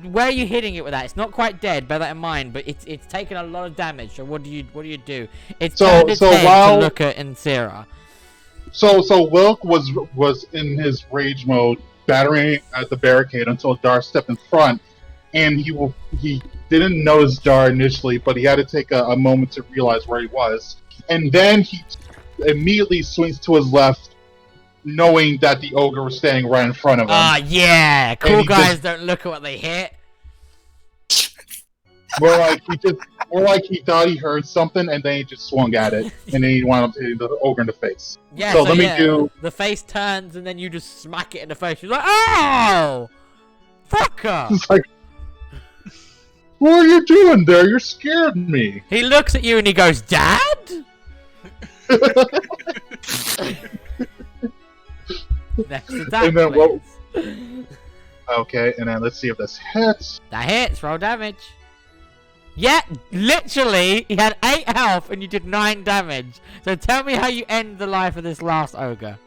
where are you hitting it with that? It's not quite dead. Bear that in mind. But it's taken a lot of damage. So what do you do? It's turned its head to look at Insira. So Wilk was in his rage mode, battering at the barricade until Dar stepped in front, and he didn't notice Dar initially, but he had to take a moment to realize where he was, and then he immediately swings to his left, knowing that the ogre was standing right in front of him. Yeah, cool guys don't look at what they hit. More like he thought he heard something, and then he just swung at it, and then he wound up hitting the ogre in the face. Yeah, so let me do. The face turns, and then you just smack it in the face. She's like, "Oh, fucker!" It's like, what are you doing there? You're scaring me. He looks at you and he goes, "Dad." Next attack, And then please. Okay, and then let's see if this hits. That hits. Roll damage. Yeah, literally, he had 8 health and you did 9 damage. So tell me how you end the life of this last ogre.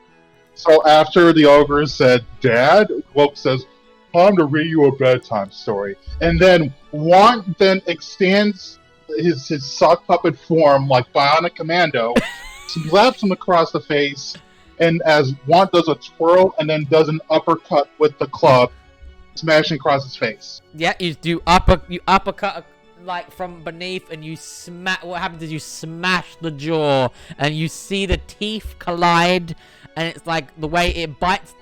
So after the ogre said, "Dad," Wilk says, "Time to read you a bedtime story." And then Want then extends his sock puppet form like Bionic Commando, slaps him across the face, and as Want does a twirl and then does an uppercut with the club, smashing across his face. Yeah, you uppercut like from beneath, and you smack. What happens is you smash the jaw, and you see the teeth collide, and it's like the way it bites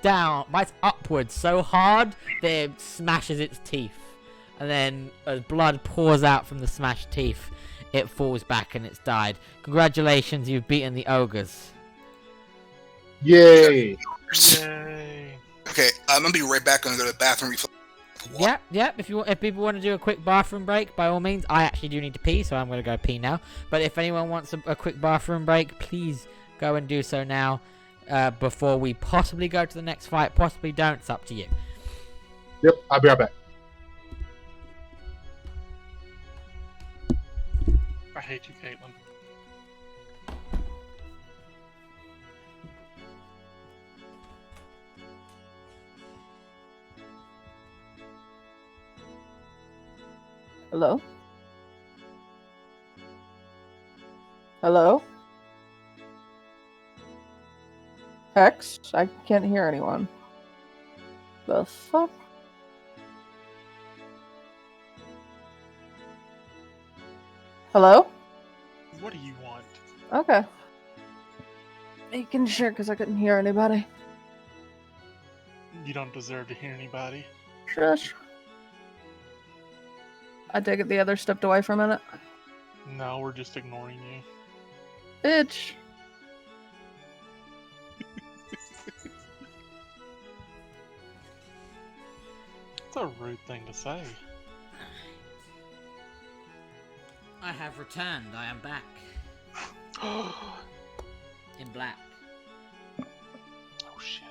upwards so hard that it smashes its teeth, and then as blood pours out from the smashed teeth, it falls back and it's died. Congratulations, you've beaten the ogres. Yay! Yay. Okay, I'm gonna be right back. I'm gonna go to the bathroom. Yep. If people want to do a quick bathroom break, by all means. I actually do need to pee, so I'm going to go pee now. But if anyone wants a quick bathroom break, please go and do so now, before we possibly go to the next fight. Possibly don't. It's up to you. Yep, I'll be right back. I hate you, Caitlin. Hello? Hello? Hex? I can't hear anyone. The fuck? Hello? What do you want? Okay. Making sure because I couldn't hear anybody. You don't deserve to hear anybody. Shush. I take it the other stepped away for a minute. No, we're just ignoring you. Bitch. It's a rude thing to say. I have returned. I am back. In black. Oh shit.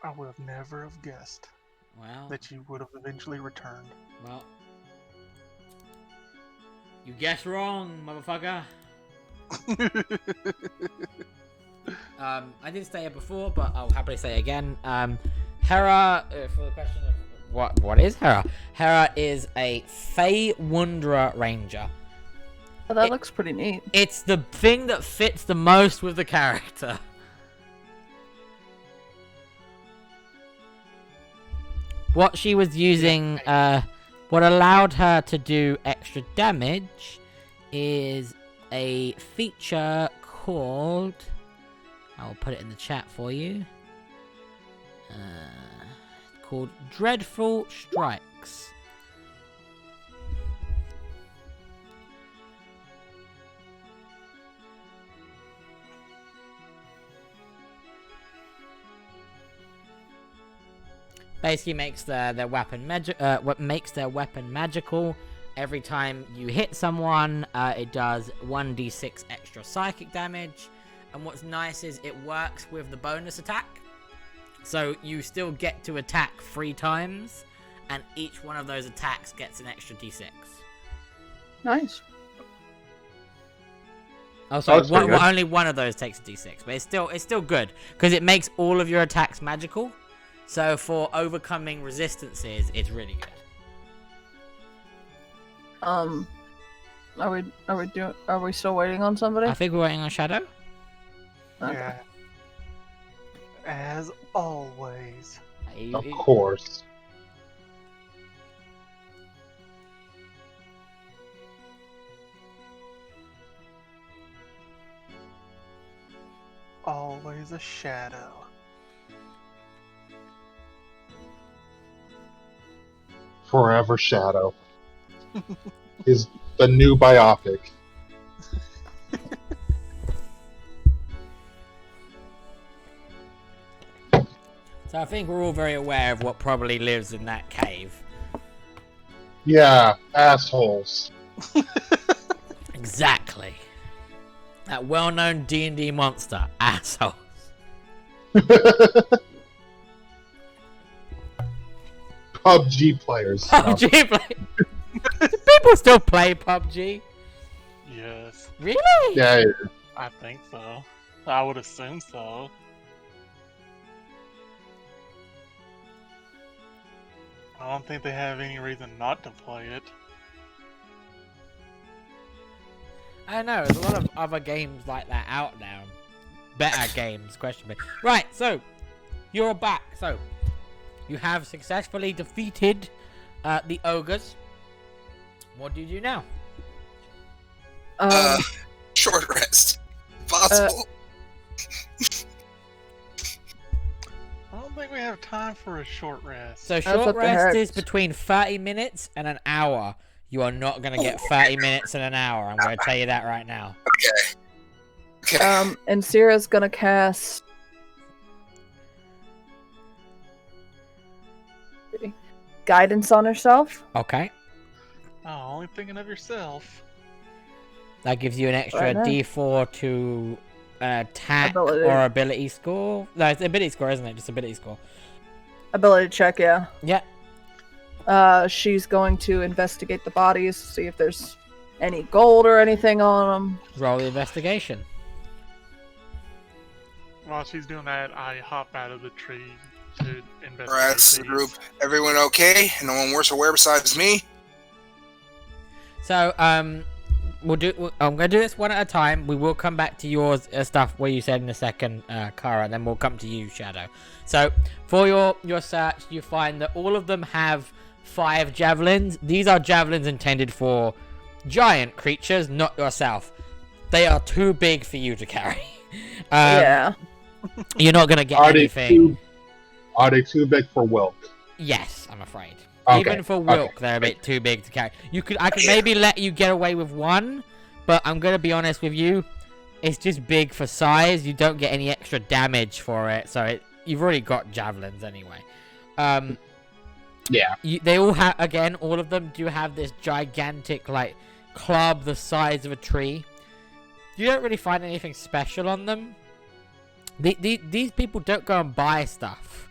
I would have never have guessed Well, that you would have eventually returned. well. You guessed wrong, motherfucker. I did say it before, but I'll happily say it again. Hera, for the question of what is Hera? Hera is a Fey Wanderer Ranger. Oh, that looks pretty neat. It's the thing that fits the most with the character. what she was using, what allowed her to do extra damage is a feature called, I'll put it in the chat for you, called Dreadful Strikes. Basically makes their weapon magical. Every time you hit someone, it does 1d6 extra psychic damage. And what's nice is it works with the bonus attack. So you still get to attack 3 times, and each one of those attacks gets an extra d6. Nice. Oh, sorry, that's pretty good. only one of those takes a d6, but it's still good because it makes all of your attacks magical. So for overcoming resistances, it's really good. Are we still waiting on somebody? I think we're waiting on Shadow. Okay. Yeah. As always. Of course. Always a shadow. Forever Shadow is the new biopic. So I think we're all very aware of what probably lives in that cave. Yeah, assholes. Exactly. That well-known D&D monster, assholes. PUBG players. PUBG play. Do people still play PUBG? Yes, Really? Yeah, I think so. I would assume so. I don't think they have any reason not to play it. I don't know. There's a lot of other games like that out now. Better games, question mark. Right, so you're back. So you have successfully defeated the ogres. What do you do now? Short rest. Possible. I don't think we have time for a short rest. So That's short what the rest is heck. between 30 minutes and an hour. You are not going to get 30 minutes and an hour. I'm going to tell you that right now. Okay. And Sierra's gonna cast guidance on herself. Okay. Oh, only thinking of yourself. That gives you an extra Right now. D4 to an attack Ability. or ability score. No, it's ability score, isn't it? Just ability score. Ability check, yeah. Yeah. She's going to investigate the bodies, see if there's any gold or anything on them. Roll the investigation. While she's doing that, I hop out of the tree to investigate. Alright, that's the these. group. Everyone okay? No one worse or aware besides me? So, I'm gonna do this one at a time. We will come back to yours stuff where you said in a second, Kara, and then we'll come to you, Shadow. So, for your search, you find that all of them have 5 javelins. These are javelins intended for giant creatures, not yourself. They are too big for you to carry. Yeah. You're not gonna get Are they anything. too big for Wilk? Yes, I'm afraid. Okay, Even for okay. Wilk, they're a bit too big to carry. I could maybe let you get away with one, but I'm gonna be honest with you. It's just big for size. You don't get any extra damage for it, so you've already got javelins anyway. Yeah. They all have, again, all of them do have this gigantic, like, club the size of a tree. You don't really find anything special on them. These people don't go and buy stuff.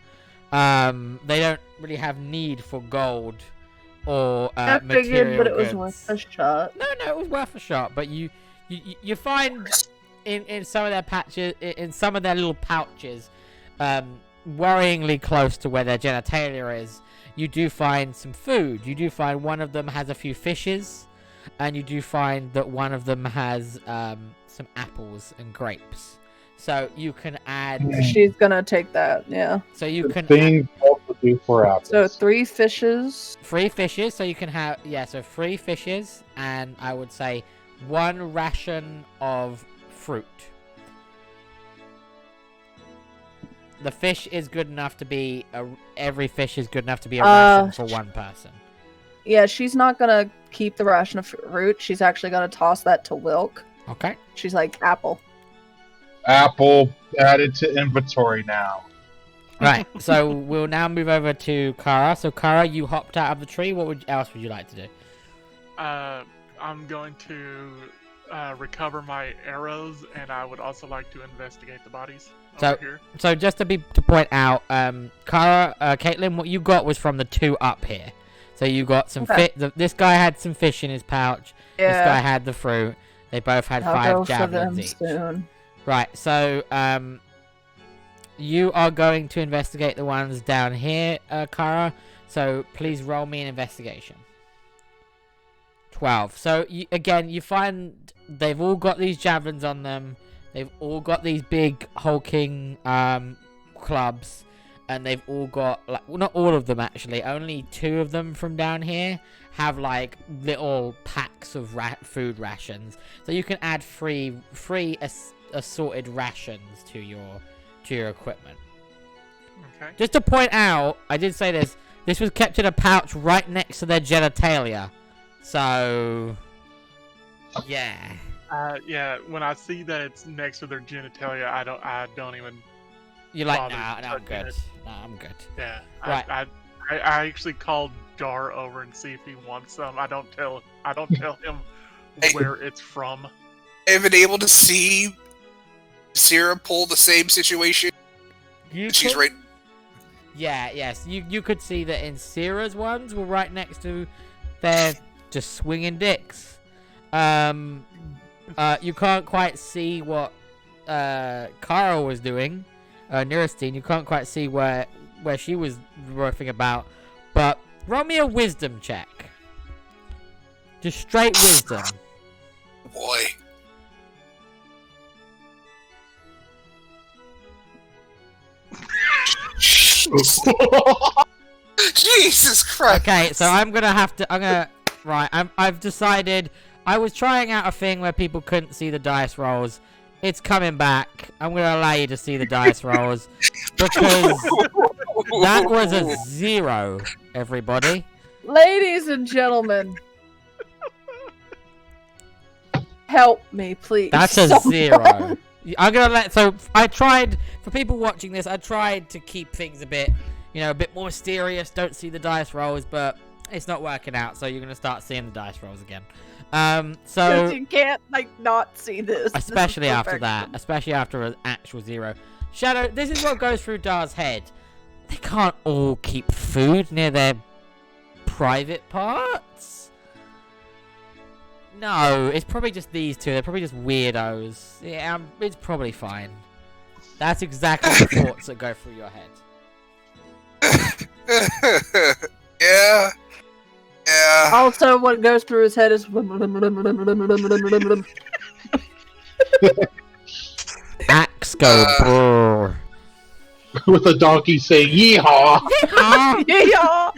They don't really have need for gold or I material figured, but it was goods. worth a shot. No, it was worth a shot. But you find in some of their patches, in some of their little pouches, worryingly close to where their genitalia is, you do find some food. You do find one of them has a few fishes, and you do find that one of them has some apples and grapes. So you can add. She's gonna take that, yeah. So you can. The thing both of 4 apples. So 3 fishes. 3 fishes, so you can have, so 3 fishes, and I would say 1 ration of fruit. The fish is good enough to be, every fish is good enough to be a ration for 1 person. Yeah, she's not gonna keep the ration of fruit. She's actually gonna toss that to Wilk. Okay. She's like, apple. Apple added to inventory now. Right, so we'll now move over to Kara. So Kara, you hopped out of the tree. What else would you like to do? I'm going to recover my arrows, and I would also like to investigate the bodies over here. So just to point out, Kara, Caitlin, what you got was from the 2 up here. So you got some this guy had some fish in his pouch. Yeah. This guy had the fruit. They both had 5 javelins each. Soon. Right, so you are going to investigate the ones down here, Kara. So please roll me an investigation. 12. So you find they've all got these javelins on them. They've all got these big hulking clubs, and they've all got not all of them actually. Only 2 of them from down here have like little packs of food rations. So you can add free assorted rations to your equipment. Okay. Just to point out, I did say this was kept in a pouch right next to their genitalia. So yeah. Yeah, when I see that it's next to their genitalia, I don't even. You're like, bother nah, I'm good. touching it. Nah, I'm good. Yeah. Right. I actually called Dar over and see if he wants some. I don't tell him where it's from. I've been able to see Sarah pull the same situation. She's right. Yeah, yes. You could see that in Sierra's ones were right next to their just swinging dicks. You can't quite see what Kara was doing. Neurostine, you can't quite see where she was roughing about. But roll me a wisdom check. Just straight wisdom. Boy. Jesus Christ. Okay, so I've decided I was trying out a thing where people couldn't see the dice rolls. It's coming back. I'm gonna allow you to see the dice rolls because that was a 0, everybody. Ladies and gentlemen, help me, please. That's a Someone. 0. I'm gonna I tried, for people watching this, I tried to keep things a bit more mysterious, don't see the dice rolls, but it's not working out, so you're gonna start seeing the dice rolls again. So you can't not see this. Especially This is after perfection. that, especially after an actual 0. Shadow, this is what goes through Dar's head. They can't all keep food near their private parts. No, it's probably just these 2. They're probably just weirdos. Yeah, it's probably fine. That's exactly the thoughts that go through your head. Yeah. Yeah. Also, what goes through his head is. Axe go brrr. With a donkey saying yeehaw. Yeah.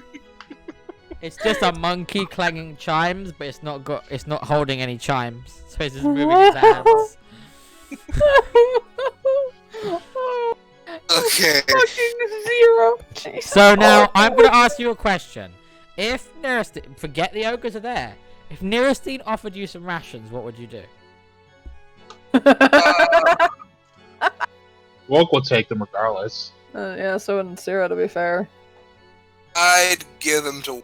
It's just a monkey clanging chimes, but it's not holding any chimes, so it's just moving his hands. Okay. Fucking 0. Jesus. So now I'm gonna ask you a question. If Neurostine, forget the ogres are there. If Neurostine offered you some rations, what would you do? Woke will take them regardless. Yeah, so wouldn't Sarah, to be fair. I'd give them to.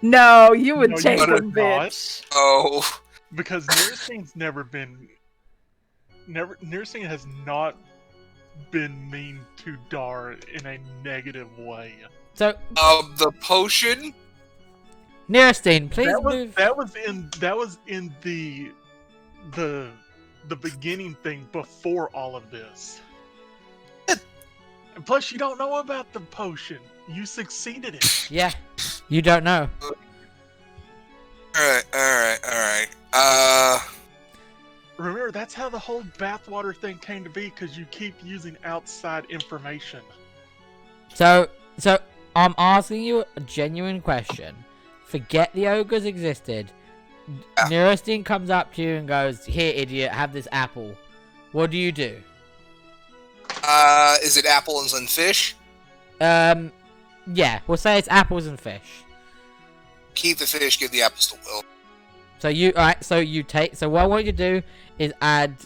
No, you would No, you take better them, not. bitch. Oh. Because Neurostine Neurostine has not been mean to Dar in a negative way. So The potion. Neurostine, please move. That was in the beginning thing before all of this. And plus, you don't know about the potion. You succeeded it. Yeah, you don't know. Alright. Remember, that's how the whole bathwater thing came to be, because you keep using outside information. So So I'm asking you a genuine question. Forget the ogres existed. Nerstein comes up to you and goes, "Here, idiot, have this apple." What do you do? Is it apples and fish? Yeah, we'll say it's apples and fish. Keep the fish, give the apples to Will. So so what I want you to do is add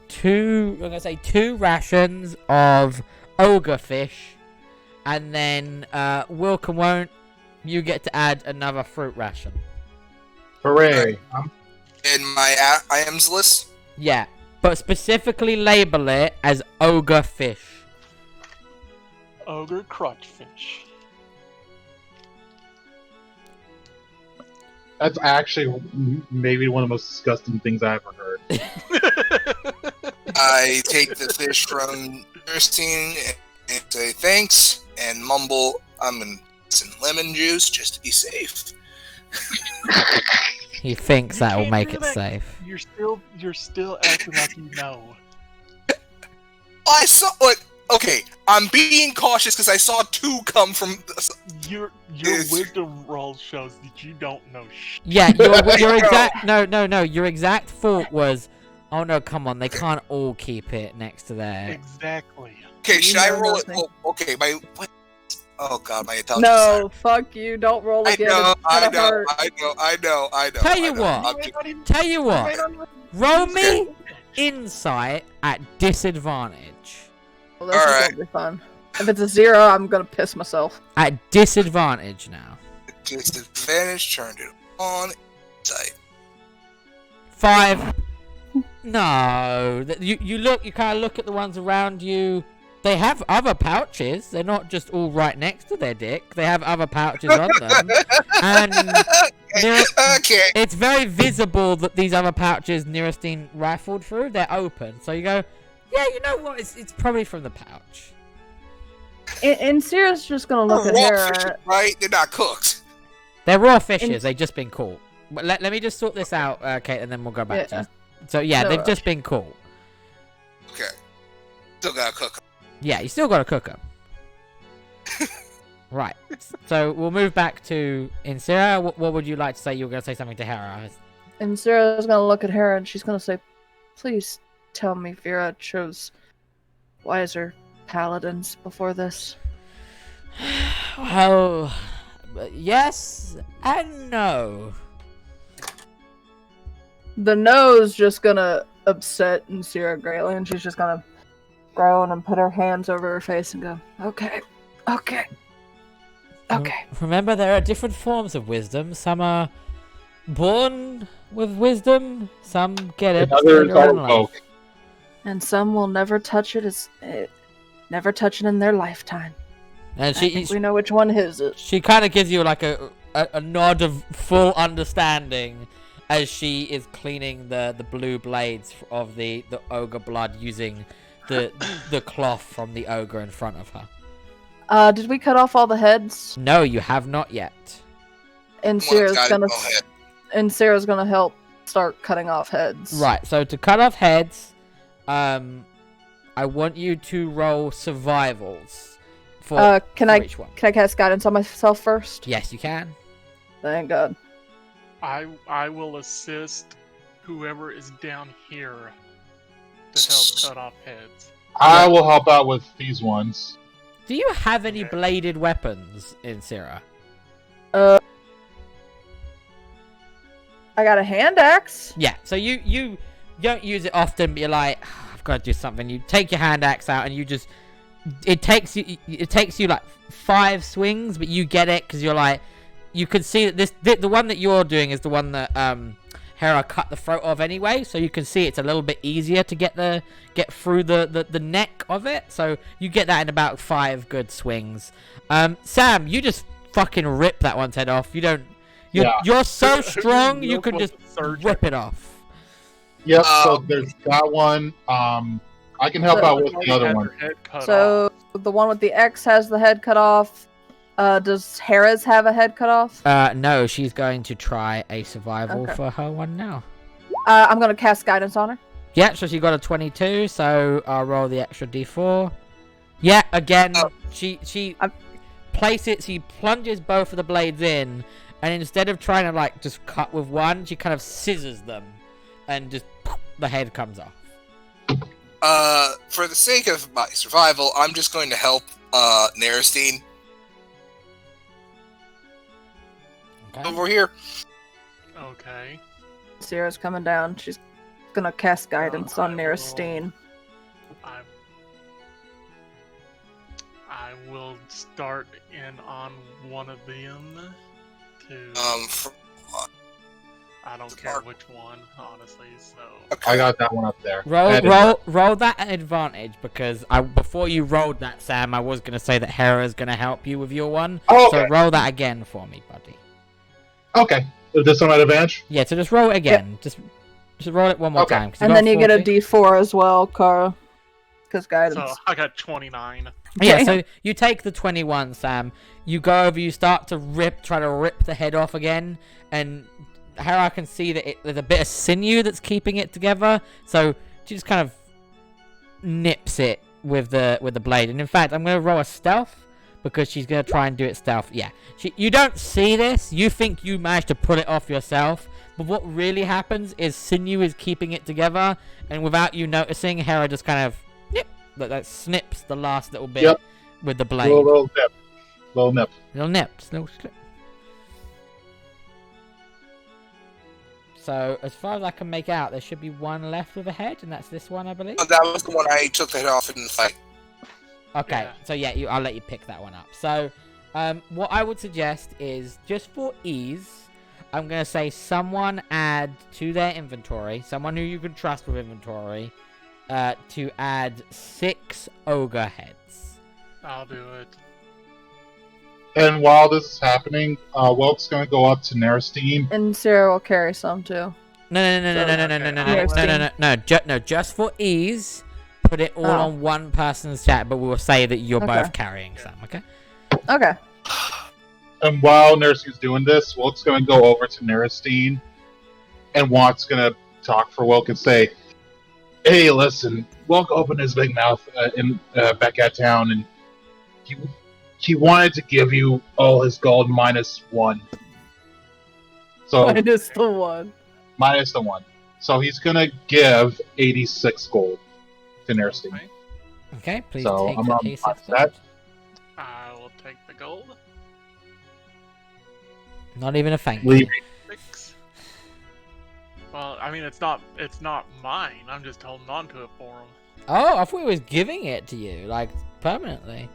two rations of ogre fish, and then Wilk and Won't, you get to add another fruit ration. Hooray! In my items list? Yeah, but specifically label it as ogre fish. Ogre crotch fish. That's actually maybe one of the most disgusting things I ever heard. I take the fish from Nerstein and say thanks, and mumble, I'm gonna get some lemon juice just to be safe. He thinks that will can't make do it that. safe. You're still acting like you know. I saw. Look, okay, I'm being cautious because I saw two come from. Your wisdom roll shows that you don't know shit. Yeah, your exact no. Your exact thought was, oh no, come on, they can't all keep it next to their. Exactly. Okay, You should I know roll it? nothing. Oh, okay, my what? Oh god, my intelligence. No, fuck you. Don't roll I again. know, It's gonna hurt. I know. Tell you I know. what. I'm just- Tell you what, roll me insight at disadvantage. Well, this is Alright. gonna be fun. If it's a 0, I'm gonna piss myself. At disadvantage now. Disadvantage, turned it on. Insight. 5. No, you kind of look at the ones around you. They have other pouches. They're not just all right next to their dick. They have other pouches on them, and Okay. it's very visible that these other pouches Nerstein rifled through. They're open, so you go, yeah, you know what? It's probably from the pouch. And Sierra's just gonna look at Raw Hera. fish, right? They're not cooked. They're raw fishes. They've just been caught. But let me just sort this out, Kate, and then we'll go back to you. So yeah, No they've rush. just been caught. Okay. Still gotta cook 'em. Yeah, you still got to cook them. Right. So we'll move back to Insira. What would you like to say? You were going to say something to Hera. And Sarah's gonna look at Hera and she's gonna say, "Please tell me Vera chose wiser paladins before this." Well, yes and no. The no's just gonna upset Insira greatly, and she's just gonna groan and put her hands over her face and go, "Okay, okay, okay." Remember, there are different forms of wisdom. Some are born with wisdom. Some get it. And others later are in life. woke. And some will never touch it never touch it in their lifetime. And I think we know which one his is. she kind of gives you like a nod of full understanding as she is cleaning the blue blades of the ogre blood using the cloth from the ogre in front of her. Did we cut off all the heads? No, you have not yet. And Someone's Sarah's gotta gonna go ahead. and Sarah's gonna help start cutting off heads. Right, so to cut off heads, I want you to roll survivals for Can for I each one. cast guidance on myself first? Yes, you can. Thank God. I will assist whoever is down here to help cut off heads. I will help out with these ones. Do you have any Okay. bladed weapons in Syrah? I got a hand axe. Yeah, so you don't use it often, but you're like, I've got to do something. You take your hand axe out and you just, it takes you like 5 swings, but you get it because you're like, you can see that the one that you're doing is the one that Hera cut the throat of anyway, so you can see it's a little bit easier to get through the neck of it. So you get that in about 5 good swings. Sam, you just fucking rip that one's head off. You're so strong you can just rip it off. Yep, so there's that one. I can help out with the other one. So the one with the X has the head cut off. Does Hera's have a head cut off? No, she's going to try a survival for her one now. I'm gonna cast guidance on her. Yeah, so she got a 22, so I'll roll the extra d4. Yeah, again, she place it, so you plunges both of the blades in, and instead of trying to like just cut with one, she kind of scissors them, and just the head comes off. For the sake of my survival, I'm just going to help Nerestein. Okay. Over here. Okay. Sierra's coming down. She's gonna cast guidance on Nerestein. I will start in on one of them. I don't care which one, honestly. So I got that one up there. Roll that at advantage, because before you rolled that, Sam, I was gonna say that Hera's gonna help you with your one. Oh, okay. So roll that again for me, buddy. Okay. Is this one at advantage? Yeah, so just roll it again. Just roll it one more Okay. time. 'cause And then you get a 40. D4 as well, Kara. Because guidance. So I got 29. Yeah, so you take the 21, Sam. You go over, you start to try to rip the head off again, and Hera can see that there's a bit of sinew that's keeping it together, so she just kind of nips it with the blade. And in fact, I'm going to roll a stealth, because she's going to try and do it stealth. Yeah, you don't see this. You think you managed to pull it off yourself, but what really happens is sinew is keeping it together, and without you noticing, Hera just kind of that snips the last little bit with the blade. Little nip. Little nip. Little nips, little slip. So, as far as I can make out, there should be one left with a head, and that's this one, I believe. That was the one I took the head off in the fight. Okay, Yeah. so yeah, I'll let you pick that one up. So, what I would suggest is, just for ease, I'm going to say someone add to their inventory, someone who you can trust with inventory, to add 6 ogre heads. I'll do it. And while this is happening, Welk's going to go up to Nerestein. And Sierra will carry some too. No, just for ease, put it all on one person's chat, but we'll say that you're both carrying some, okay? Okay. And while Nerestein's doing this, Welk's going to go over to Nerestein, and Watt's going to talk for Welk and say, "Hey, listen, Welk opened his big mouth back at town, and he wanted to give you all his gold minus 1. So Minus the 1. minus the 1. So he's going to give 86 gold to Nerestein. Okay, please So take I'm the on ace my of set. gold. I will take the gold. Not even a thank you. Leave. 6. Well, I mean, it's not mine. I'm just holding on to it for him. Oh, I thought he was giving it to you, like, permanently.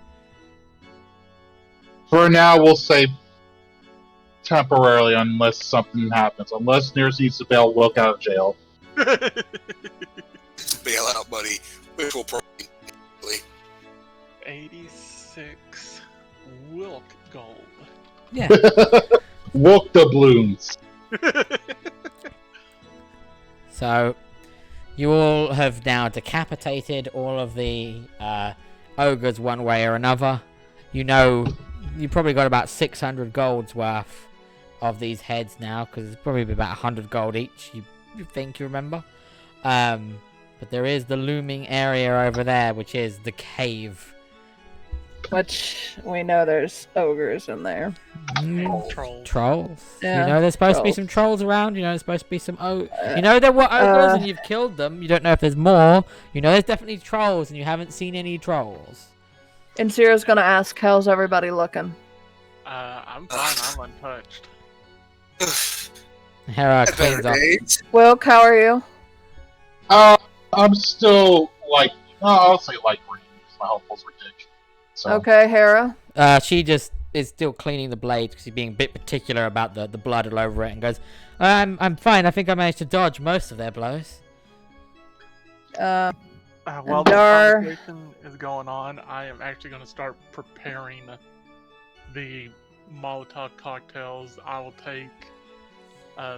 For now, we'll say temporarily, unless something happens. Unless Nerestein needs to bail Welk out of jail. Bail out, buddy. Which will probably. 86 Wilk gold. Yeah. Welk the balloons. So, you all have now decapitated all of the ogres one way or another. You know, you probably got about 600 gold's worth of these heads now, because it's probably about 100 gold each, you think you remember. But there is the looming area over there, which is the cave. Which we know there's ogres in there. And trolls. Trolls. Yeah, You know there's supposed to be trolls. some trolls around. You know there's supposed to be some you know there were ogres and you've killed them. You don't know if there's more. You know there's definitely trolls and you haven't seen any trolls. And Sierra's gonna ask, how's everybody looking? I'm fine. I'm untouched. Hera Better cleans up. days. Wilk, how are you? I'm still I'll say like green. My health was ridiculous. So. Okay, Hera. She just is still cleaning the blade because she's being a bit particular about the blood all over it and goes, I'm fine. I think I managed to dodge most of their blows. While the Dar- conversation is going on, I am actually going to start preparing the Molotov cocktails. I will take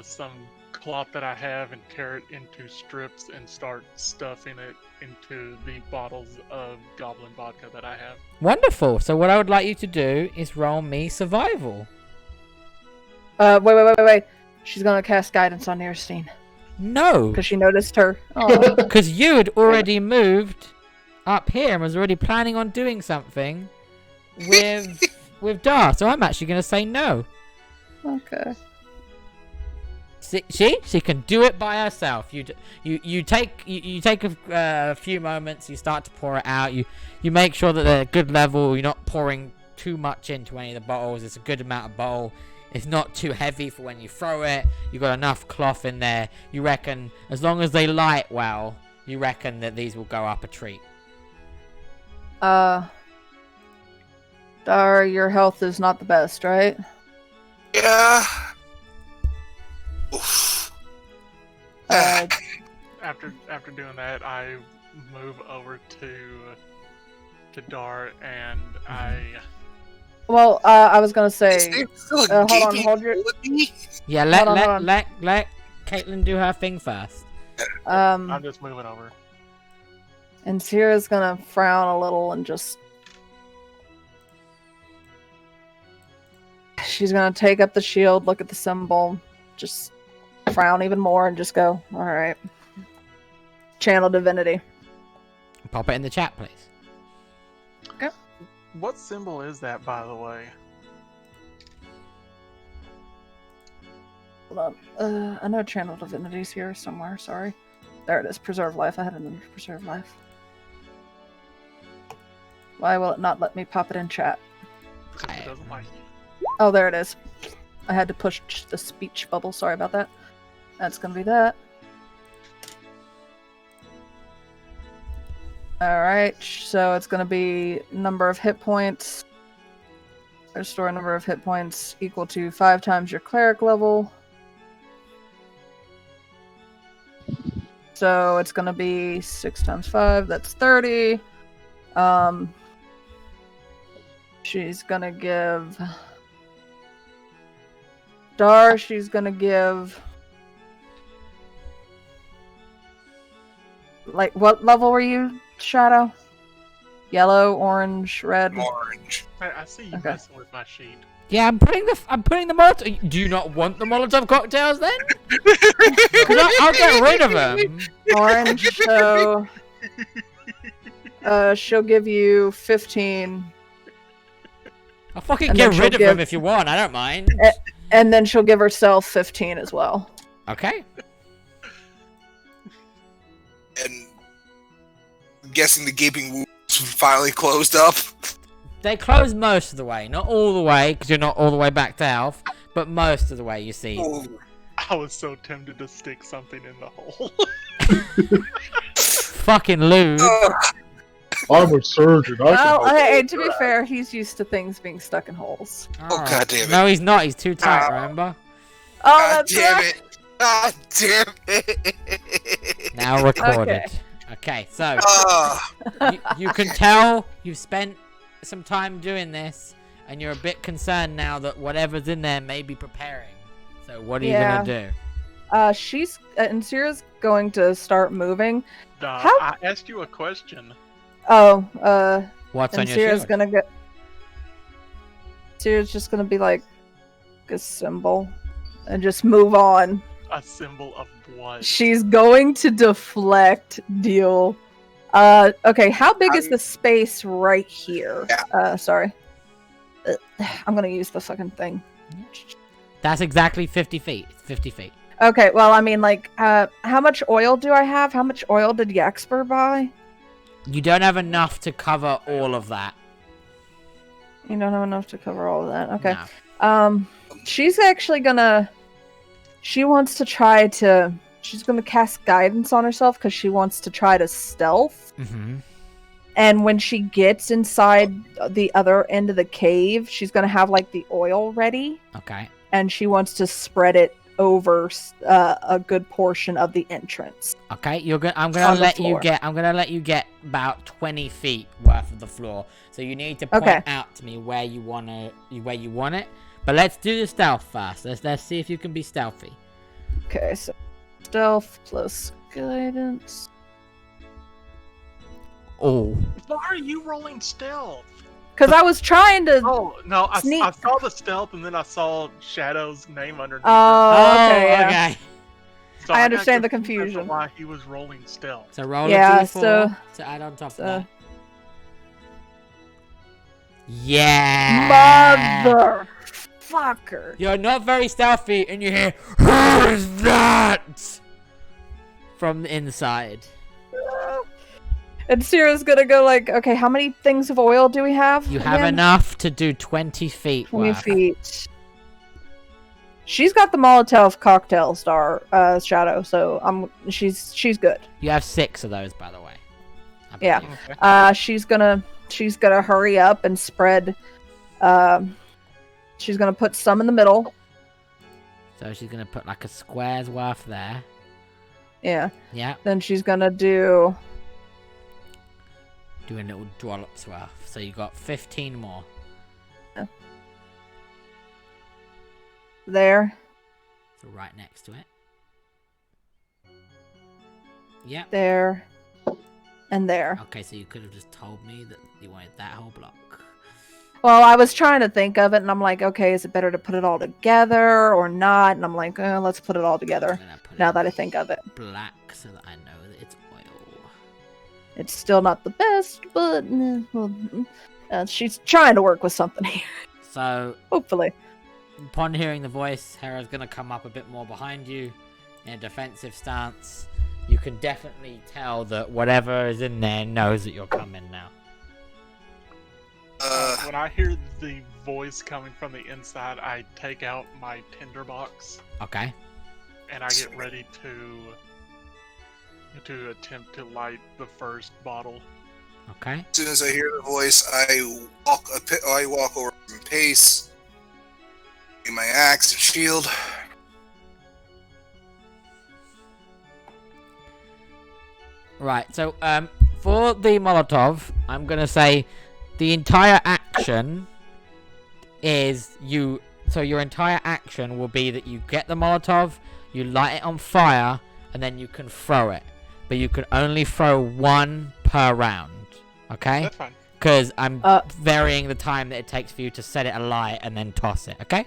some cloth that I have and tear it into strips and start stuffing it into the bottles of goblin vodka that I have. Wonderful. So what I would like you to do is roll me survival. Wait. She's gonna cast guidance on Nerestein No, because she noticed her. Oh. because you had already moved up here and was already planning on doing something with with Dar, so I'm actually gonna say no. Okay. She can do it by herself. You take a few moments. You start to pour it out. You make sure that they're a good level. You're not pouring too much into any of the bottles. It's a good amount of bottle. It's not too heavy for when you throw it. You got enough cloth in there. You reckon as long as they light well, you reckon that these will go up a treat. Dar, your health is not the best, right? Yeah. Oof. After doing that, I move over to Dar and I. Well, I was gonna Is say, there still a hold on, gaping hold your. hole in me? Yeah, Hold on. let Caitlin do her thing first. I'm just moving over. And Sierra's gonna frown a little and just. She's gonna take up the shield, look at the symbol, just frown even more, and just go, alright. Channel divinity. Pop it in the chat, please. What symbol is that, by the way? Hold on. I know channel divinity's here somewhere, sorry. There it is, preserve life. I had it under preserve life. Why will it not let me pop it in chat? Because it doesn't like you. Oh, there it is. I had to push the speech bubble. Sorry about that. That's gonna be that. Alright, so it's gonna be number of hit points. Restore number of hit points equal to 5 times your cleric level. So it's gonna be 6 times 5, that's 30. She's gonna give Dar, she's gonna give like what level were you, Shadow? Yellow, orange, red. Orange. I see you Okay. messing with my sheet. Yeah, I'm putting the Molotov. Do you not want the Molotov cocktails then? 'Cause I'll get rid of them. Orange, so she'll give you 15, I'll fucking And get then rid she'll of them give- if you want. I don't mind. and then she'll give herself 15 as well. Okay. And I'm guessing the gaping wounds finally closed up. They close most of the way, not all the way, because you're not all the way back to health, but most of the way. You see. Ooh. I was so tempted to stick something in the hole. Fucking lewd. Ugh. I'm a surgeon. I can Well, help hey, you to with be that. fair, he's used to things being stuck in holes. Alright. God damn it. No, he's not. He's too tight. Ow. Remember? Oh, God that's damn right. it. God damn it. Now recorded. Okay, so you can tell you've spent some time doing this, and you're a bit concerned now that whatever's in there may be preparing. So what are you gonna do? She's and Sierra's going to start moving. How- I asked you a question. Oh, What's and on your Sierra's shield? gonna get. Sierra's just gonna be like a symbol, and just move on. A symbol of what? She's going to deflect. Deal. Okay. How big is the space right here? Sorry. I'm gonna use the fucking thing. That's exactly 50 feet. It's 50 feet. Okay. Well, I mean, like, how much oil do I have? How much oil did Jaqspur buy? You don't have enough to cover all of that. You don't have enough to cover all of that. Okay. No. She's actually gonna. She wants to try to. She's gonna cast guidance on herself because she wants to try to stealth. Mm-hmm. And when she gets inside the other end of the cave, she's gonna have like the oil ready, Okay. and she wants to spread it over a good portion of the entrance. Okay. I'm On gonna the let you floor. get. I'm gonna let you get about 20 feet worth of the floor. So you need to point Okay. out to me where you want it. But let's do the stealth first. Let's see if you can be stealthy. Okay, so stealth plus guidance. Oh. Why are you rolling stealth? Because I was trying to. Oh no, I Sneak. saw the stealth and then I saw Shadow's name underneath. Oh, okay, yeah. okay. it. So I got understand the confused as to confusion. Why he was rolling stealth? So roll Yeah, a d4 to add on top of that. Yeah. Motherfucker. You're not very stealthy, and you hear, "Who's that?" from the inside. And Sierra's gonna go like, okay, how many things of oil do we have? You have again? enough to do 20 feet 20 worth. feet. She's got the Molotov cocktail shadow, so she's good. You have 6 of those, by the way. I Yeah. believe. Okay. She's gonna hurry up and spread. She's gonna put some in the middle. So she's gonna put like a square's worth there. Yeah. Yeah. Then she's gonna do. Do a little dollops worth. So you got 15 more. There. So right next to it. Yep. There. And there. Okay, so you could have just told me that you wanted that whole block. Well, I was trying to think of it, and I'm like, okay, is it better to put it all together or not? And I'm like, let's put it all together. I'm gonna put Now it that I think of it. black so that I know that it's oil. It's still not the best, but she's trying to work with something here. So Hopefully. upon hearing the voice, Hera's gonna come up a bit more behind you in a defensive stance. You can definitely tell that whatever is in there knows that you're coming now. When I hear the voice coming from the inside, I take out my tinderbox Okay. and I get ready to attempt to light the first bottle. Okay. As soon as I hear the voice, I walk over and pace. Get my axe and shield. Right, so for the Molotov, I'm gonna say the entire action is you. So your entire action will be that you get the Molotov, you light it on fire, and then you can throw it. But you can only throw one per round. Okay? That's fine. Because I'm varying the time that it takes for you to set it alight and then toss it. Okay?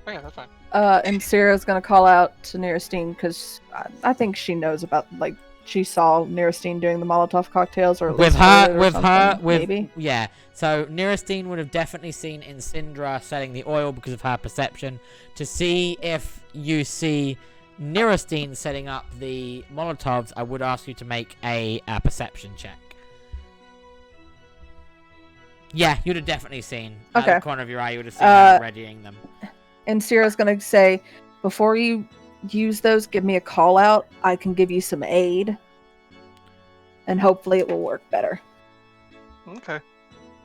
Oh, yeah, that's fine. And Sierra's gonna call out to Neristine because I think she knows about, like, she saw Neristine doing the Molotov cocktails, or at least heard it or something, maybe. Yeah. So Neristine would have definitely seen Insindra setting the oil because of her perception. To see if you see Neristine setting up the Molotovs, I would ask you to make a perception check. Yeah, you'd have definitely seen. Okay. Out of the corner of your eye, you would have seen her readying them. And Sierra's gonna say, before you use those, give me a call out. I can give you some aid, and hopefully it will work better Okay.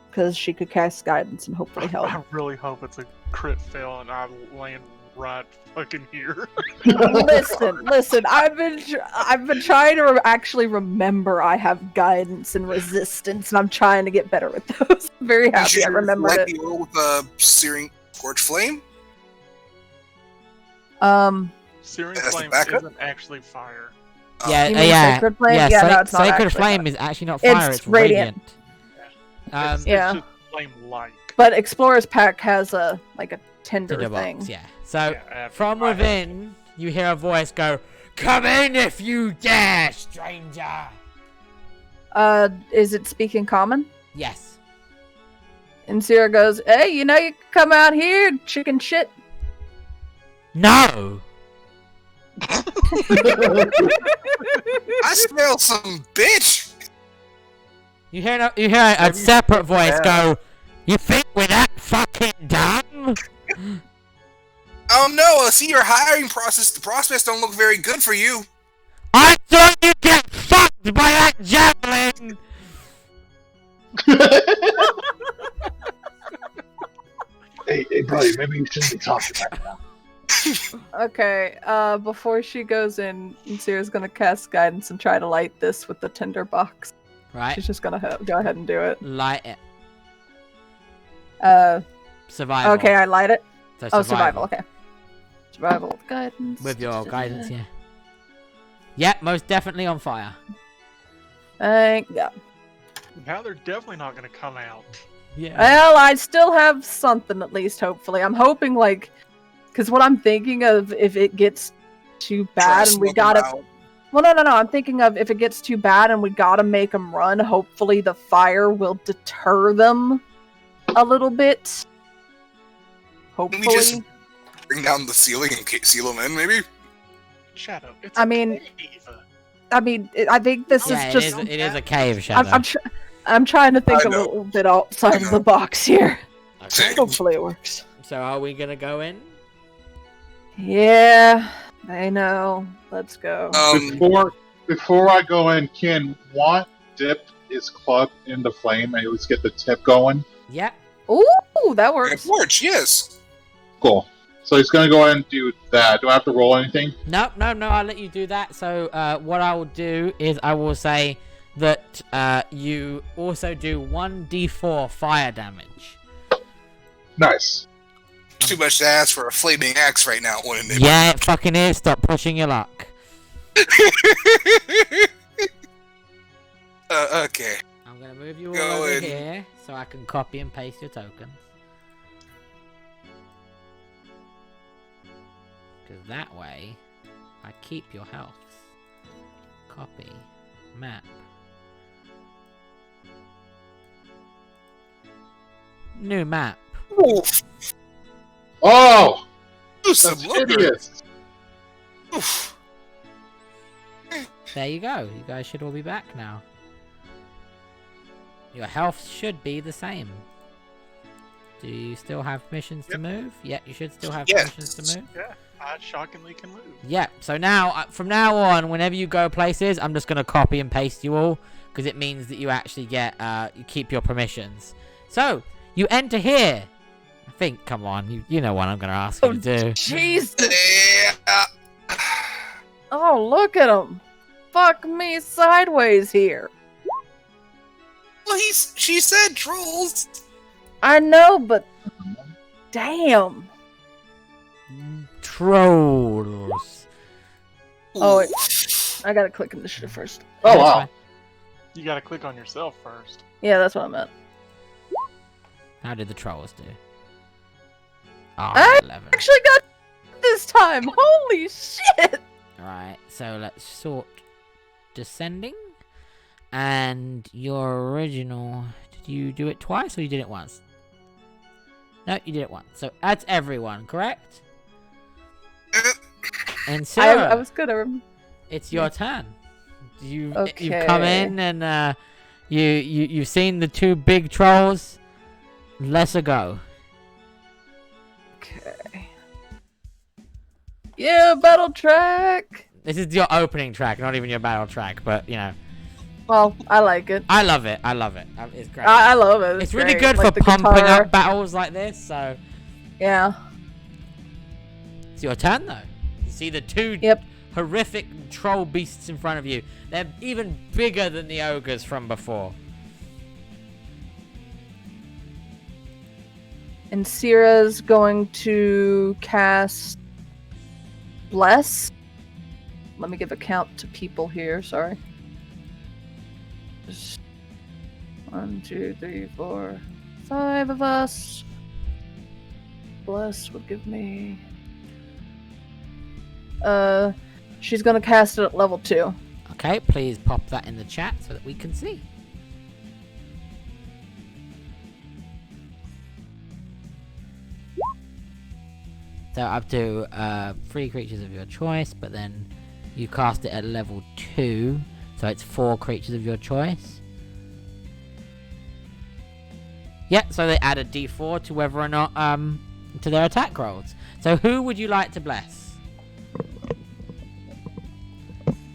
because she could cast guidance and hopefully help. I really hope it's a crit fail and I land right fucking here. Listen. I've been trying to actually remember I have guidance and resistance, and I'm trying to get better with those. I'm very happy I remembered light it. the oil with a searing scorch flame. Searing As the flame backup? isn't actually fire. Yeah, You mean yeah. Sacred Flame? Yeah, Yeah, no, it's not Sacred actually Flame fire. is actually not fire, It's it's radiant. It's Yeah. just flame-like. But Explorer's Pack has a tinder thing. Tinderbox, yeah. So Yeah, from I have- within, you hear a voice go, "Come in if you dare, stranger." Is it speaking common? Yes. And Sierra goes, "Hey, you know you can come out here, chicken shit." No. I smell some bitch. You hear a separate voice go, "You think we're that fucking dumb?" Oh no! I see your hiring process. The prospects don't look very good for you. I thought you get fucked by that javelin. Hey, buddy, maybe you shouldn't be talking right now. Okay, before she goes in, Sierra's gonna cast guidance and try to light this with the tinder box. Right. She's just gonna go ahead and do it. Light it. Survival. Okay, I light it. So Oh, survival, okay. Survival with guidance. With your guidance, yeah. Yep, most definitely on fire. Thank God. Now they're definitely not going to come out. Yeah. Well, I still have something at least, hopefully. I'm hoping, because what I'm thinking of, if it gets too bad and we gotta... Well, no. I'm thinking of if it gets too bad and we gotta make them run, hopefully the fire will deter them a little bit. Can we Hopefully. just bring down the ceiling and seal them in, maybe? Shadow. It's I a mean, cave. I think this Yeah, is just. it is a cave, Shadow. I'm trying to think I a know. little bit outside of the box here. Okay. Hopefully it works. So are we gonna go in? Yeah, I know. Let's go. Before I go in, can Want dip his club in the flame and at least get the tip going? Yep. Ooh, that And a works. torch, yes. Cool. So he's gonna go ahead and do that. Do I have to roll anything? No, I'll let you do that. So what I will do is I will say that you also do 1d4 fire damage. Nice. Too much to ask for a flaming axe right now, wouldn't it? Yeah, it fucking is. Stop pushing your luck. Okay. I'm gonna move you all Go over in. here so I can copy and paste your tokens. Because that way, I keep your health. Copy. Map. New map. Oof. Oh, Some that's lookers. hideous. Oof. There you go. You guys should all be back now. Your health should be the same. Do you still have missions to move? Yeah, you should still have Yes. missions to move. Yeah, I shockingly can move. Yeah, so now, from now on, whenever you go places, I'm just going to copy and paste you all, because it means that you actually get, you keep your permissions. So, you enter here. I think, come on, you know what I'm going to ask you to do. Jesus. Yeah. Oh, look at him. Fuck me sideways here. Well, she said trolls. I know, but damn. Trolls. Oh, Oof. I gotta click initiative first. Oh That's wow. fine. You gotta click on yourself first. Yeah, that's what I meant. How did the trolls do? Ah, I 11. Actually got this time. Holy shit. Alright, so let's sort descending. And your original... Did you do it twice or you did it once? No, you did it once. So that's everyone, correct? And I Sarah, was good. it's your turn. You've come Okay. in and you've seen the two big trolls. Let's go. Okay. Yeah, battle track. This is your opening track, not even your battle track, but you know, Well, I like it. I love it. I love it. It's great. I love it. It's really great. good Like for the pumping guitar. up battles like this. So Yeah. it's your turn, though. You see the two Yep. horrific troll beasts in front of you. They're even bigger than the ogres from before. And Sierra's going to cast Bless. Let me give a count to people here. Sorry. Just 1, 2, 3, 4, 5 of us. Bless would give me. She's gonna cast it at level 2. Okay, please pop that in the chat so that we can see. So up to 3 creatures of your choice, but then you cast it at level 2, so it's 4 creatures of your choice. Yeah, so they add a d4 to whether or not to their attack rolls. So who would you like to bless?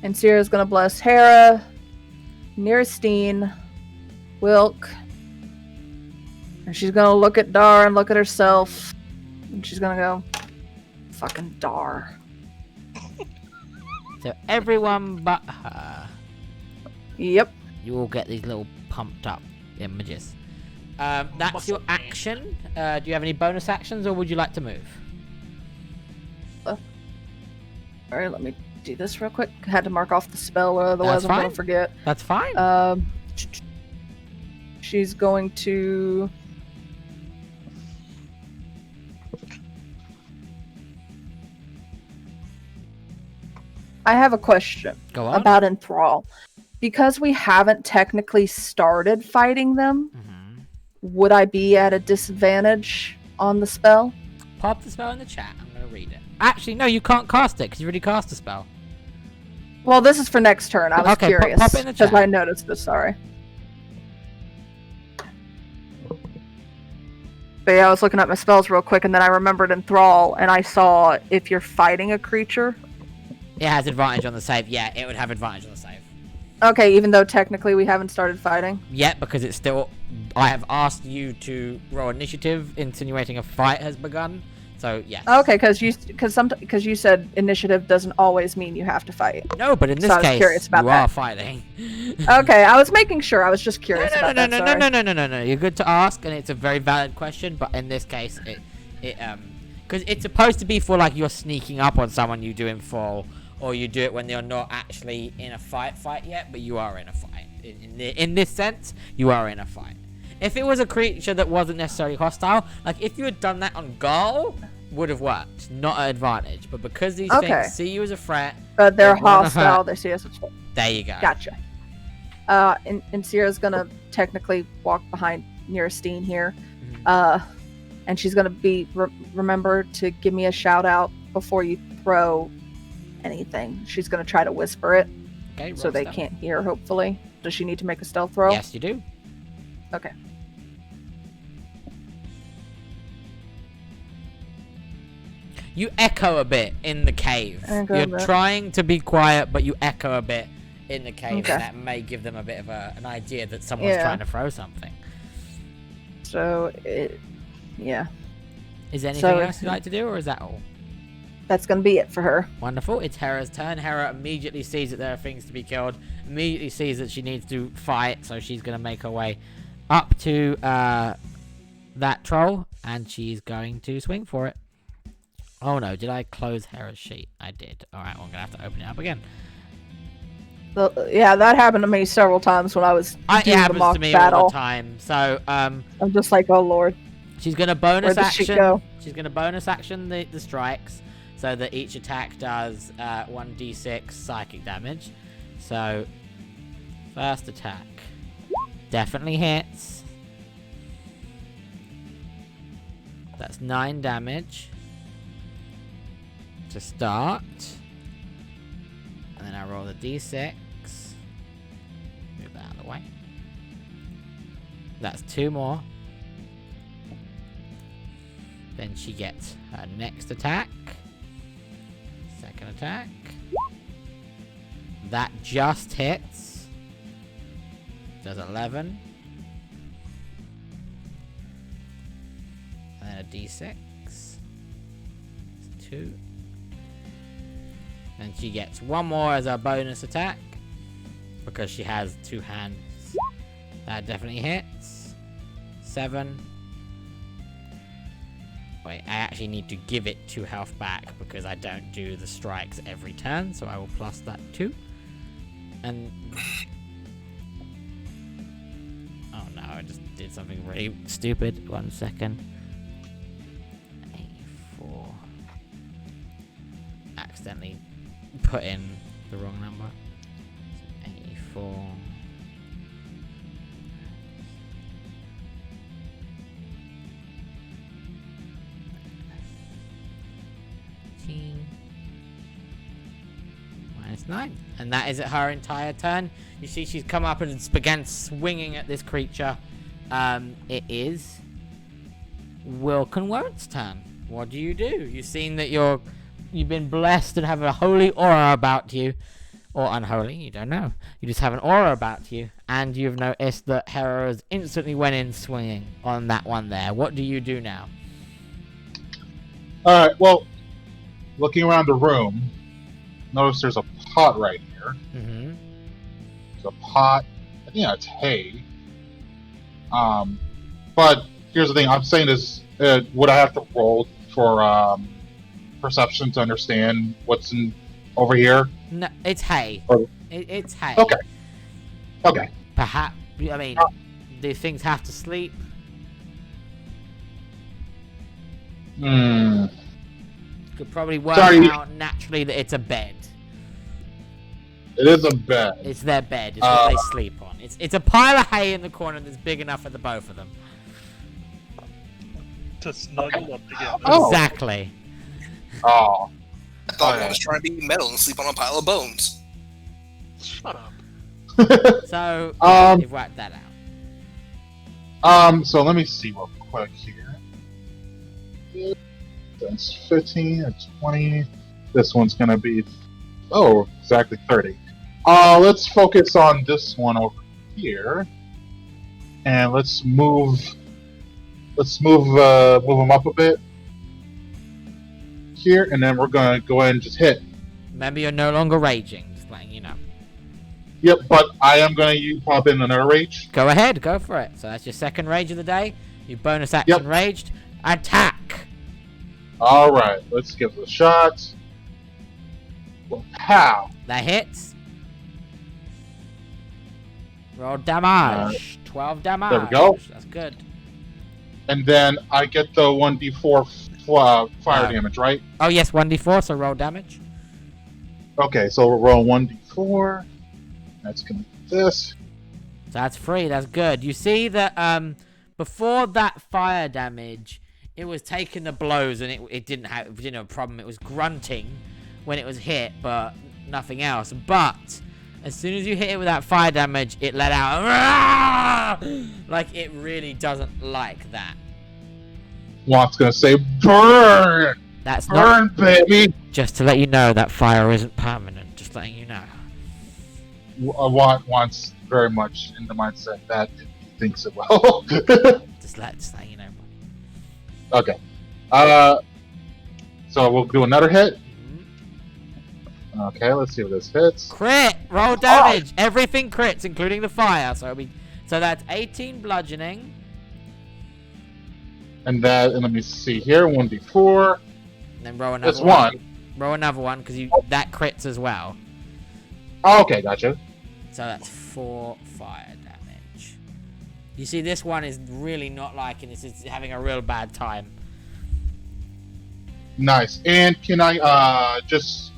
And Sierra's gonna bless Hera, Niristine, Wilk. And she's gonna look at Dar and look at herself. And she's gonna go, fucking Dar. So everyone but her. Yep. You all get these little pumped up images. That's your action. Do you have any bonus actions or would you like to move? Alright, let me do this real quick. Had to mark off the spell, otherwise That's I'm gonna fine. forget. That's fine. She's going to. I have a question Go on. about Enthrall. Because we haven't technically started fighting them, Mhm. would I be at a disadvantage on the spell? Pop the spell in the chat. I'm gonna read it. Actually, no, you can't cast it because you already cast the spell. Well, this is for next turn. I was Okay, curious pop it in the because chat. I noticed this. Sorry. But yeah, I was looking at my spells real quick, and then I remembered Enthrall, and I saw if you're fighting a creature. It has advantage on the save. Yeah, it would have advantage on the save. Okay, even though technically we haven't started fighting. Yet, because it's still... I have asked you to roll initiative, insinuating a fight has begun. So, yes. Okay, because you said initiative doesn't always mean you have to fight. No, but in this So I was case, curious about you that. are fighting. Okay, I was making sure. I was just curious about that. Sorry. No. You're good to ask, and it's a very valid question. But in this case, because it's supposed to be for like you're sneaking up on someone you do in full, or you do it when you're not actually in a fight yet, but you are in a fight. In this sense, you are in a fight. If it was a creature that wasn't necessarily hostile, like if you had done that on Garl, would have worked, not an advantage. But because these things see you as a threat, but they're they wanna hostile. hurt. They see us as threat. There you go. Gotcha. And Sierra's gonna technically walk behind Nirastine here, and she's gonna be remember to give me a shout out before you throw anything. She's gonna try to whisper it, Okay, so roll they stealth. can't hear. Hopefully, does she need to make a stealth throw? Yes, you do. Okay. You echo a bit in the cave. Echo a You're bit. trying to be quiet, but you echo a bit in the cave, Okay. and that may give them a bit of an idea that someone's Yeah. trying to throw something. So yeah, Is there anything So else you'd like to do, or is that all? that's gonna be it for her. Wonderful. It's Hera's turn. Hera immediately sees that there are things to be killed, immediately sees that she needs to fight, so she's going to make her way up to that troll, and she's going to swing for it. Oh no, did I close Hera's sheet? I did. Alright, well, I'm going to have to open it up again. Yeah, that happened to me several times when I was It doing the happens mock to me battle. all the time. So, I'm just like, oh lord, she's going to where bonus does she action. go? She's going to bonus action the strikes, so that each attack does 1d6 psychic damage. So, first attack definitely hits. That's 9 damage to start. And then I roll the d6. Move that out of the way. That's 2 more. Then she gets her next attack. Second attack. That just hits. Does 11. And then a d6. It's 2. Then she gets 1 more as a bonus attack. Because she has 2 hands. That definitely hits. 7. Wait, I actually need to give it 2 health back because I don't do the strikes every turn, so I will plus that 2. And... oh no, I just did something really stupid. 1 second. 84. Accidentally put in the wrong number. 84. -9, and that is her entire turn. You see she's come up and began swinging at this creature. It is Wilkenwurt's turn. What do? You've seen that you've been blessed and have a holy aura about you, or unholy, you don't know. You just have an aura about you, and you've noticed that Hera has instantly went in swinging on that one there. What do you do now? Alright, well, looking around the room, notice there's a pot right here. Mm-hmm. There's a pot. I think that's hay. But here's the thing. I'm saying is, would I have to roll for perception to understand what's over here? No, it's hay. Oh. It's hay. Okay. Okay. Perhaps, I mean, do things have to sleep? Hmm. Could probably work Sorry. out naturally that it's a bed. It is a bed. It's their bed. It's what they sleep on. It's a pile of hay in the corner that's big enough for the both of them. to snuggle up together. Oh. Exactly. Oh. I thought I Okay. was trying to be metal and sleep on a pile of bones. Shut up. So you've worked that out. So let me see real quick here. That's 15 and 20. This one's gonna be exactly 30. Let's focus on this one over here. And let's move them up a bit here, and then we're gonna go ahead and just hit. Remember, you're no longer raging. Just letting you know. Yep, but I am gonna pop in another rage. Go ahead, go for it. So that's your second rage of the day. You bonus action Yep. raged. Attack. All right, let's give it a shot. Pow! That hits. Roll damage. 12 damage. There we go. That's good. And then I get the 1d4 fire damage, right? Oh yes, 1d4. So roll damage. Okay, so we'll roll 1d4. That's gonna be this. So that's 3. That's good. You see that before that fire damage, it was taking the blows and it didn't have a problem. It was grunting when it was hit, but nothing else. But as soon as you hit it with that fire damage, it let out like it really doesn't like that. Watt's gonna say, "Burn, That's not burn, baby." just to let you know that fire isn't permanent. Just letting you know. Watt wants very much in the mindset that he thinks it will. Just let you know. Okay. So we'll do another hit. Okay, let's see what this hits. Crit! Roll damage! Everything crits, including the fire. So that's 18 bludgeoning. And let me see here, 1d4. And then roll another That's one. Roll another one, because that crits as well. Oh, okay, gotcha. So that's 4 fire damage. You see, this one is really not liking this. It's having a real bad time. Nice. And can I, just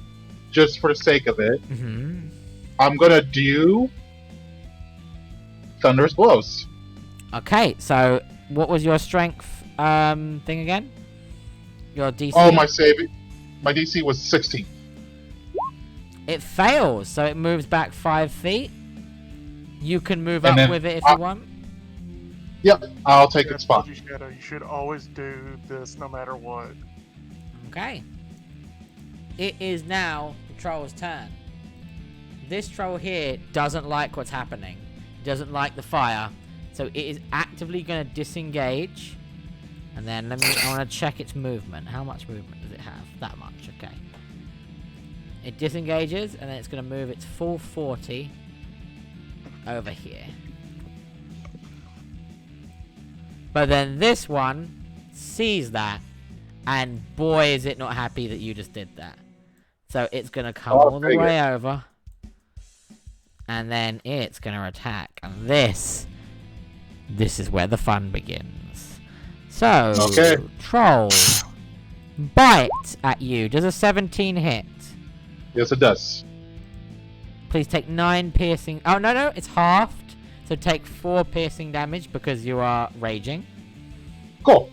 for the sake of it, Mm-hmm. I'm gonna do Thunderous Blows. Okay, so what was your strength thing again? Your DC? Oh, my DC was 16. It fails, so it moves back 5 feet. You can move And up then with it if you want. Yep, I'll take Yeah, its spot. You should always do this no matter what. Okay. It is now the troll's turn. This troll here doesn't like what's happening. Doesn't like the fire. So it is actively going to disengage. And then I want to check its movement. How much movement does it have? That much, okay. It disengages, and then it's going to move its full 40 over here. But then this one sees that, and boy is it not happy that you just did that. So it's going to come all the way over, and then it's going to attack. And this is where the fun begins. So, Okay. Troll, bite at you. Does a 17 hit? Yes, it does. Please take 9 piercing. Oh, no, it's halved. So take 4 piercing damage because you are raging. Cool.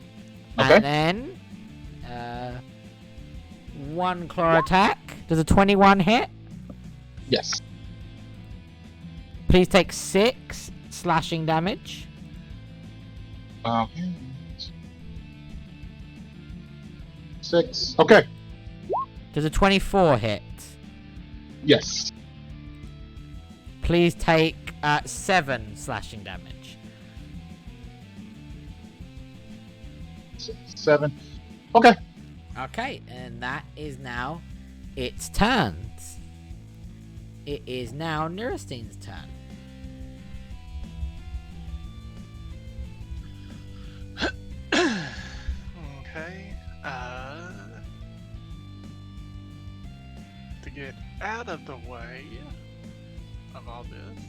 Okay. And then, 1 claw attack. Does a 21 hit? Yes. Please take 6 slashing damage. Okay. 6. Okay. Does a 24 hit? Yes. Please take 7 slashing damage. 7. Okay. Okay, and that is now its turns. It is now Neurostein's turn. Okay. To get out of the way of all this,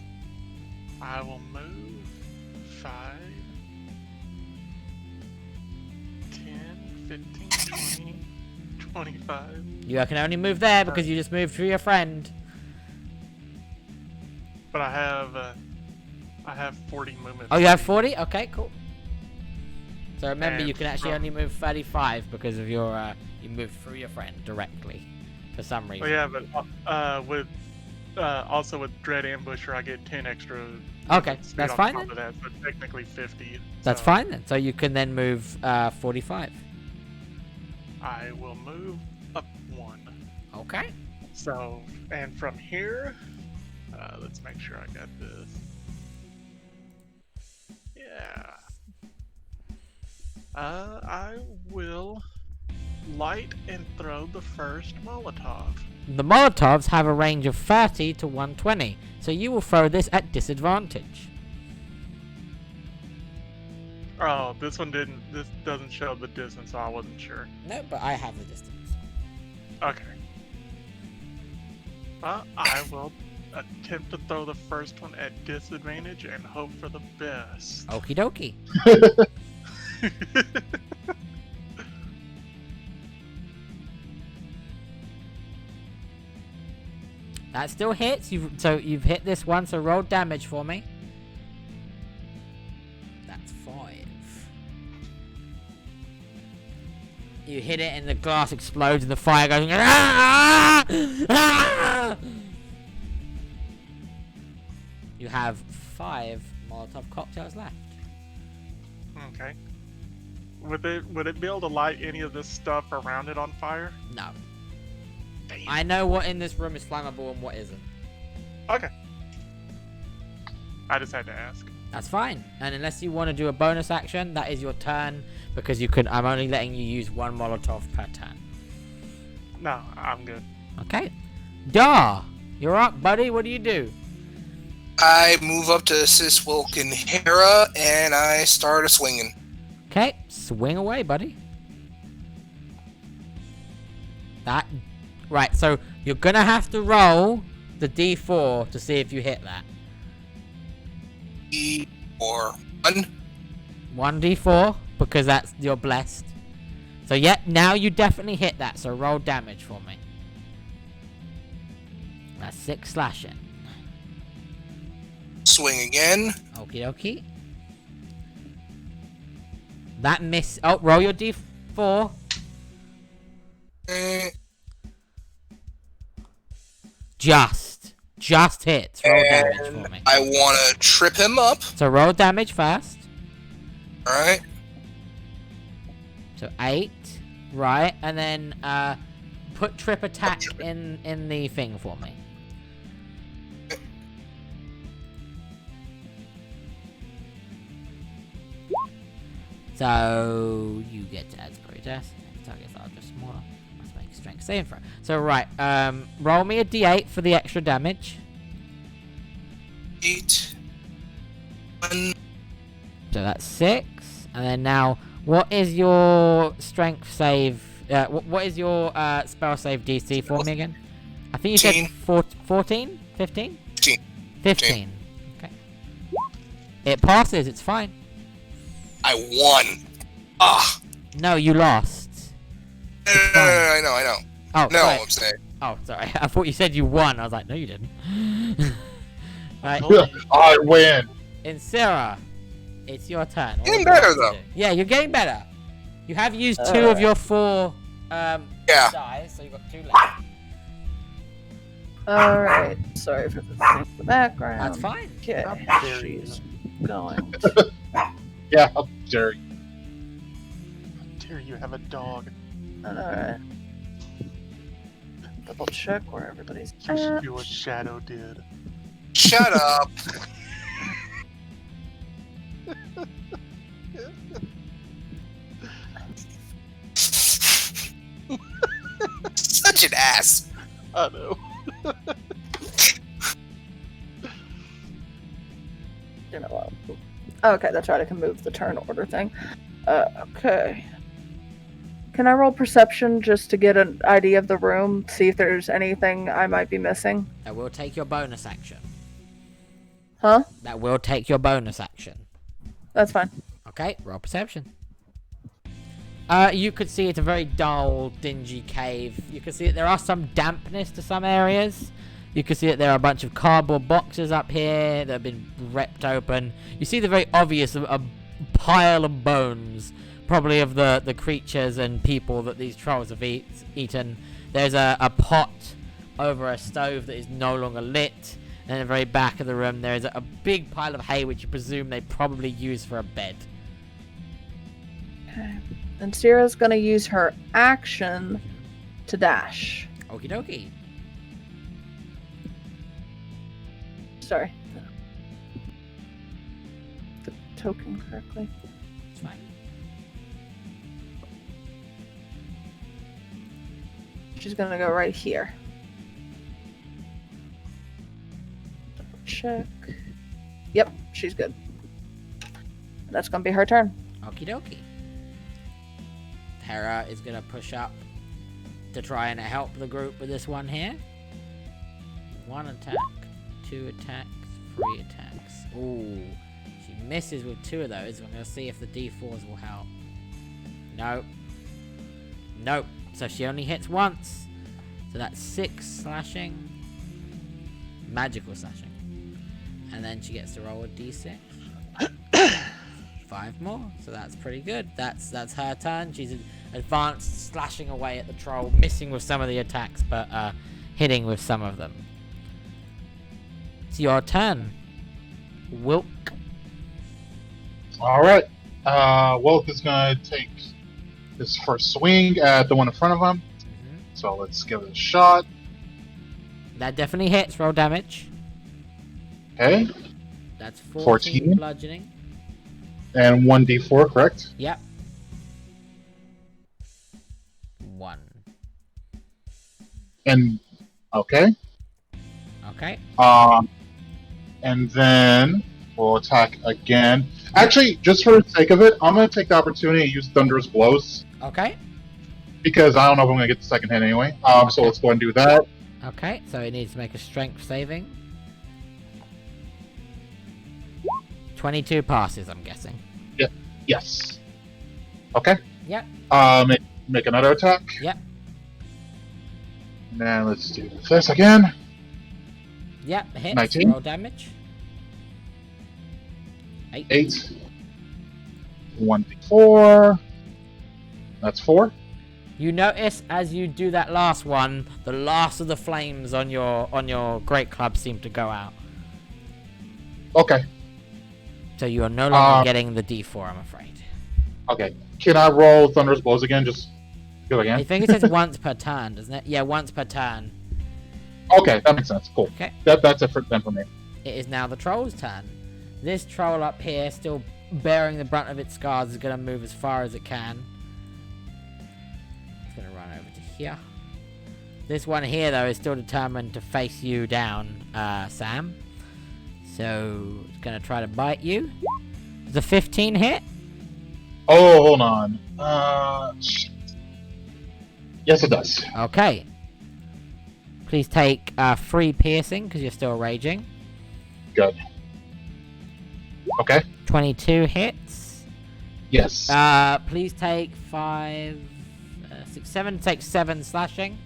I will move 5, 10, 15, 20, 25. You can only move there because you just moved through your friend. But I have 40 movement. Oh, you have 40? Okay, cool. So remember, And you can actually from- only move 35 because of your you move through your friend directly for some reason. Oh yeah, but with also with Dread Ambusher, I get 10 extra. Okay, speed that's on fine top then. of that, so technically 50. That's so fine then. So you can then move 45. I will move up 1. Okay. So, and from here, let's make sure I got this. Yeah. I will light and throw the first Molotov. The Molotovs have a range of 30 to 120, so you will throw this at disadvantage. Oh, this one didn't. This doesn't show the distance, so I wasn't sure. No, but I have the distance. Okay. I will attempt to throw the first one at disadvantage and hope for the best. Okie dokie. That still hits. You've hit this one, so roll damage for me. That's 5. You hit it and the glass explodes and the fire goes. "Ah! Ah!" You have 5 Molotov cocktails left. Okay. Would it be able to light any of this stuff around it on fire? No. Damn. I know what in this room is flammable and what isn't. Okay. I just had to ask. That's fine. And unless you want to do a bonus action, that is your turn, because you can. I'm only letting you use 1 Molotov per turn. No, I'm good. Okay. Dar, you're up, buddy. What do you do? I move up to assist Wilk and Hera, and I start a swinging. Okay, swing away, buddy. That. Right, so you're gonna have to roll the D4 to see if you hit that. Or 1. 1d4, because you're blessed. So yeah, now you definitely hit that, so roll damage for me. That's 6 slashing. Swing again. Okie dokie. That miss. Oh, roll your d4. Eh, Just hits. Roll damage for and me. I want to trip him up. So roll damage first. Alright. So 8. Right, and then put trip attack in the thing for me. So you get to add protest. Targets are just smaller. Must make a strength saving throw. So right, roll me a d8 for the extra damage. 8. 1. So that's 6. And then now, what is your strength save? What is your spell save DC for me again? I think you said 14? 15? 15. 15. Okay. It passes, it's fine. I won. Ah. No, you lost. No, I know. Oh, No, sorry. I'm saying. Oh, sorry. I thought you said you won. I was like, no, you didn't. Right. I win. Insira, it's your turn. What Getting would you better, like to though. do? Yeah, you're getting better. You have used 2 of your 4 Yeah. dice, so you've got 2 left. Alright. Sorry for the background. That's fine. Okay. There you She's going. Yeah, how dare you. Here you have a dog. Alright. Double check where everybody's You should at. do what Shadow did. Shut up. Such an ass. I know. You know what? Okay, that's right. I can move the turn order thing. Okay. Can I roll perception just to get an idea of the room? See if there's anything I might be missing? That will take your bonus action. Huh? That will take your bonus action. That's fine. Okay, roll perception. You could see it's a very dull, dingy cave. You can see that there are some dampness to some areas. You can see that there are a bunch of cardboard boxes up here that have been ripped open. You see the very obvious a pile of bones probably of the creatures and people that these trolls have eaten. There's a pot over a stove that is no longer lit. And in the very back of the room, there is a big pile of hay, which you presume they probably use for a bed. Okay. And Sierra's going to use her action to dash. Okie dokie. Sorry. The token correctly. It's fine. She's going to go right here. Check. Yep, she's good. That's going to be her turn. Okie dokie. Hera is going to push up to try and help the group with this one here. 1 attack, 2 attacks, 3 attacks. Ooh, she misses with 2 of those. We're going to see if the D4s will help. Nope. Nope. So she only hits once. So that's 6 slashing. Magical slashing. And then she gets to roll a D6. 5 more, so that's pretty good. That's her turn. She's advanced, slashing away at the troll, missing with some of the attacks, but hitting with some of them. It's your turn, Wilk. All right. Wilk is gonna take his first swing at the one in front of him. So let's give it a shot. That definitely hits. Roll damage. Okay. That's 14. Bludgeoning. And 1d4, correct? Yep. 1. And okay. Okay. And then we'll attack again. Actually, just for the sake of it, I'm gonna take the opportunity to use Thunderous Blows. Okay. Because I don't know if I'm gonna get the second hit anyway. So let's go and do that. Okay, so it needs to make a strength saving. 22 passes, I'm guessing. Yeah. Yes. Okay. Yep. Make another attack. Yep. Now let's do this again. Yep, hits. 19. Roll damage. 8. 1d4. That's 4. You notice as you do that last one, the last of the flames on your great club seem to go out. Okay. So you are no longer getting the D4, I'm afraid. Okay. Can I roll Thunderous Blows again? Just go again. I think it says once per turn, doesn't it? Yeah, once per turn. Okay, that makes sense. Cool. Okay. That's it then for me. It is now the troll's turn. This troll up here, still bearing the brunt of its scars, is going to move as far as it can. It's going to run over to here. This one here, though, is still determined to face you down, Sam. So, it's going to try to bite you. Does a 15 hit? Oh, hold on. Yes, it does. Okay. Please take 3 piercing, because you're still raging. Good. Okay. 22 hits. Yes. Please take 5, 6, 7. Take 7 slashing.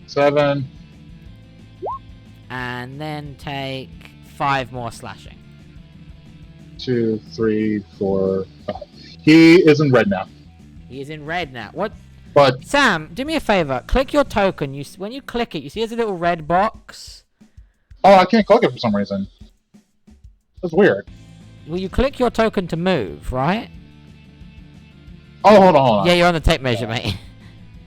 7. And then take 5 more slashing. 2, 3, 4, 5. He is in red now. He is in red now. What? But Sam, do me a favor. Click your token. When you click it, you see there's a little red box. oh, I can't click it for some reason. That's weird. Well, you click your token to move, right? Oh, hold on. Yeah, you're on the tape measure, mate.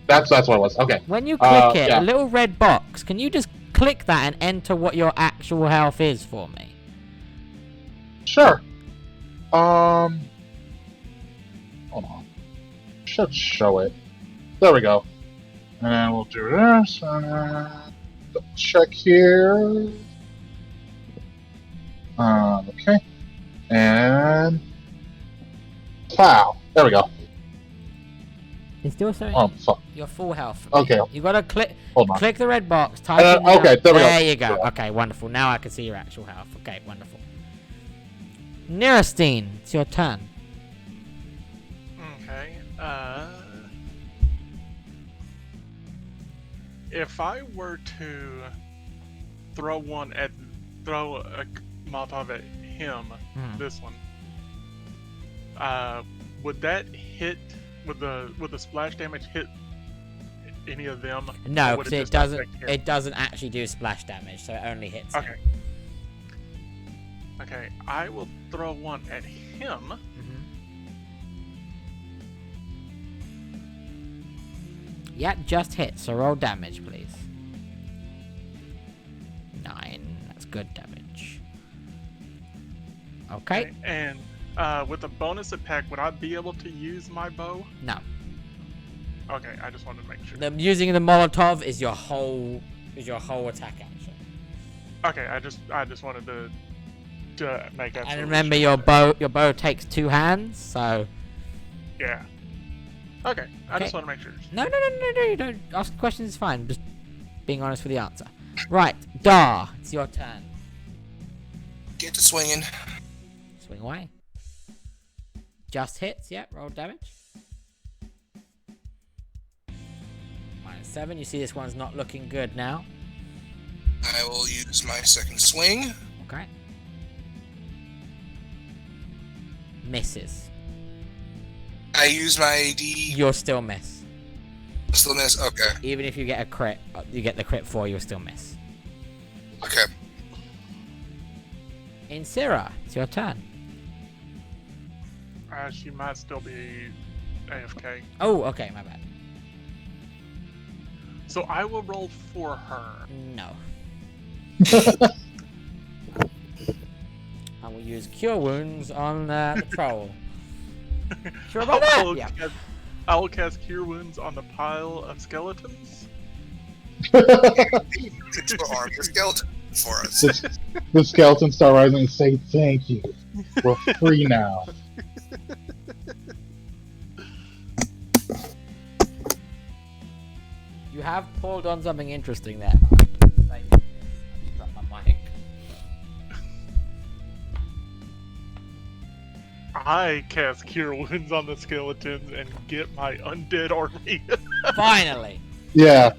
That's what it was. Okay. When you click it, yeah. a little red box. Can you just click that and enter what your actual health is for me? Sure. Hold on. Should show it. There we go. And then we'll do this. Check here. Okay. And plow. There we go. It's still showing Oh fuck. your full health. Okay. You gotta click Hold on. the red box. Type in Okay. There we go. There you go. Yeah. Okay, wonderful. Now I can see your actual health. Okay, wonderful. Nirastine, it's your turn. Okay. If I were to throw a Molotov at him, this one, Would that hit would the splash damage hit any of them? No, or would because just affect him? it doesn't actually do splash damage, so it only hits him. Okay. Okay, I will throw one at him. Mhm. Yep, just hit, so roll damage, please. 9, that's good damage. Okay, And with a bonus attack, would I be able to use my bow? no. Okay, I just wanted to make sure. Using the Molotov is your whole attack action. Okay, I just wanted to make absolutely And remember, sure your bow takes 2 hands, so Yeah. Okay, I just Okay. want to make sure. no, you don't ask questions. It's fine. Just being honest with the answer. Right, Dar, it's your turn. Get to swinging. Swing away. Just hits, yeah. Roll damage. -7. You see this one's not looking good now. I will use my second swing. Okay. Misses. I use my D. You'll still miss. Still miss. Okay. Even if you get a crit, you get the crit 4, you'll still miss. Okay. Insira, it's your turn. She might still be AFK. Oh, okay, my bad. So I will roll for her. No. I will use Cure Wounds on the troll. Sure about that? Yeah. I will cast Cure Wounds on the pile of skeletons. It's to arm the skeleton for us. The skeletons start rising and say, "Thank you. We're free now." You have pulled on something interesting there. I just dropped my mic. I cast Cure Wounds on the skeletons and get my undead army. Finally. Yeah.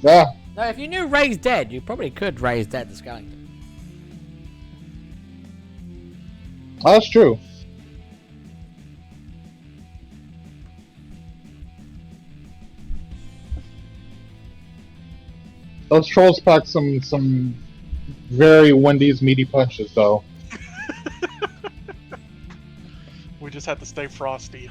Yeah. No, if you knew Ray's dead, you probably could raise dead the skeleton. That's true. Those trolls pack some very Wendy's meaty punches, though. We just have to stay frosty.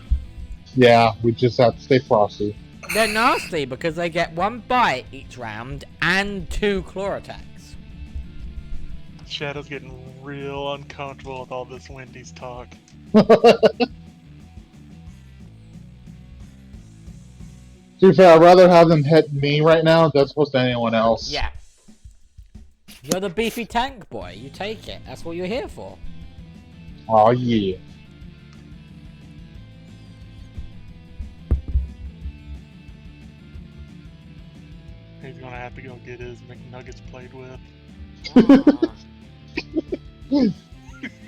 Yeah, we just have to stay frosty. They're nasty because they get 1 bite each round and 2 claw attacks. Shadow's getting real uncomfortable with all this Wendy's talk. To be fair, I'd rather have them hit me right now than supposed to anyone else. Yeah. You're the beefy tank boy. You take it. That's what you're here for. Oh yeah. He's gonna have to go get his McNuggets played with.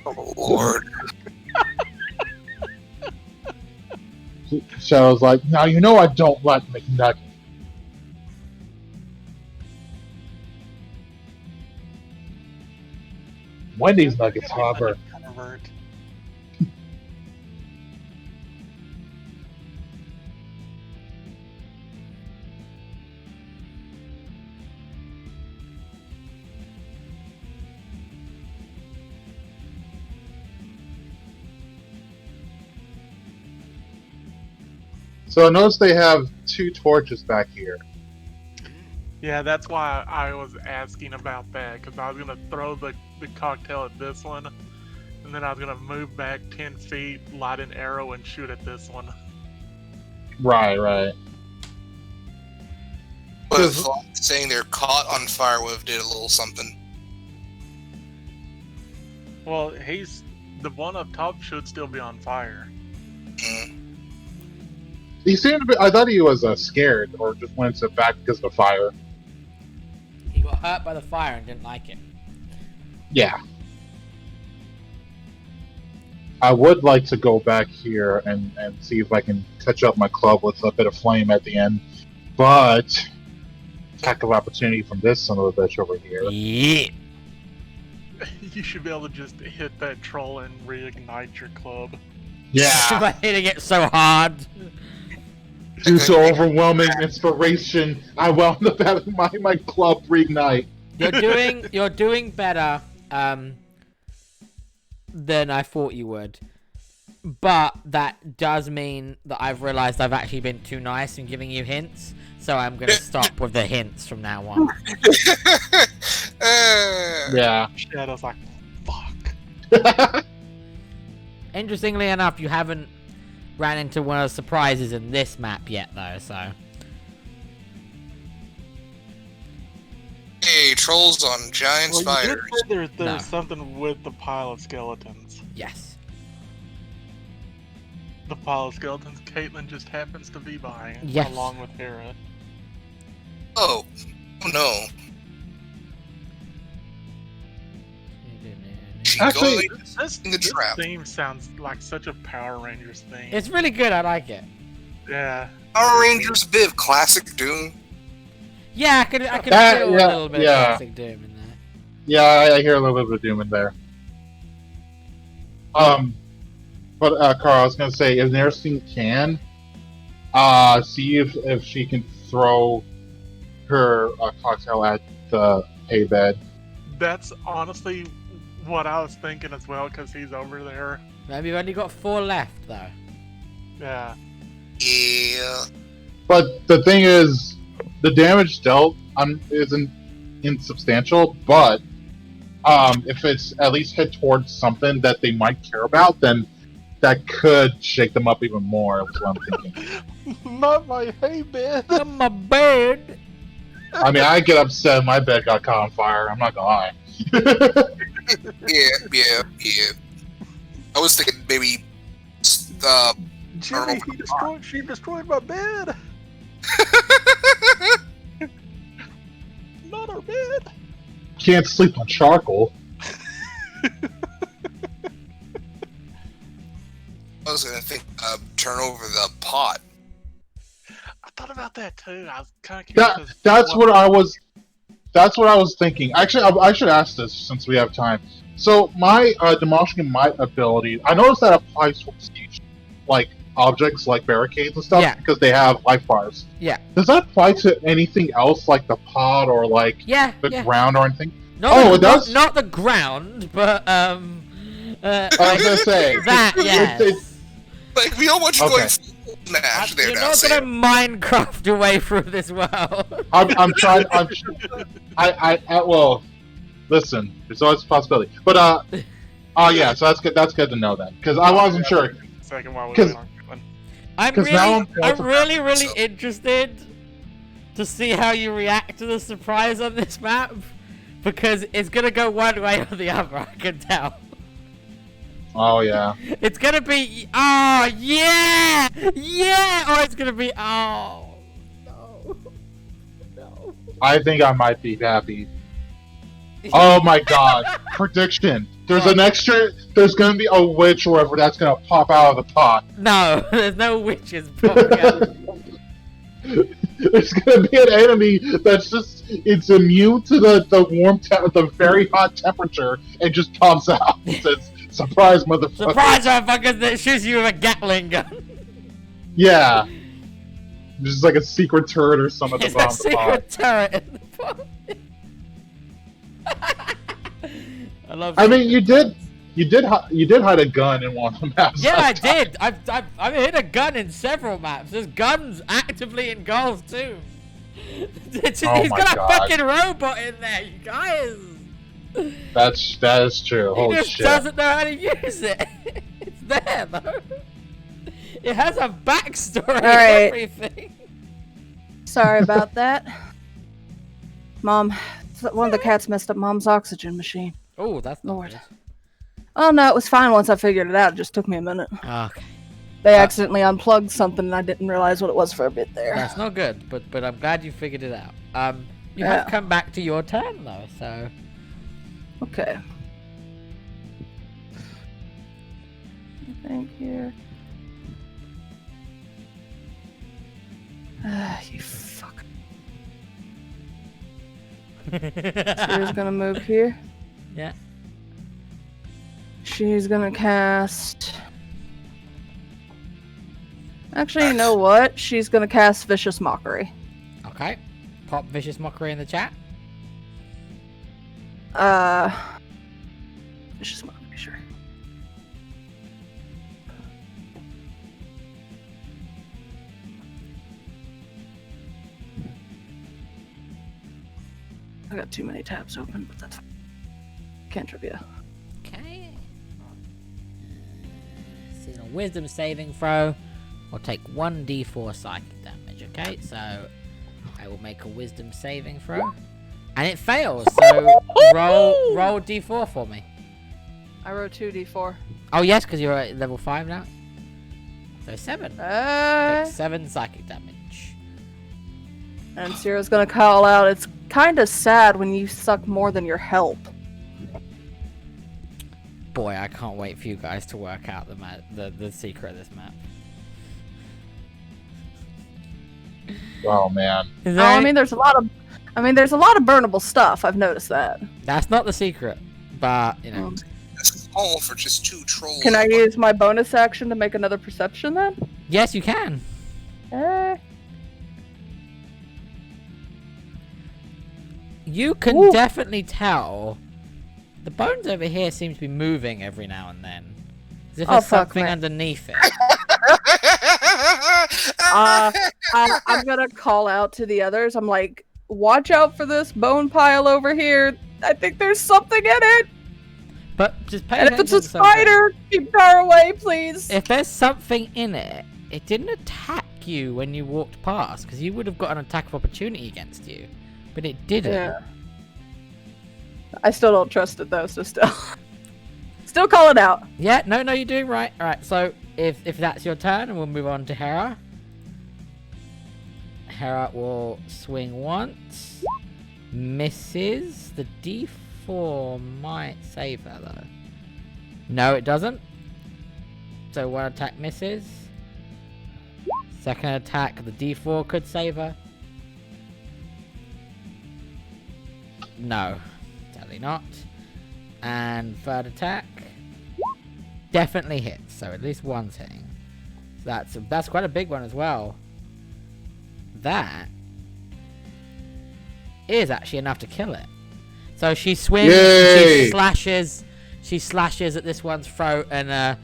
Oh Lord. Shadow's like, now you know I don't like McNuggets. Wendy's nuggets, however. Pervert. So I noticed they have 2 torches back here. Yeah, that's why I was asking about that, because I was gonna throw the cocktail at this one, and then I was gonna move back 10 feet, light an arrow, and shoot at this one. Right. But if saying they're caught on fire would have did a little something. Well, the one up top should still be on fire. Mm. He seemed to be. I thought he was scared or just went to back because of the fire. He got hurt by the fire and didn't like it. Yeah. I would like to go back here and see if I can touch up my club with a bit of flame at the end. But attack of opportunity from this son of a bitch over here. Yeah. You should be able to just hit that troll and reignite your club. Yeah. By hitting it so hard. Due to overwhelming inspiration, I wound up having my club reignite. You're doing better than I thought you would. But that does mean that I've realized I've actually been too nice in giving you hints. So I'm gonna stop with the hints from now on. Yeah. Shadow's like, fuck. Interestingly enough, you haven't ran into one of the surprises in this map yet, though, so... Hey, trolls on giant Well, you did spiders. say there's No. something with the pile of skeletons. Yes. The pile of skeletons Caitlyn just happens to be by, Yes. along with Hera. Oh no. She Actually, going This, in the this trap. theme sounds like such a Power Rangers theme. It's really good, I like it. Yeah. Power Rangers, a bit of classic Doom. Yeah, I could That- feel yeah, a little bit yeah. of classic Doom in there. Yeah, I hear a little bit of doom in there. But Carl, I was gonna say, if Nursing can, see if she can throw her cocktail at the hay bed. That's honestly what I was thinking as well, because he's over there. Maybe you've only got 4 left, though. Yeah. Yeah. But the thing is, the damage dealt isn't insubstantial. But if it's at least hit towards something that they might care about, then that could shake them up even more. Is what I'm thinking. Not my hay bed. On my bed! I mean, I get upset if my bed got caught on fire. I'm not gonna lie. Yeah. I was thinking maybe Jimmy, she destroyed my bed. Not our bed. Can't sleep on charcoal. I was gonna think turn over the pot. I thought about that too. I was kind of curious. That's what I was. That's what I was thinking. Actually, I should ask this since we have time. So my demolishing might ability, I noticed that applies to siege, like objects like barricades and stuff, Yeah. because they have life bars. Yeah. Does that apply to anything else, like the pod or like Yeah, the yeah. ground or anything? Not Oh, the, it does? Not the ground, but, I was gonna say that, yes. Like we almost Okay. going full Smash there You're now. not Sam. gonna Minecraft your way through this world. I'm trying. Well, listen. There's always a possibility. But yeah. So that's good. That's good to know then, because I wasn't sure. Second while we 'Cause- wait on Caitlyn. I'm 'Cause now really, I'm- really interested to see how you react to the surprise on this map, because it's gonna go one way or the other. I can tell. Oh yeah. It's gonna be oh yeah, or it's gonna be oh no. I think I might be happy. Oh my god. Prediction. There's an extra. There's gonna be a witch or whatever that's gonna pop out of the pot. No, there's no witches popping out. There's gonna be an enemy that's it's immune to the warm the very hot temperature and just pops out and says, "Surprise, motherfucker!" Surprise, motherfuckers! That shoots you with a Gatling gun. Yeah. Just like a secret turret or something at It's the a bottom of the pot. secret turret in the pot. I love. I mean, you did hide a gun in one of the maps. Yeah, I last time. did. I've hit a gun in several maps. There's guns actively in goals too. He's Oh my got a God. fucking robot in there, you guys. That is true. He Holy just shit. doesn't know how to use it. It's there though. It has a backstory and Alright. everything. Sorry about that. Mom, one of the cats messed up Mom's oxygen machine. Oh, that's not Lord. good. Oh no, it was fine once I figured it out. It just took me a minute. Okay, They accidentally unplugged something and I didn't realize what it was for a bit there. that's not good. But I'm glad you figured it out. You Yeah. have come back to your turn though, so Okay. Thank you. You fuck. She's gonna move here. yeah. She's gonna cast Actually, you know what? She's gonna cast Vicious Mockery. Okay. Pop Vicious Mockery in the chat. Vicious Mockery, sure. I got too many tabs open, but that's fine. Cantrip, yeah. Okay. This is a wisdom saving throw. I'll take 1d4 psychic damage, okay? So I will make a wisdom saving throw. And it fails, so roll d4 for me. I rolled 2d4. Oh yes, because you're at level 5 now. So 7. Take 7 psychic damage. And Sierra's gonna call out, it's kinda sad when you suck more than your help. Boy, I can't wait for you guys to work out the secret of this map. Oh man. Is Oh, there I any- mean, there's a lot of burnable stuff. I've noticed that. That's not the secret, but you know. That's all for just 2 trolls. Can I use my bonus action to make another perception then? Yes, you can. You can Ooh. definitely tell the bones over here seem to be moving every now and then. As if Oh, there's fuck, something man. underneath it. I'm gonna call out to the others. I'm like, watch out for this bone pile over here. I think there's something in it. But just pay And if it's attention a to something. spider, keep her away, please. If there's something in it, it didn't attack you when you walked past, because you would have got an attack of opportunity against you. But it didn't. Yeah. I still don't trust it though, so still call it out. Yeah, no, you're doing right. Alright, so if that's your turn, and we'll move on to Hera. Hera will swing once. Misses. The D4 might save her, though. No, it doesn't. So one attack misses. Second attack, the D4 could save her. No, sadly not. And third attack definitely hits, so at least one's hitting. So that's quite a big one as well. That is actually enough to kill it. So she swings, Yay! she slashes at this one's throat, and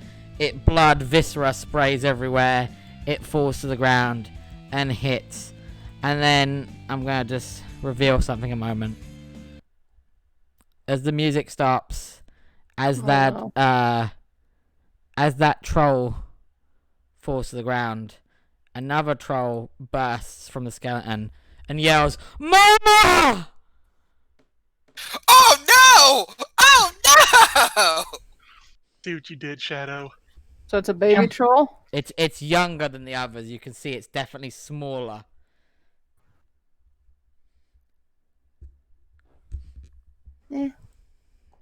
blood viscera sprays everywhere. It falls to the ground and hits. And then I'm gonna just reveal something a moment. As the music stops, as that troll falls to the ground, another troll bursts from the skeleton and yells, "Mama!" Oh no! Oh no! See what you did, Shadow. So it's a baby troll? It's younger than the others. You can see it's definitely smaller. Eh.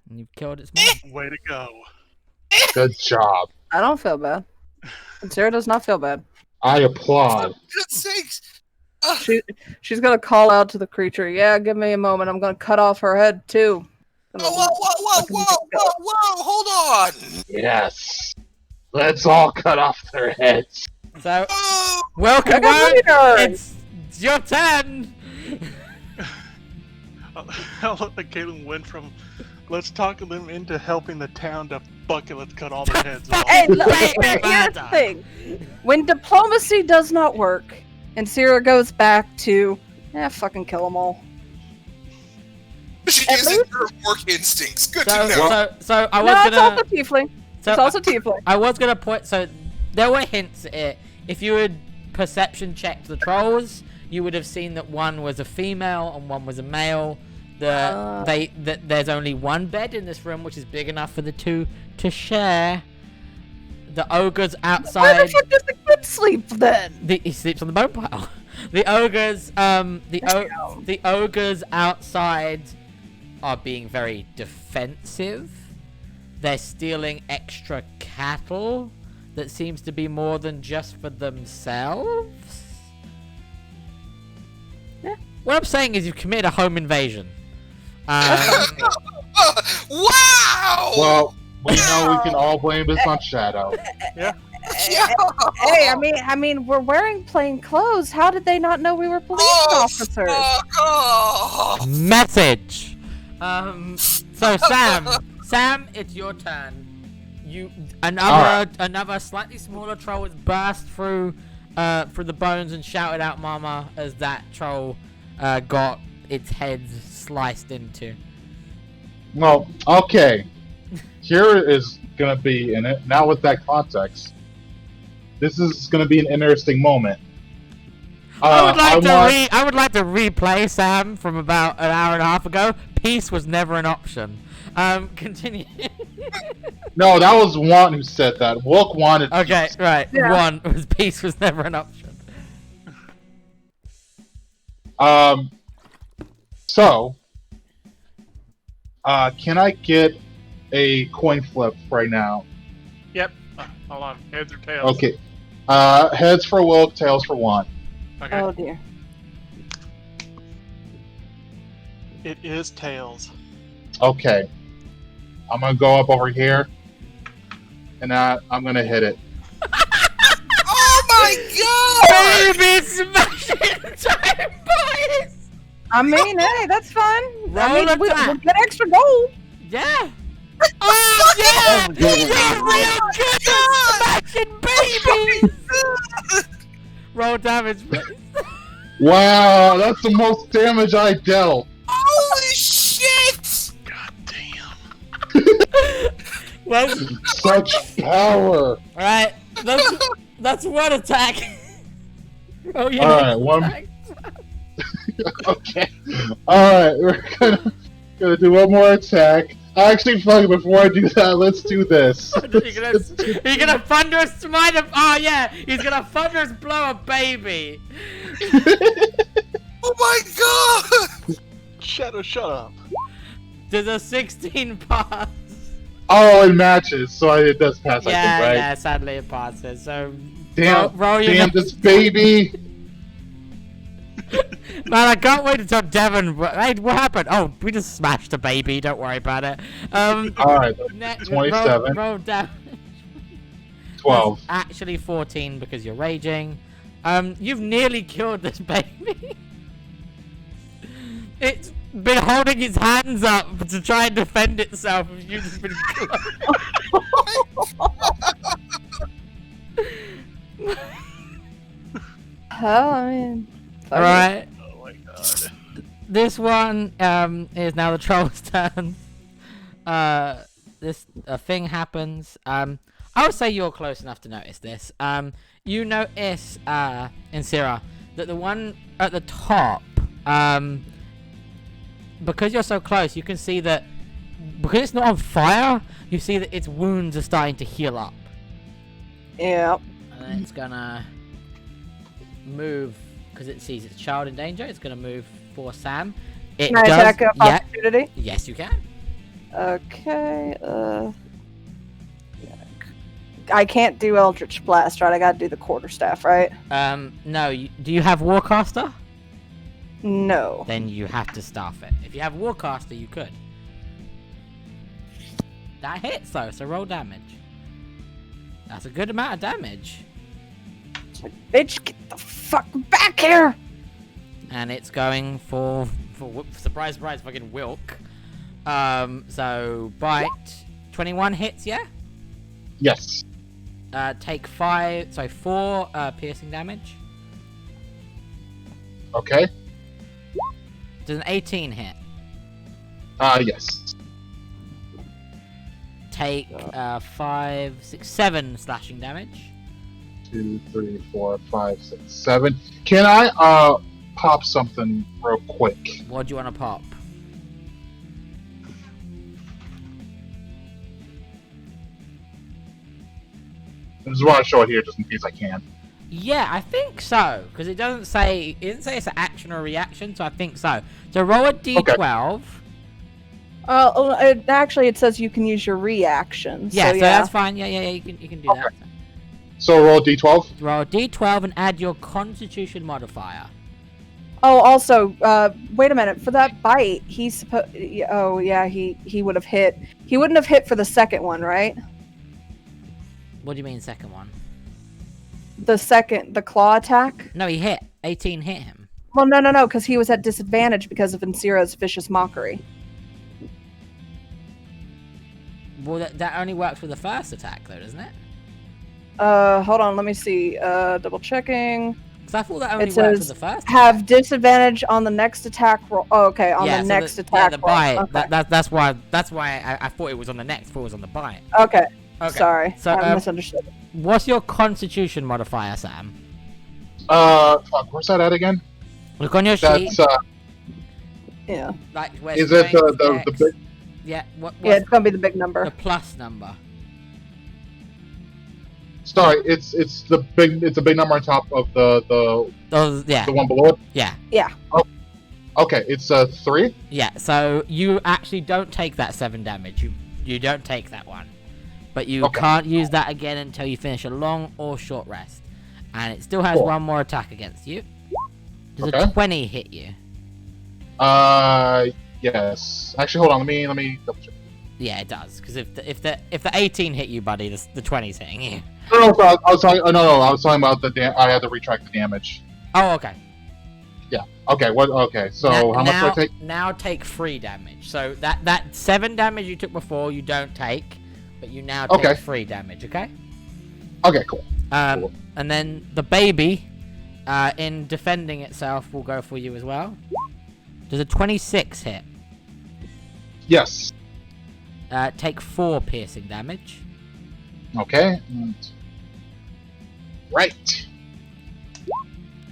And you've killed its mom. Way to go. Good job. I don't feel bad. And Sarah does not feel bad. I applaud. For God's sakes! She's gonna call out to the creature, yeah, give me a moment, I'm gonna cut off her head too. Whoa! Hold on! Yes. Let's all cut off their heads. So, Oh, welcome on. It's your turn. I love that Caitlin went from let's talk them into helping the town to fuck it, let's cut all their heads off. Hey, look, here's the thing. When diplomacy does not work, and Sarah goes back to, fucking kill them all. she At uses least- her work instincts. Good to know. So I No, was it's also gonna. tiefling. So It's also tiefling. I was gonna point. So there were hints at it. If you had perception checked the trolls, you would have seen that one was a female and one was a male. There's only one bed in this room, which is big enough for the two to share. The ogre's Where outside. the fuck does the kid sleep then? He sleeps on the bone pile. The ogres, the ogres outside are being very defensive. They're stealing extra cattle that seems to be more than just for themselves. Yeah. What I'm saying is you've committed a home invasion. Wow! Well, we know we can all blame this on Shadow. Hey, I mean, we're wearing plain clothes. How did they not know we were police officers? Message. So Sam, it's your turn. Another slightly smaller troll has burst through the bones and shouted out "Mama" as that troll got its head sliced into. Well, okay. Here is gonna be in it now with that context. This is gonna be an interesting moment. I would like to replay Sam from about an hour and a half ago. Peace was never an option. Continue. No, that was Juan who said that. Wilk wanted. Okay, peace. right. Yeah. One was peace was never an option. So, can I get a coin flip right now? Yep. Hold on. Heads or tails? Okay. Heads for Wilk, tails for Juan. Okay. Oh dear. It is tails. Okay. I'm gonna go up over here, and I'm gonna hit it. Oh my god! Baby smashing time, boys! I mean, hey, that's fun. Roll we'll attack. get extra gold. Yeah. Oh yeah! Oh, You're real good at smashing babies! Roll damage, please. Wow, that's the most damage I dealt. Holy shit! God damn. Well, Such power. alright. That's one attack. Oh, yeah. Alright, one. Okay. Alright, we're gonna do one more attack. Actually, fuck it, before I do that, let's do this. You're gonna thunderous smite him. Oh yeah, he's gonna thunderous blow a baby. Oh my god! Shadow, shut up. Does a 16 pass? Oh, it matches, so it does pass, I think, right? Yeah, sadly it passes. So Damn, roll your damn this baby! Man, I can't wait until Devon. Hey, what happened? Oh, we just smashed a baby. Don't worry about it. Alright, 27. Roll down. 12. That's actually 14 because you're raging. You've nearly killed this baby. It's been holding its hands up to try and defend itself. You've just been. Hell, I mean. fuck it. Right. Oh my god. This one is now the troll's turn. This thing happens. I would say you're close enough to notice this. You notice, Insira, that the one at the top, because you're so close, you can see that because it's not on fire, you see that its wounds are starting to heal up. Yep. And then it's gonna move because it sees its child in danger. It's gonna move for Sam. It Can I does. attack of Yeah. opportunity? Yes, you can. Okay, I can't do Eldritch Blast, right? I gotta do the quarterstaff, right? No. Do you have Warcaster? No. Then you have to staff it. If you have Warcaster, you could. That hits though, so roll damage. That's a good amount of damage. Bitch, get the fuck back here! And it's going for surprise, surprise, fucking Wilk. So bite 21 hits, yeah. Yes. Take 4 piercing damage. Okay. Does an 18 hit? Yes. Take 5, 6, 7 slashing damage. 2, 3, 4, 5, 6, 7. Can I pop something real quick? What do you want to pop? I just want to show it here just in case I can. Yeah, I think so, because it didn't say it's an action or reaction, so I think so. So roll a d12. Actually, it says you can use your reaction. Yeah, so that's fine. Yeah, you can do that. So roll a d12. Roll a d12 and add your Constitution modifier. Oh, also, wait a minute. For that bite, he's supposed. Oh, yeah, he would have hit. He wouldn't have hit for the second one, right? What do you mean, second one? The claw attack. No, he hit. 18 hit him. Well, no, because he was at disadvantage because of Insira's vicious mockery. Well, that only works with the first attack, though, doesn't it? Hold on, let me see. Double checking. Because I thought that only It worked with says the first. have disadvantage on the next attack roll. Oh, okay, on the next attack the roll. bite. Okay. That's why I thought it was on the next. I thought it was on the bite. Okay. Okay. Sorry, So, I misunderstood. What's your Constitution modifier, Sam? Fuck, where's that at again? Look on your sheet. That's Yeah. Like, where is it strength, the X- big? Yeah. What? Yeah, it's gonna be the big number. The plus number. Sorry, it's the big. It's a big number on top of the Oh, yeah. the one below it. Yeah. Okay, it's 3. Yeah. So you actually don't take that 7 damage. You don't take that one, but you Okay. can't use that again until you finish a long or short rest, and it still has Cool. one more attack against you. Does Okay. a 20 hit you? Yes. Actually, hold on. Let me double check. Yeah, it does. Because if the 18 hit you, buddy, the 20's hitting you. No, I was talking. No, I was talking about I had to retract the damage. Oh, okay. Okay. What? Okay. So how much do I take? Now take 3 damage. So that 7 damage you took before, you don't take, but you now take Okay. 3 damage. Okay. Okay. Cool. Cool. And then the baby, in defending itself, will go for you as well. Does a 26 hit? Yes. Take 4 piercing damage. Okay. Right.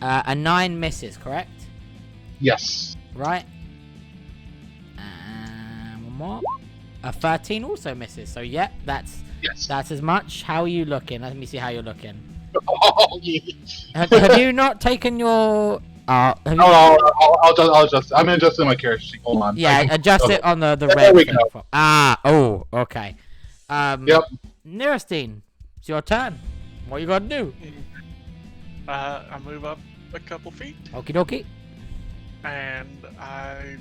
A 9 misses, correct? Yes. Right. One more. A 13 also misses. So yep, that's Yes. as much. How are you looking? Let me see how you're looking. Oh, yeah. Have you not taken your? Have you, I'll just. I'm adjusting my character sheet. Hold on. yeah, adjust it on the There red we thing. go. Oh, okay. Yep. Nerstein, it's your turn. What you gonna do? I move up a couple feet Okie dokie. and I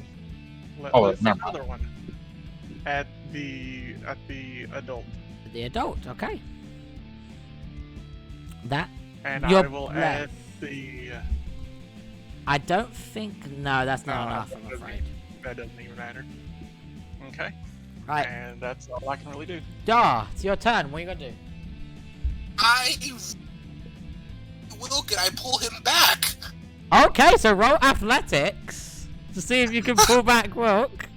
let Oh, loose never mind. another one at the adult, The adult, okay. That and Your I will breath. add the. I don't think. No, that's not No, enough. that I'm doesn't- afraid. That doesn't even matter. Okay, Right, and that's all I can really do. Dar, it's your turn. What are you gonna do? Can I pull him back? Okay, so roll athletics to see if you can pull back Wilk.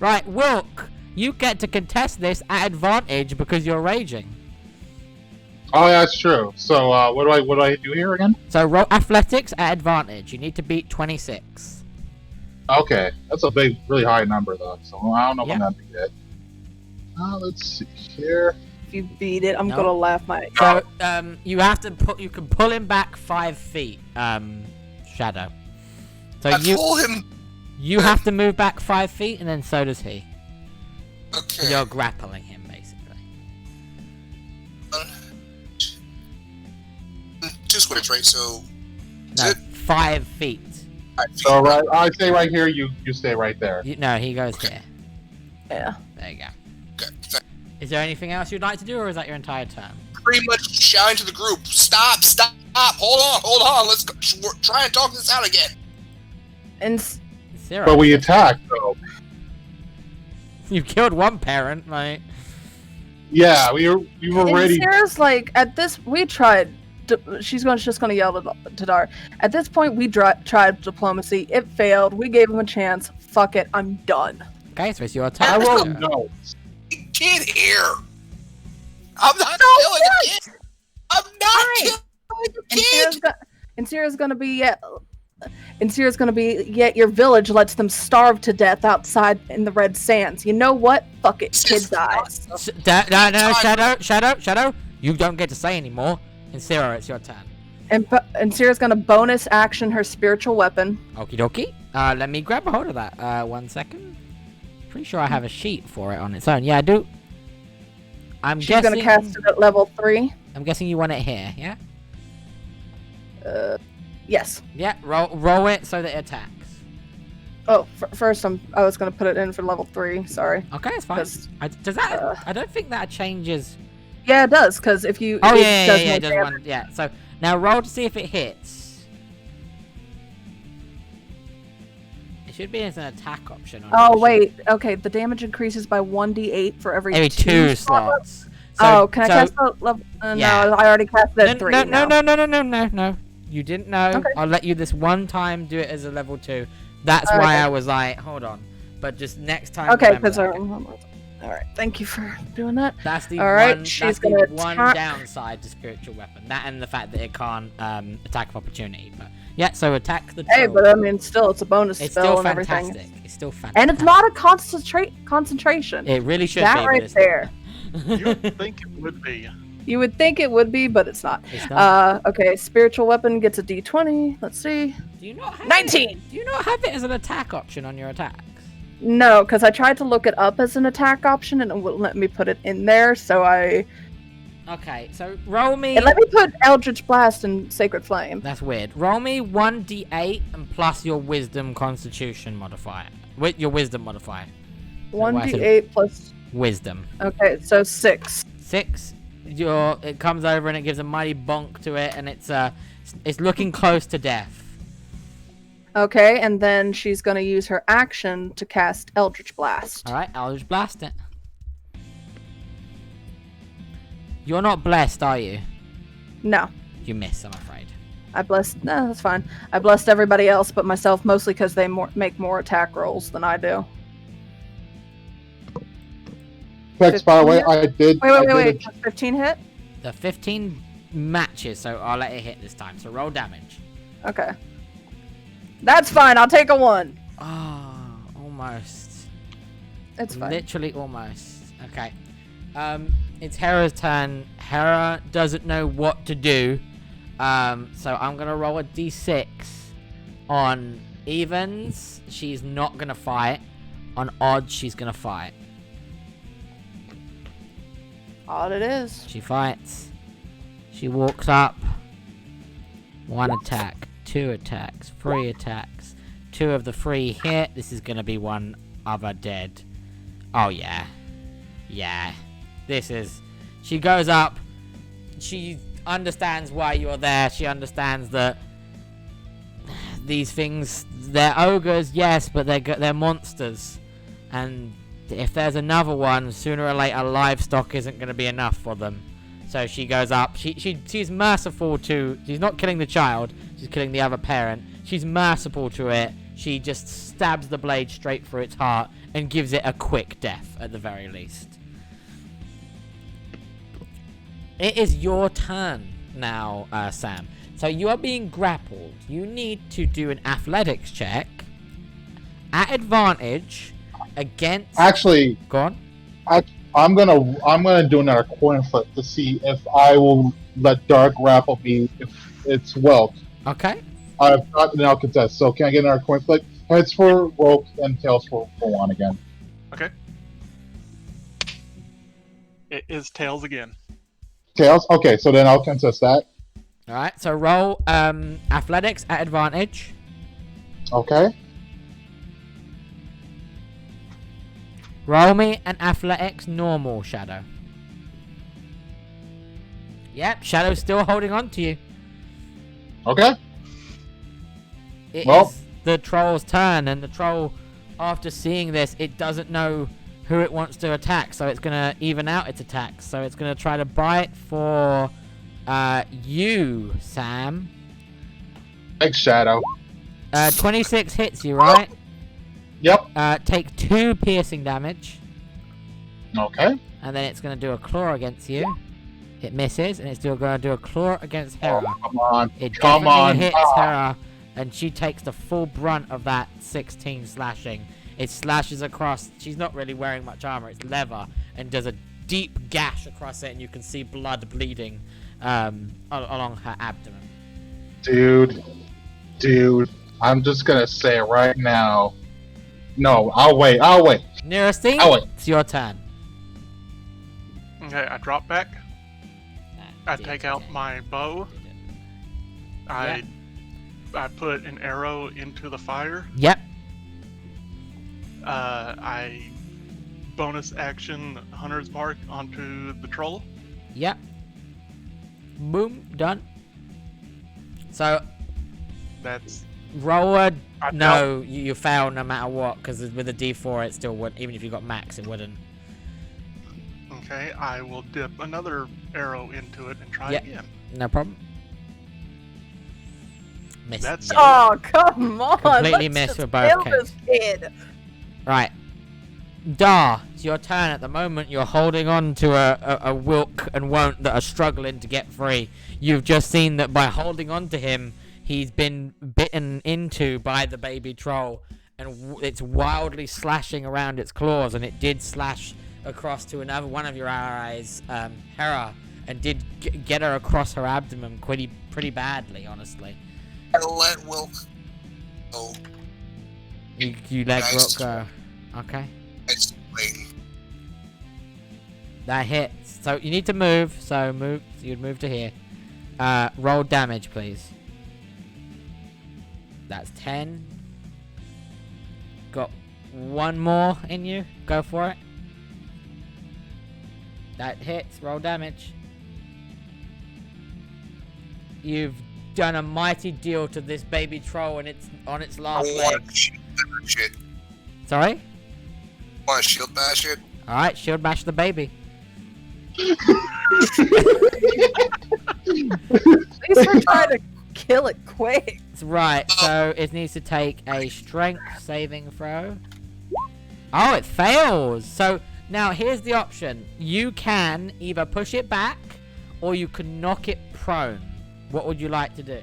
Right, Wilk, you get to contest this at advantage because you're raging. Oh, yeah, that's true. So, what do I do here again? So roll athletics at advantage. You need to beat 26. Okay, that's a big, really high number though. So I don't know if Yeah. I'm gonna beat it. Let's see here. If you beat it, I'm No. gonna laugh my. So you have to you can pull him back 5 feet. Shadow. So I pull him. you have to move back 5 feet, and then so does he. Okay. You're grappling him basically. 2 squares, right? So. No, Is it? 5 feet. 5 feet. So I stay right here. You stay right there. No, he goes here. Yeah. There you go. Okay. Is there anything else you'd like to do, or is that your entire turn? Pretty much shouting to the group. Stop! Hold on. Let's go. Try and talk this out again. And Zero. But we attack though. You killed one parent, like. Yeah, we were ready. Sarah's like, at this, we tried. She's just gonna yell to Dar. At this point, we tried diplomacy. It failed. We gave him a chance. Fuck it. I'm done. Okay, so it's your I turn. rolled no. Kid here. I'm not killing the kid. I'm not killing the kid. And Sarah's gonna be yet your village lets them starve to death outside in the red sands. You know what? Fuck it. Kid dies. No, Shadow. You don't get to say anymore. And Sarah, it's your turn. And Sarah's gonna bonus action her spiritual weapon. Okie dokie. Let me grab a hold of that. 1 second. Pretty sure I have a sheet for it on its own. Yeah, I do. She's gonna cast it at level 3. I'm guessing you want it here, yeah? Yes. Yeah, roll it so that it attacks. Oh, first I was gonna put it in for level 3. Sorry. Okay, it's fine. 'Cause, Does that? I don't think that changes Yeah, it does, because if you... Oh, it yeah, does it more does damage. one. Yeah, so now roll to see if it hits. It should be as an attack option. Oh, wait. Okay, the damage increases by 1d8 for every 2 slots. slots. Can I cast the level? yeah. No, I already cast it at 3 No. You didn't know. Okay. I'll let you this one time do it as a level 2. That's Okay. why I was like, hold on. But just next time. Okay, remember because... that. Alright, thank you for doing that. That's the Alright, one. she's That's the gonna one attack. downside to spiritual weapon. That and the fact that it can't attack of opportunity. But yeah, so attack the. Hey, troll. but I mean, still, it's a bonus It's spell still and fantastic. everything. It's still fantastic. And it's not a concentration. It really should that be. right but it's there. You would think it would be. You would think it would be, but it's not. It's not. Okay, spiritual weapon gets a d20. Let's see. Do you not have 19! It? Do you not have it as an attack option on your attacks? No, because I tried to look it up as an attack option and it wouldn't let me put it in there, so I... Okay, so roll me. And let me put Eldritch Blast and Sacred Flame. That's weird. Roll me 1d8 and plus your wisdom constitution modifier. With your wisdom modifier. 1d8 plus... Wisdom. Okay, so 6. 6. It comes over and it gives a mighty bonk to it, and it's looking close to death. Okay, and then she's going to use her action to cast Eldritch Blast. Alright, Eldritch Blast it. You're not blessed, are you? No. You miss, I'm afraid. I blessed... No, that's fine. I blessed everybody else but myself, mostly because they make more attack rolls than I do. Tex, by the way, I did. Wait. 15 hit? The 15 matches, so I'll let it hit this time. So roll damage. Okay. That's fine, I'll take a 1. Oh, almost. It's fine. Literally almost. Okay. It's Hera's turn. Hera doesn't know what to do. So I'm gonna roll a d6. On evens, she's not gonna fight. On odds, she's gonna fight. Odd it is. She fights. She walks up. 1 attack, 2 attacks, 3 attacks. 2 of the 3 hit. This is gonna be one other dead. Oh yeah. Yeah. This is... She goes up. She understands why you're there. She understands that these things, they're ogres, yes, but they're monsters. And if there's another one, sooner or later livestock isn't going to be enough for them. So she goes up. She's merciful to... She's not killing the child. She's killing the other parent. She's merciful to it. She just stabs the blade straight through its heart and gives it a quick death, at the very least. It is your turn now, Sam. So you are being grappled. You need to do an athletics check at advantage against... Actually, go on. I'm gonna do another coin flip to see if I will let Dark grapple me if it's Welt. Okay. I've got an contest, so can I get another coin flip? Heads for Welt and tails for one again. Okay. It is tails again. Tails? Okay, so then I'll contest that. Alright, so roll athletics at advantage. Okay. Roll me an athletics normal, Shadow. Yep, Shadow's still holding on to you. Okay. It Well. is the troll's turn, and the troll, after seeing this, it doesn't know who it wants to attack, so it's going to even out its attacks. So it's going to try to bite for you, Sam. Thanks, Shadow. 26 hits you, right? Yep. Take 2 piercing damage, Okay. and then it's going to do a claw against you. It misses, and it's still going to do a claw against Hera. Oh, come on. It Come definitely on. hits Ah. Hera, and she takes the full brunt of that 16 slashing. It slashes across. She's not really wearing much armor. It's leather, and does a deep gash across it, and you can see blood bleeding along her abdomen. Dude, I'm just gonna say it right now. No, I'll wait. Nearestine, Oh, wait. it's your turn. Okay, I drop back. I take out my bow. I put an arrow into the fire. Yep. I bonus action Hunter's Mark onto the troll. Yep. Boom. Done. So That's roll a... I No, you fail no matter what, because with a D4 it still wouldn't. Even if you got max, it wouldn't. okay. I will dip another arrow into it and try Yep. again. No problem. Miss. That's- Yeah. Oh, come on! Completely let's missed just for both kill cases. this kid. Right. Dar, it's your turn at the moment. You're holding on to a Wilk and Won't that are struggling to get free. You've just seen that by holding on to him, he's been bitten into by the baby troll, and it's wildly slashing around its claws, and it did slash across to another one of your allies, Hera, and did get her across her abdomen pretty badly, honestly. I'll let Wilk go. You let Nice. Wilk go. Okay. Nice swing. That hits. So you need to move. So move. So you'd move to here. Roll damage, please. That's 10. Got one more in you. Go for it. That hits. Roll damage. You've done a mighty deal to this baby troll, and it's on its I last want leg. to shield that shit. Sorry. Want to shield that shit? All right. Shield bash the baby. At least we're trying to kill it quick. That's right. So it needs to take a strength saving throw. Oh, it fails. So now here's the option. You can either push it back or you can knock it prone. What would you like to do?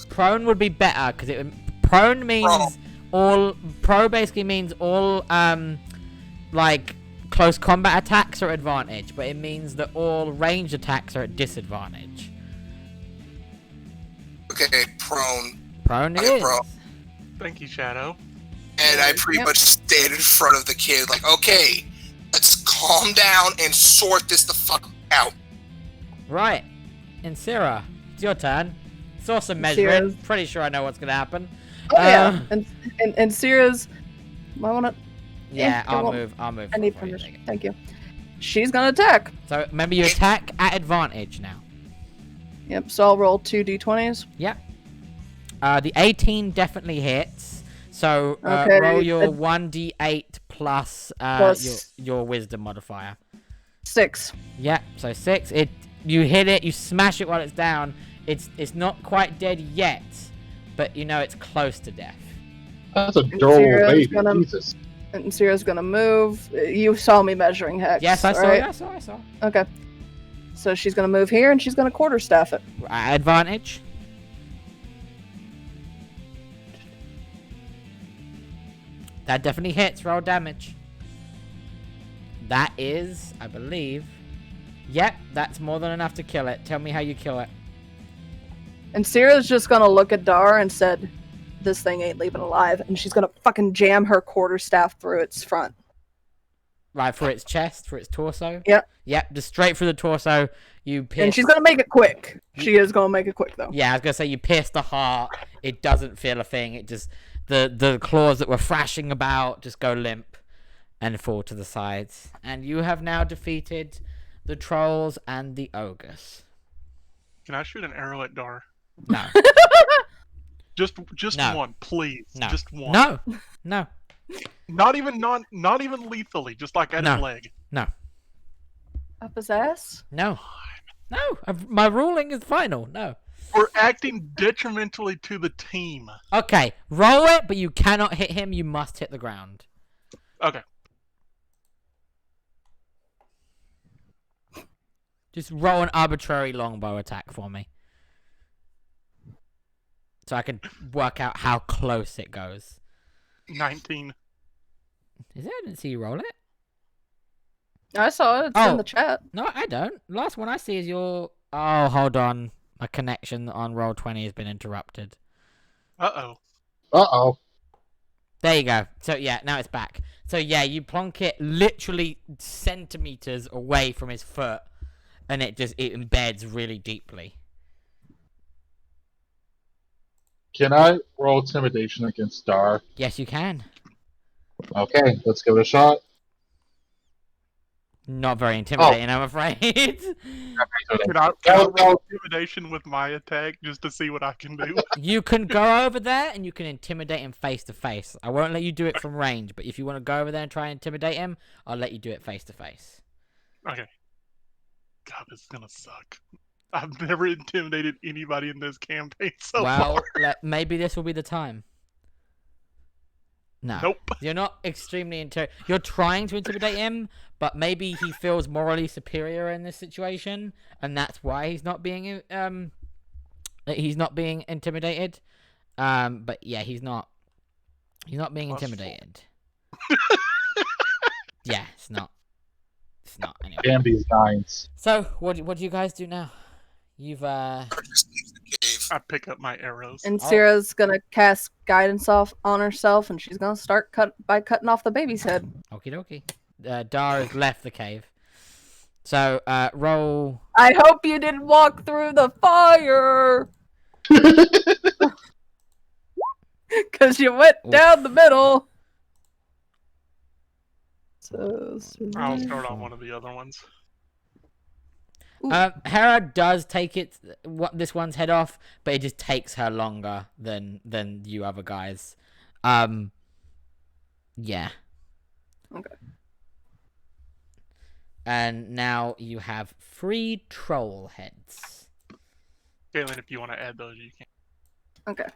Prone would be better because it prone means pro basically means all like close combat attacks are advantage, but it means that all range attacks are at disadvantage. Okay, prone. Prone it Okay, is. prone. Thank you, Shadow. And I pretty much stand in front of the kid like, okay, let's calm down and sort this the fuck out. Right. And Sarah, it's your turn. Saw some measuring. Sarah's- Pretty sure I know what's gonna happen. Oh yeah, and Sierra's. I want to. Yeah, I I'll won't- move. I'll move. I need before you permission. take it. Thank you. She's gonna attack. So remember, you attack at advantage now. Yep. So I'll roll 2d20s. Yep. The 18 definitely hits. So Okay, roll your uh, 1d8 plus, plus- your wisdom modifier. 6. Yep. So 6. You hit it. You smash it while it's down. It's not quite dead yet, but you know it's close to death. That's a And adorable Sierra's baby. gonna- Jesus. And Sierra's gonna move. You saw me measuring hex. Yes, I saw. right? I saw. Okay. So she's gonna move here and she's gonna quarterstaff it. At advantage. That definitely hits. Roll damage. That is, I believe. Yep, that's more than enough to kill it. Tell me how you kill it. And Sierra's just gonna look at Dar and said, "This thing ain't leaving alive," and she's gonna fucking jam her quarterstaff through its front. Right, for its chest, for its torso? Yep. Yep, just straight through the torso. You pierce... And she's gonna make it quick. She is gonna make it quick though. Yeah, I was gonna say you pierce the heart. It doesn't feel a thing. It just... The claws that were thrashing about just go limp and fall to the sides. And you have now defeated the trolls and the ogres. Can I shoot an arrow at Dar? No. Just No. one, please. No. Just one. No. Not even lethally. Just like at No. his leg. Up his ass. No. My ruling is final. No. We're acting detrimentally to the team. Okay, roll it, but you cannot hit him. You must hit the ground. Okay. Just roll an arbitrary longbow attack for me. So I can work out how close it goes. 19. Is it? I didn't see you roll it. I saw it. It's Oh. in the chat. No, I don't. Last one I see is your... Oh, hold on. My connection on Roll20 has been interrupted. Uh-oh. Uh-oh. There you go. So, yeah, now it's back. So, yeah, you plonk it literally centimeters away from his foot, and it embeds really deeply. Can I roll intimidation against Dar? Yes, you can. Okay, let's give it a shot. Not very intimidating, I'm afraid. Can I roll intimidation with my attack just to see what I can do? You can go over there and you can intimidate him face to face. I won't let you do it from range, but if you want to go over there and try and intimidate him, I'll let you do it face to face. Okay. God, this is gonna suck. I've never intimidated anybody in this campaign so far. Maybe this will be the time. No. Nope. You're not extremely You're trying to intimidate him, but maybe he feels morally superior in this situation, and that's why he's not being intimidated. But yeah, he's not being intimidated. Yeah, it's not anyway. Damn these nines. So, what do you guys do now? You've Just leave the cave. I pick up my arrows. And Sierra's gonna cast guidance off on herself, and she's gonna start cutting off the baby's head. Okie dokie. Dar has left the cave. So, roll. I hope you didn't walk through the fire, because you went down the middle. So, I'll start on one of the other ones. Hera does take this one's head off, but it just takes her longer than you other guys. Yeah. Okay. And now you have 3 troll heads. Galen, if you want to add those, you can. Okay.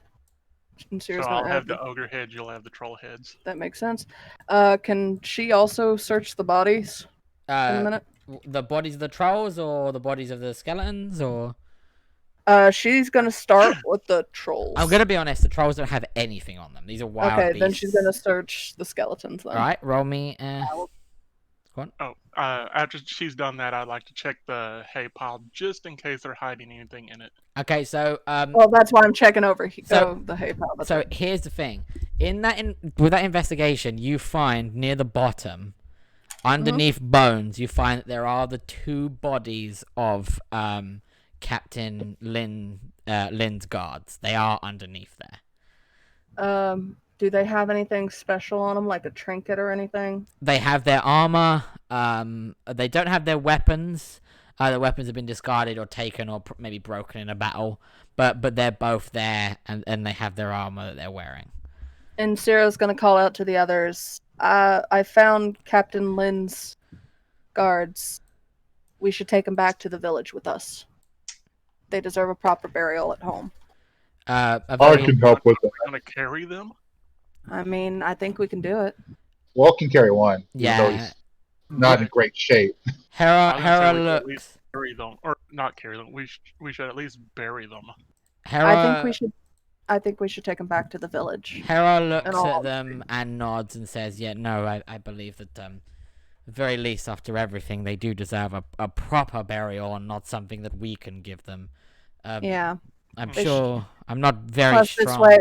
And So Sierra's I'll gonna have add the ogre heads, you'll have the troll heads. That makes sense. Can she also search the bodies in a minute? The bodies of the trolls or the bodies of the skeletons, or? She's gonna start with the trolls. I'm gonna be honest, the trolls don't have anything on them. These are wild Okay, beasts. then she's gonna search the skeletons then. Alright, roll me. Go on. Oh, after she's done that, I'd like to check the hay pile just in case they're hiding anything in it. Okay, so Well, that's why I'm checking over the hay pile. So here's the thing. With that investigation, you find near the bottom, underneath bones, you find that there are the 2 bodies of Captain Lynn's guards. They are underneath there. Do they have anything special on them, like a trinket or anything? They have their armor. They don't have their weapons. The weapons have been discarded or taken or maybe broken in a battle. But they're both there, and they have their armor that they're wearing. And Sarah's gonna call out to the others. I found Captain Lynn's guards. We should take them back to the village with us. They deserve a proper burial at home. I can help with it. Gonna carry them? I mean, I think we can do it. Well, can carry one. Yeah. Even though he's not in great shape. Hera looks. Bury them, or not carry them. We should at least bury them. Hera, I think we should take them back to the village. Hera looks at them and nods and says, "Yeah, no, I believe that at the very least, after everything, they do deserve a proper burial and not something that we can give them." Yeah. I'm sure. I'm not very Plus, strong. this way.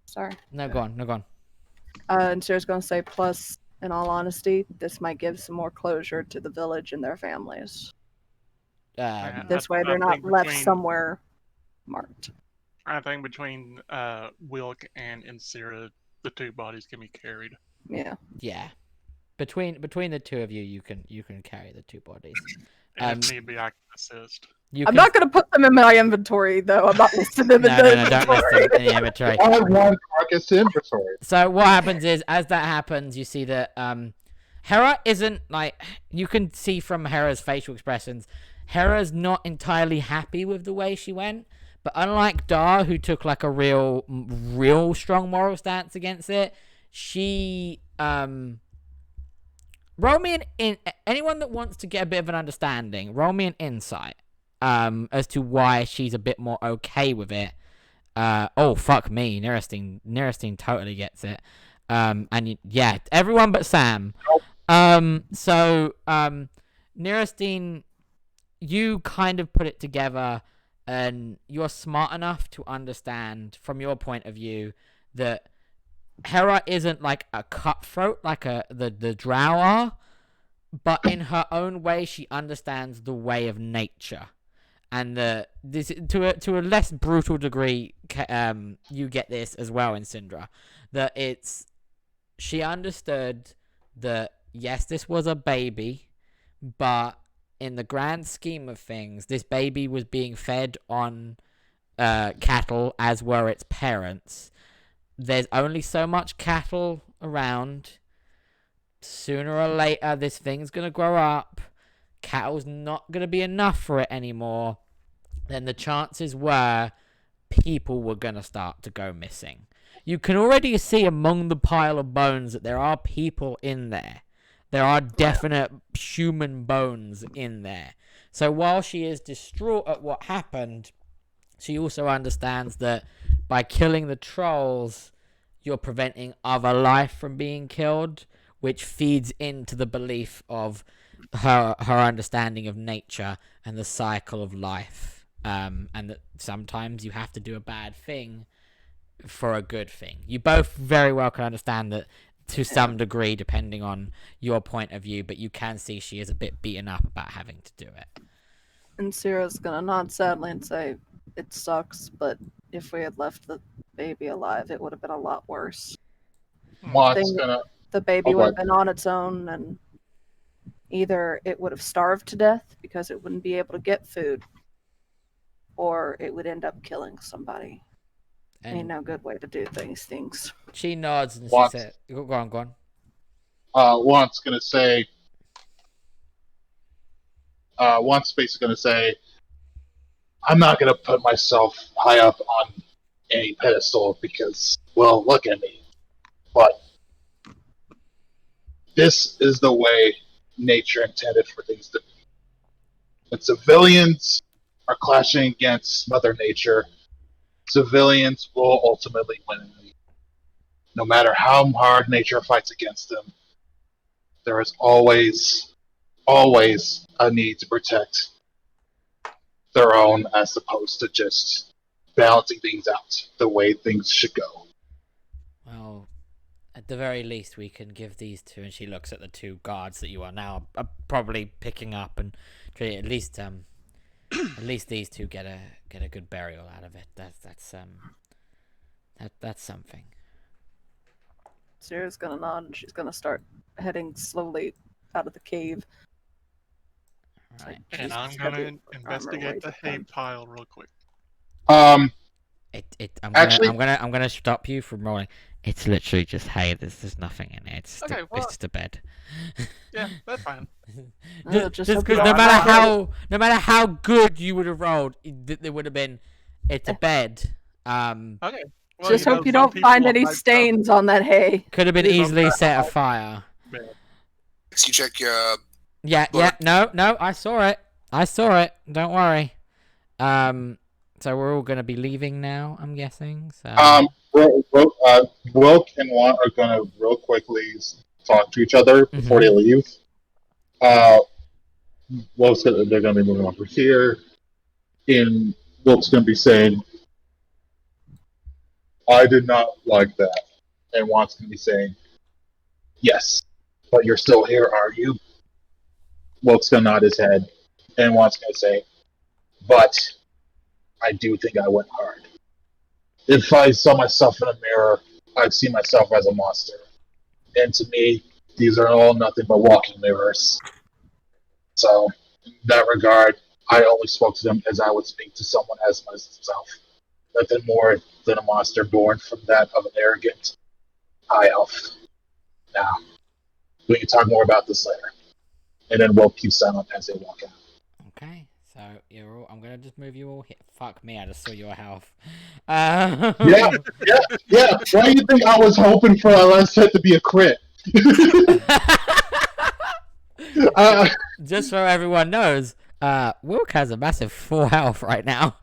Sorry. No, go on. And Sarah's going to say, plus, in all honesty, this might give some more closure to the village and their families. This way, they're not left somewhere marked. I think between Wilk and Insira, the 2 bodies can be carried. Yeah. Yeah. Between the 2 of you, you can carry the 2 bodies. And if need be, I can assist. I'm not going to put them in my inventory, though. I'm not listing them in the inventory. Don't list them in the inventory. I have 1 carcass inventory. So what happens is, as that happens, you see that Hera isn't, like, you can see from Hera's facial expressions, Hera's not entirely happy with the way she went. But unlike Dar, who took like a real strong moral stance against it, she roll me anyone that wants to get a bit of an understanding, roll me an insight as to why she's a bit more okay with it. Oh fuck me, Nerestine totally gets it. Yeah, everyone but Sam. So Nerestine, you kind of put it together. And you're smart enough to understand, from your point of view, that Hera isn't like a cutthroat like the Drow are, but in her own way, she understands the way of nature, and to a less brutal degree, you get this as well in Syndra, that she understood that yes, this was a baby, but in the grand scheme of things, this baby was being fed on cattle, as were its parents. There's only so much cattle around. Sooner or later, this thing's gonna grow up. Cattle's not gonna be enough for it anymore. Then the chances were people were gonna start to go missing. You can already see among the pile of bones that there are people in there. There are definite human bones in there. So while she is distraught at what happened, she also understands that by killing the trolls, you're preventing other life from being killed, which feeds into the belief of her understanding of nature and the cycle of life. And that sometimes you have to do a bad thing for a good thing. You both very well can understand that to some degree, depending on your point of view, but you can see she is a bit beaten up about having to do it. And Sierra's gonna nod sadly and say, "It sucks, but if we had left the baby alive, it would have been a lot worse. Mott's gonna. The baby Oh, would go have been on its own, and either it would have starved to death because it wouldn't be able to get food, or it would end up killing somebody. Ain't no good way to do things. She nods and What? she said, go on. Want's gonna say. Want's basically gonna say, I'm not gonna put myself high up on any pedestal because, well, look at me. But this is the way nature intended for things to be. When civilians are clashing against Mother Nature, civilians will ultimately win. No matter how hard nature fights against them, there is always a need to protect their own as opposed to just balancing things out the way things should go. Well, at the very least, we can give these two, and she looks at the two guards that you are now probably picking up, and at least these two get a good burial out of it. That's something. Sierra's gonna nod and she's gonna start heading slowly out of the cave. Right. And I'm gonna investigate the hay pile real quick. I'm Actually- gonna stop you from rolling. It's literally just hay. There's nothing in it. It's Okay, it's just a bed. Yeah, that's fine. Just because no matter how good you would have rolled, there would have been. It's a bed. Okay. Well, Just hope you some don't people find any might stains on that hay. Could have been easily set afire. have- You check your. Yeah. No, I saw it. Don't worry. So we're all gonna be leaving now, I'm guessing. So. Wilk and Want are gonna real quickly talk to each other before they leave. They're gonna be moving over here, and Wilk's gonna be saying, I did not like that. And Want's going to be saying, yes, but you're still here, are you? Wilk's going to nod his head. And Want's going to say, but I do think I went hard. If I saw myself in a mirror, I'd see myself as a monster. And to me, these are all nothing but walking mirrors. So, in that regard, I only spoke to them as I would speak to someone as myself. Nothing more than a monster born from that of an arrogant high elf. Now, we can talk more about this later. And then we'll keep silent as they walk out. Okay, so you're all. I'm gonna just move you all here. Fuck me, I just saw your health. Yeah. Why do you think I was hoping for our last hit to be a crit? Just so everyone knows, Wilk has a massive 4 health right now.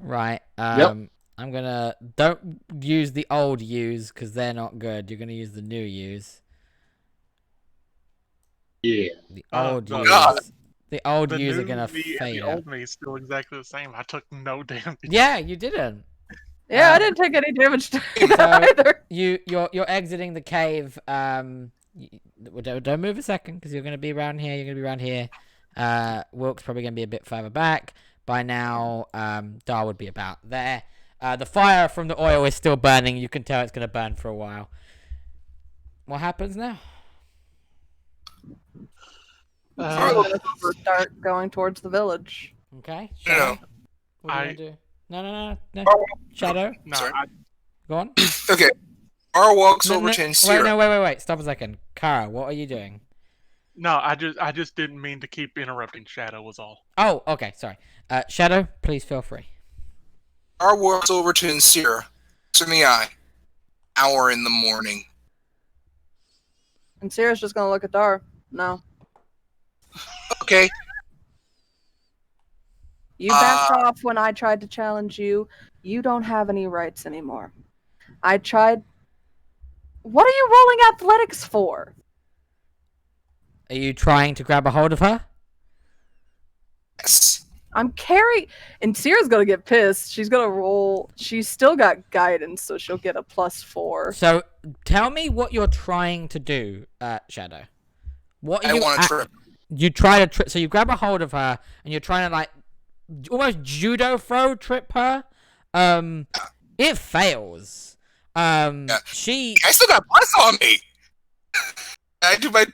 Right. Yep. I'm gonna don't use the old U's because they're not good. You're gonna use the new U's. Yeah. The Oh, old God. U's. The old The U's are new gonna me and the fail. old me is still exactly the same. I took no damage. Yeah, you didn't. Yeah, I didn't take any damage to So- either. You're exiting the cave. Don't move a second because you're gonna be around here. You're gonna be around here. Wilk's probably gonna be a bit further back. By now, Dar would be about there. The fire from the oil is still burning. You can tell it's going to burn for a while. What happens now? Start going towards the village. Okay. No, no. Shadow. What are you gonna do? No. Oh, Shadow. No, Sorry. Go on. Okay. Ara walks No, over no, to Insira. wait. Stop a second. Kara, what are you doing? no, I just didn't mean to keep interrupting Shadow was all. Oh, okay. Sorry. Shadow, please feel free. Ara walks over to Insira. Looks in the eye. Hour in the morning. And Sierra's just gonna look at Dar. No. Okay. You backed off when I tried to challenge you. You don't have any rights anymore. I tried. What are you rolling athletics for? Are you trying to grab a hold of her? Yes. I'm carrying. And Sierra's gonna get pissed. She's gonna roll. She's still got guidance, so she'll get a +4. So, tell me what you're trying to do, Shadow. What are I you want to trip. You try to trip. So you grab a hold of her, and you're trying to like almost judo throw trip her. It fails. She. I still got plus on me. I do my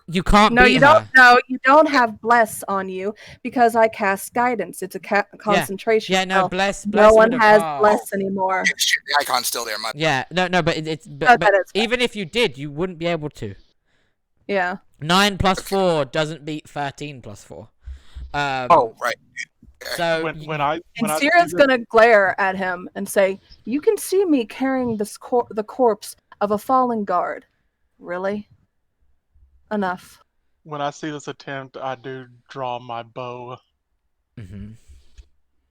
You can't No, beat you her. don't. No, you don't have bless on you because I cast guidance. It's a concentration. Yeah, no, spell. bless. No one would've has passed. bless anymore. shit, the icon's still there. Yeah, no, but it's Oh, but that is fine. even if you did, you wouldn't be able to. Yeah. 9 + 4 doesn't beat 13 + 4. Oh, right. So When I And see Sierra's the- gonna glare at him and say, "You can see me carrying this the corpse of a fallen guard. Really? Enough." when I see this attempt, I do draw my bow. Mhm.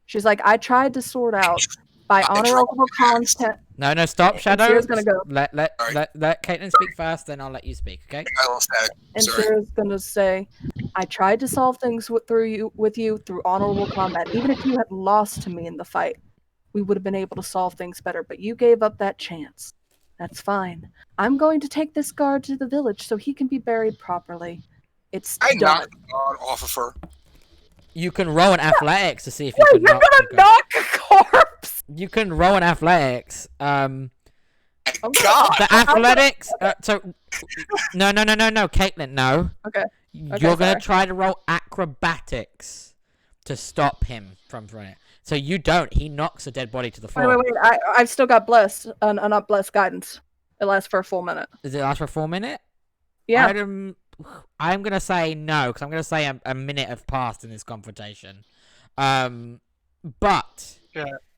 She's like, "I tried to sort out by I honorable draw content." No, stop, And Shadow. Sierra's gonna go. Let Sorry. Caitlin speak first, then I'll let you speak. Okay. I got a little static. And Sorry. Sarah's gonna say, "I tried to solve things with you through honorable combat. Even if you had lost to me in the fight, we would have been able to solve things better. But you gave up that chance. That's fine. I'm going to take this guard to the village so he can be buried properly. It's I done." knocked the guard off of her. You can roll an athletics to see if you Wait, can you're knock gonna the knock a corpse? You can roll an athletics. I'm gonna- God. The athletics. No, Caitlin, no. Okay. You're Okay, gonna sorry. try to roll acrobatics to stop him from throwing it. So you don't. He knocks a dead body to the floor. Wait. I've still got blessed, not blessed guidance. It lasts for a full minute. Does it last for 4 minutes? Yeah. I'm gonna say no, because I'm gonna say a minute have passed in this confrontation. But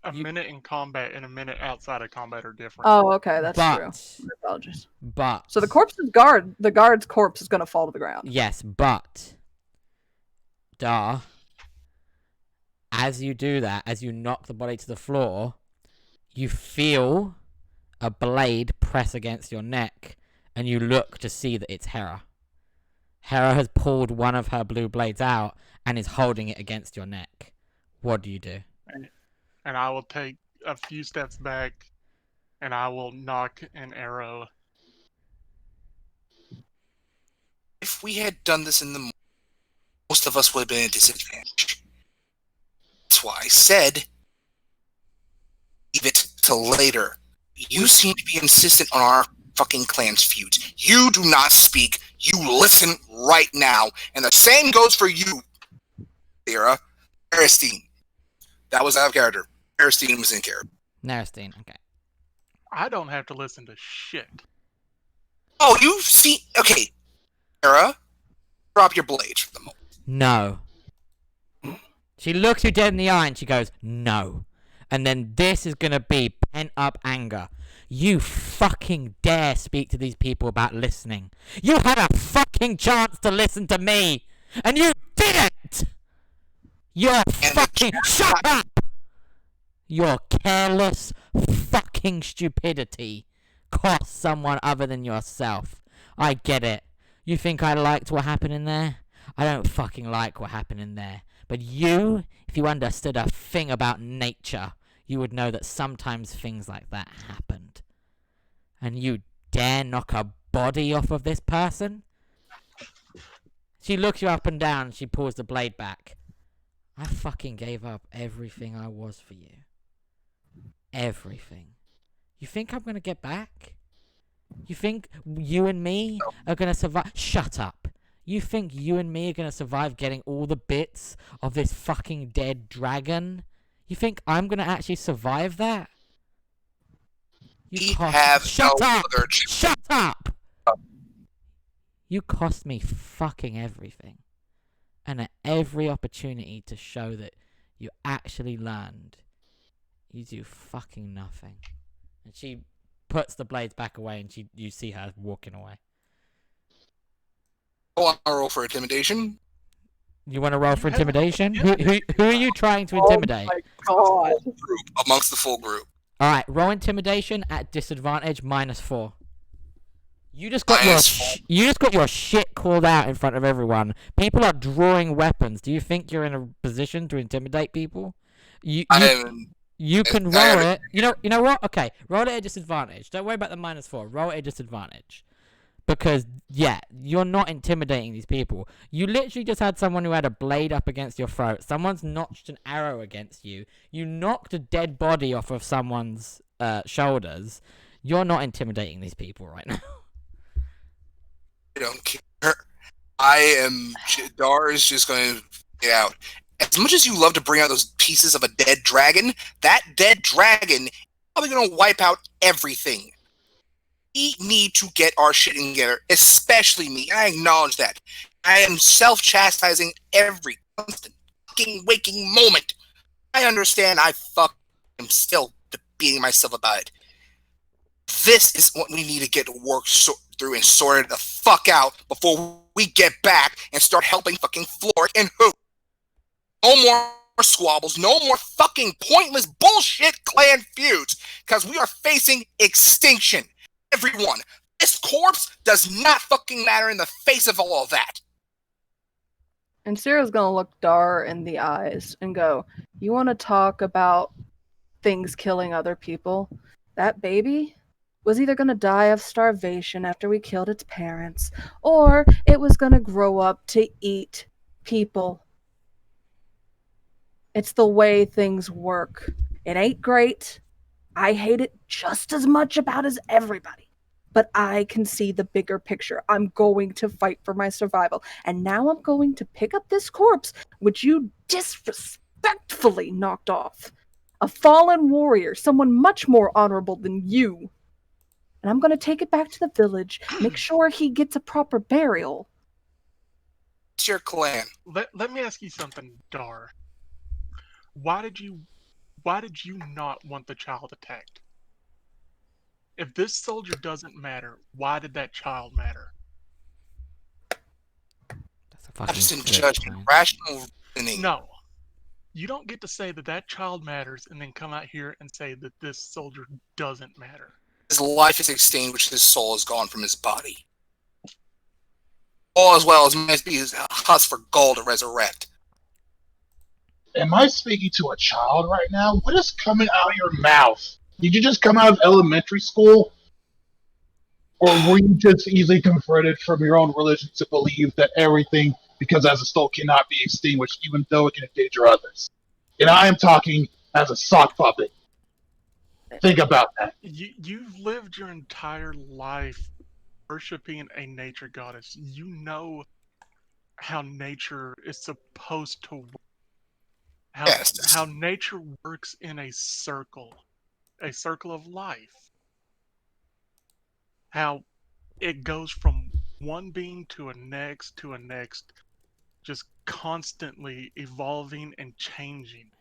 A minute in combat and a minute outside of combat are different. Oh, okay, that's but true. My apologies. but So the guard's corpse is gonna fall to the ground. yes, but Dar, as you do that, as you knock the body to the floor, you feel a blade press against your neck, and you look to see that it's Hera. Hera has pulled one of her blue blades out and is holding it against your neck. What do you do? And I will take a few steps back, and I will knock an arrow. If we had done this in the morning, most of us would have been at a disadvantage. That's why I said, leave it till later. You seem to be insistent on our fucking clan's feuds. You do not speak. You listen right now. And the same goes for you, Sarah. Aristine. That was out of character. Aristine was in character. Naristine, okay. I don't have to listen to shit. Oh, you see... Okay. Sarah, drop your blade for the moment. No. She looks you dead in the eye and she goes, no. And then this is gonna be pent up anger. You fucking dare speak to these people about listening. You had a fucking chance to listen to me, and you didn't! You're fucking... Shut up! Your careless fucking stupidity cost someone other than yourself. I get it. You think I liked what happened in there? I don't fucking like what happened in there. But you, if you understood a thing about nature, you would know that sometimes things like that happened. And you dare knock a body off of this person? She looks you up and down and she pulls the blade back. I fucking gave up everything I was for you. Everything. You think I'm gonna get back? You think you and me are gonna survive? Shut up. You think you and me are gonna survive getting all the bits of this fucking dead dragon? You think I'm gonna actually survive that? We have Shut no up! other Shut up! You cost me fucking everything. And at every opportunity to show that you actually learned, you do fucking nothing. And she puts the blades back away, and you see her walking away. I'll roll for intimidation. You want to roll for You intimidation? haven't- Who are you trying to intimidate? Oh my god. Group amongst the full group. All right, roll intimidation at disadvantage -4. You just got you just got your shit called out in front of everyone. People are drawing weapons. Do you think you're in a position to intimidate people? You can roll it. You know what? Okay, roll it at disadvantage. Don't worry about the -4. Roll it at disadvantage. Because, yeah, you're not intimidating these people. You literally just had someone who had a blade up against your throat. Someone's notched an arrow against you. You knocked a dead body off of someone's shoulders. You're not intimidating these people right now. I don't care. Dar is just going to get out. As much as you love to bring out those pieces of a dead dragon, that dead dragon is probably going to wipe out everything. We need to get our shit together, especially me. I acknowledge that. I am self-chastising every constant fucking waking moment. I understand I am still beating myself about it. This is what we need to get worked through and sorted the fuck out before we get back and start helping fucking Floric and who. No more squabbles, no more fucking pointless bullshit clan feuds, because we are facing extinction. Everyone, this corpse does not fucking matter in the face of all of that. And Sarah's gonna look Dar in the eyes and go, "You want to talk about things killing other people? That baby was either gonna die of starvation after we killed its parents, or it was gonna grow up to eat people. It's the way things work. It ain't great. I hate it just as much about as everybody. But I can see the bigger picture. I'm going to fight for my survival. And now I'm going to pick up this corpse, which you disrespectfully knocked off. A fallen warrior, someone much more honorable than you. And I'm going to take it back to the village, make sure he gets a proper burial." It's your clan. Let me ask you something, Dar. Why did you not want the child attacked? If this soldier doesn't matter, why did that child matter? That's a I fucking just didn't flip, judge man. rational reasoning. No. You don't get to say that child matters and then come out here and say that this soldier doesn't matter. His life is extinguished, his soul is gone from his body. All as well as must be his husk for gold to resurrect. Am I speaking to a child right now? What is coming out of your mouth? Did you just come out of elementary school? Or were you just easily converted from your own religion to believe that everything, because as a soul, cannot be extinguished, even though it can endanger others? And I am talking as a sock puppet. Think about that. You've lived your entire life worshiping a nature goddess. You know how nature is supposed to work. How nature works in a circle of life. How it goes from one being to a next, just constantly evolving and changing.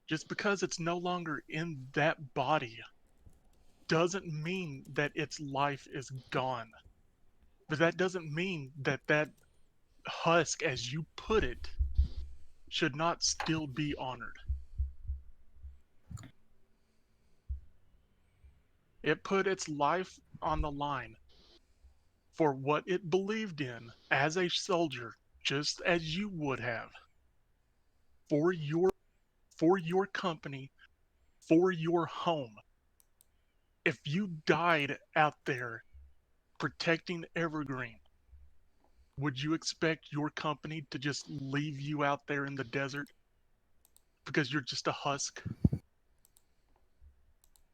Just because it's no longer in that body doesn't mean that its life is gone. But that doesn't mean that that husk, as you put it, should not still be honored. It put its life on the line for what it believed in as a soldier, just as you would have. For your company, for your home. If you died out there protecting Evergreen, would you expect your company to just leave you out there in the desert because you're just a husk?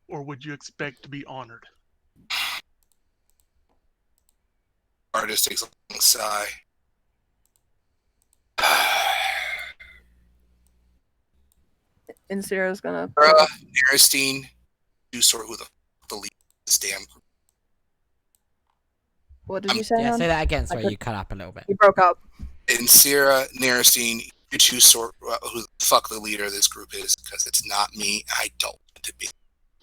Or would you expect to be honored? Artist takes a long sigh. And Sarah's gonna. Aristine, you sort who the lead of this damn group. What did you say? Yeah, hon? say that again. I Sorry, could- you cut up a little bit. You broke up. And Sarah, Naristine, you two sort who the fuck the leader of this group is, because it's not me. I don't want to be.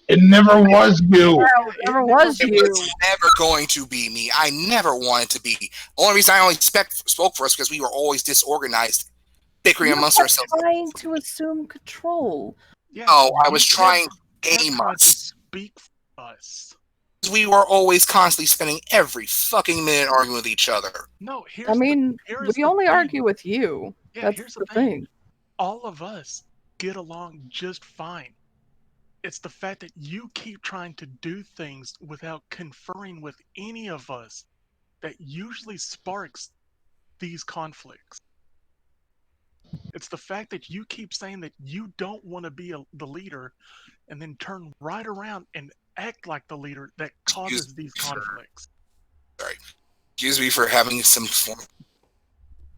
It never was you. Never was It you. was never going to be me. I never wanted to be. The only reason I only spoke for us because we were always disorganized, bickering You're amongst ourselves. trying to assume control. Yeah, Oh, I you was trying to kept aim trying to us. speak for us. We were always constantly spending every fucking minute arguing with each other. No, here's I mean, here's we the only thing. argue with you. Yeah, That's here's the thing. All of us get along just fine. It's the fact that you keep trying to do things without conferring with any of us that usually sparks these conflicts. It's the fact that you keep saying that you don't want to be the leader and then turn right around and act like the leader that causes these conflicts. Sorry. Excuse me for having some form of We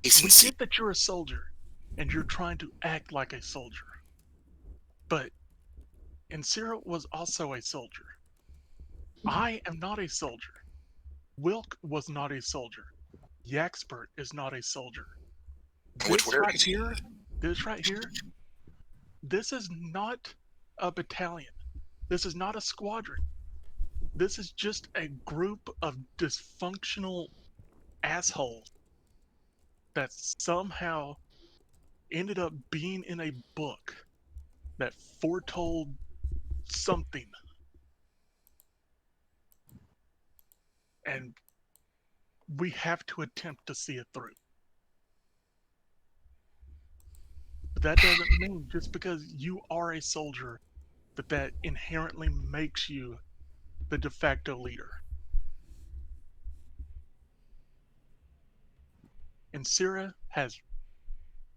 decency. get that you're a soldier and you're trying to act like a soldier. But Insira was also a soldier. I am not a soldier. Wilk was not a soldier. Jaqspur is not a soldier. Which This word right is he? here, this right here, this is not a battalion. This is not a squadron. This is just a group of dysfunctional assholes that somehow ended up being in a book that foretold something. And we have to attempt to see it through. But that doesn't mean just because you are a soldier that inherently makes you the de facto leader. And Syrah has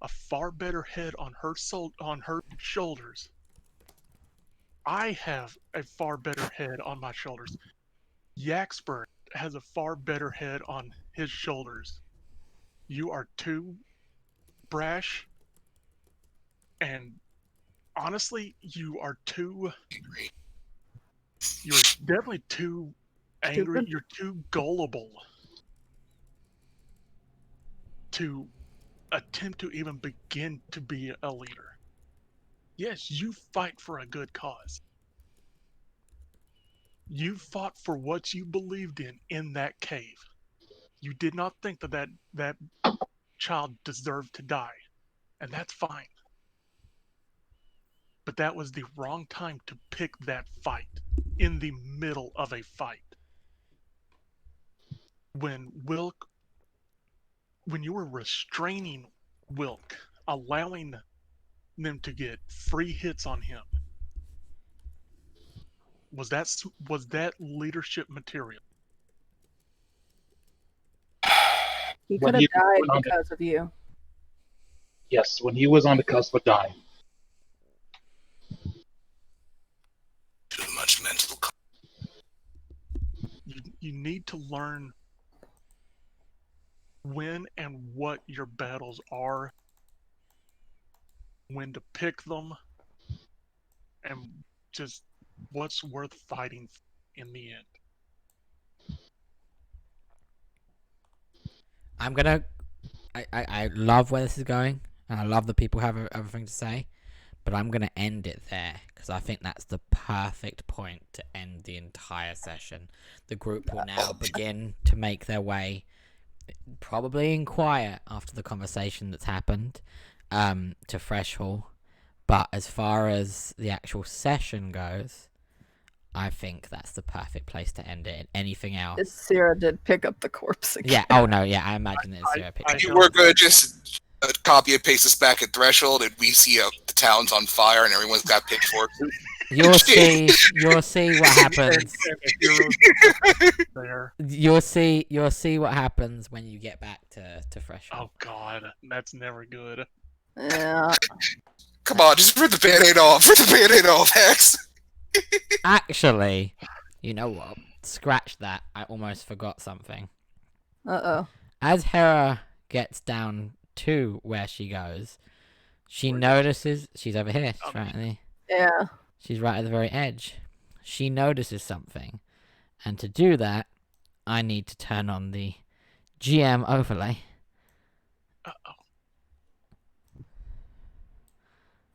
a far better head on her shoulders. I have a far better head on my shoulders. Jaqspur has a far better head on his shoulders. You are too brash, and honestly, you're definitely too angry. Stupid. You're too gullible to attempt to even begin to be a leader. Yes, you fight for a good cause. You fought for what you believed in that cave. You did not think that child deserved to die, and that's fine. But that was the wrong time to pick that fight in the middle of a fight. When you were restraining Wilk, allowing them to get free hits on him, was that leadership material? He When could have he died went on the- because of you. Yes, when he was on the cusp of dying. Too much mental. You need to learn when and what your battles are, when to pick them, and just what's worth fighting in the end. I love where this is going, and I love that people have everything to say, but I'm gonna end it there because I think that's the perfect point to end the entire session. The group will now begin to make their way, probably in quiet after the conversation that's happened, to Fresh Hall. But as far as the actual session goes, I think that's the perfect place to end it. And anything else? Sarah did pick up the corpse again. Yeah. Oh no. Yeah. I imagine it's Sarah picking. You were good. Just copy and paste us back at Threshold, and we see the town's on fire, and everyone's got pitchforks. You'll see what happens. There. You'll see what happens when you get back to Fresh Hall. Oh God, that's never good. Yeah. Come on, just rip the Band-Aid off. Rip the Band-Aid off, Hex. Actually, you know what? Scratch that. I almost forgot something. Uh-oh. As Hera gets down to where she goes, She notices she's over here. She's right Yeah. She's right at the very edge. She notices something, and to do that, I need to turn on the GM overlay. Uh-oh.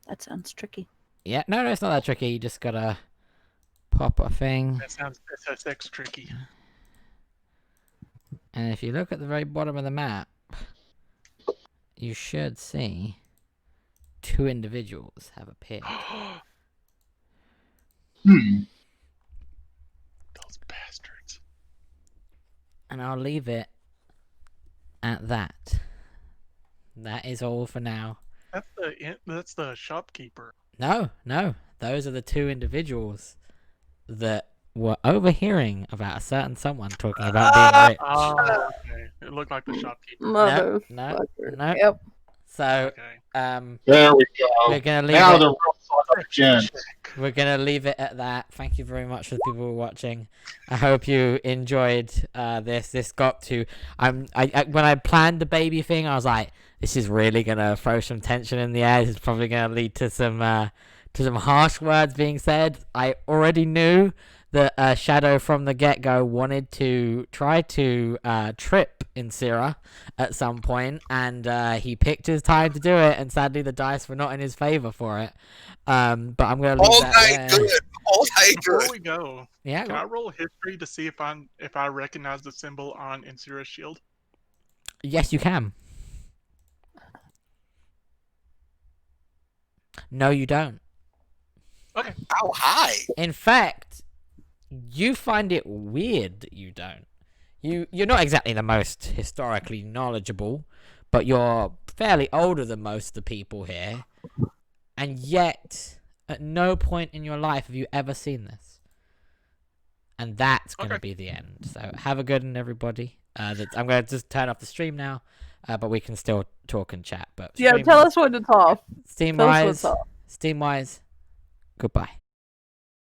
That sounds tricky. Yeah, no, it's not that tricky. You just gotta pop a thing. That sounds SSX tricky. And if you look at the very bottom of the map, you should see 2 individuals have appeared. Hmm. Those bastards. And I'll leave it at that. That is all for now. That's the shopkeeper. No, those are the 2 individuals that were overhearing about a certain someone talking about being rich. Oh, okay. It looked like the shopkeeper. Mother. No. Yep. So, Okay. There we go. we're gonna leave Now it. the real fun of gents. We're gonna leave it at that. Thank you very much for the people who are watching. I hope you enjoyed this. This got to. When I planned the baby thing, I was like, this is really gonna throw some tension in the air. This is probably gonna lead to some harsh words being said. I already knew that Shadow from the get-go wanted to try to trip Insira at some point, and he picked his time to do it, and sadly the dice were not in his favor for it. But I'm going to leave All that night there. good. All night Before good. we go, Yeah, can I roll history to see if I recognize the symbol on Insira's shield? yes, you can. No, you don't. Okay. How high? In fact, you find it weird that you don't. You're not exactly the most historically knowledgeable, but you're fairly older than most of the people here, and yet at no point in your life have you ever seen this. And that's going to be the end. So have a good one, everybody. I'm going to just turn off the stream now, but we can still talk and chat. But Yeah, tell us when to talk. Steam-wise, goodbye.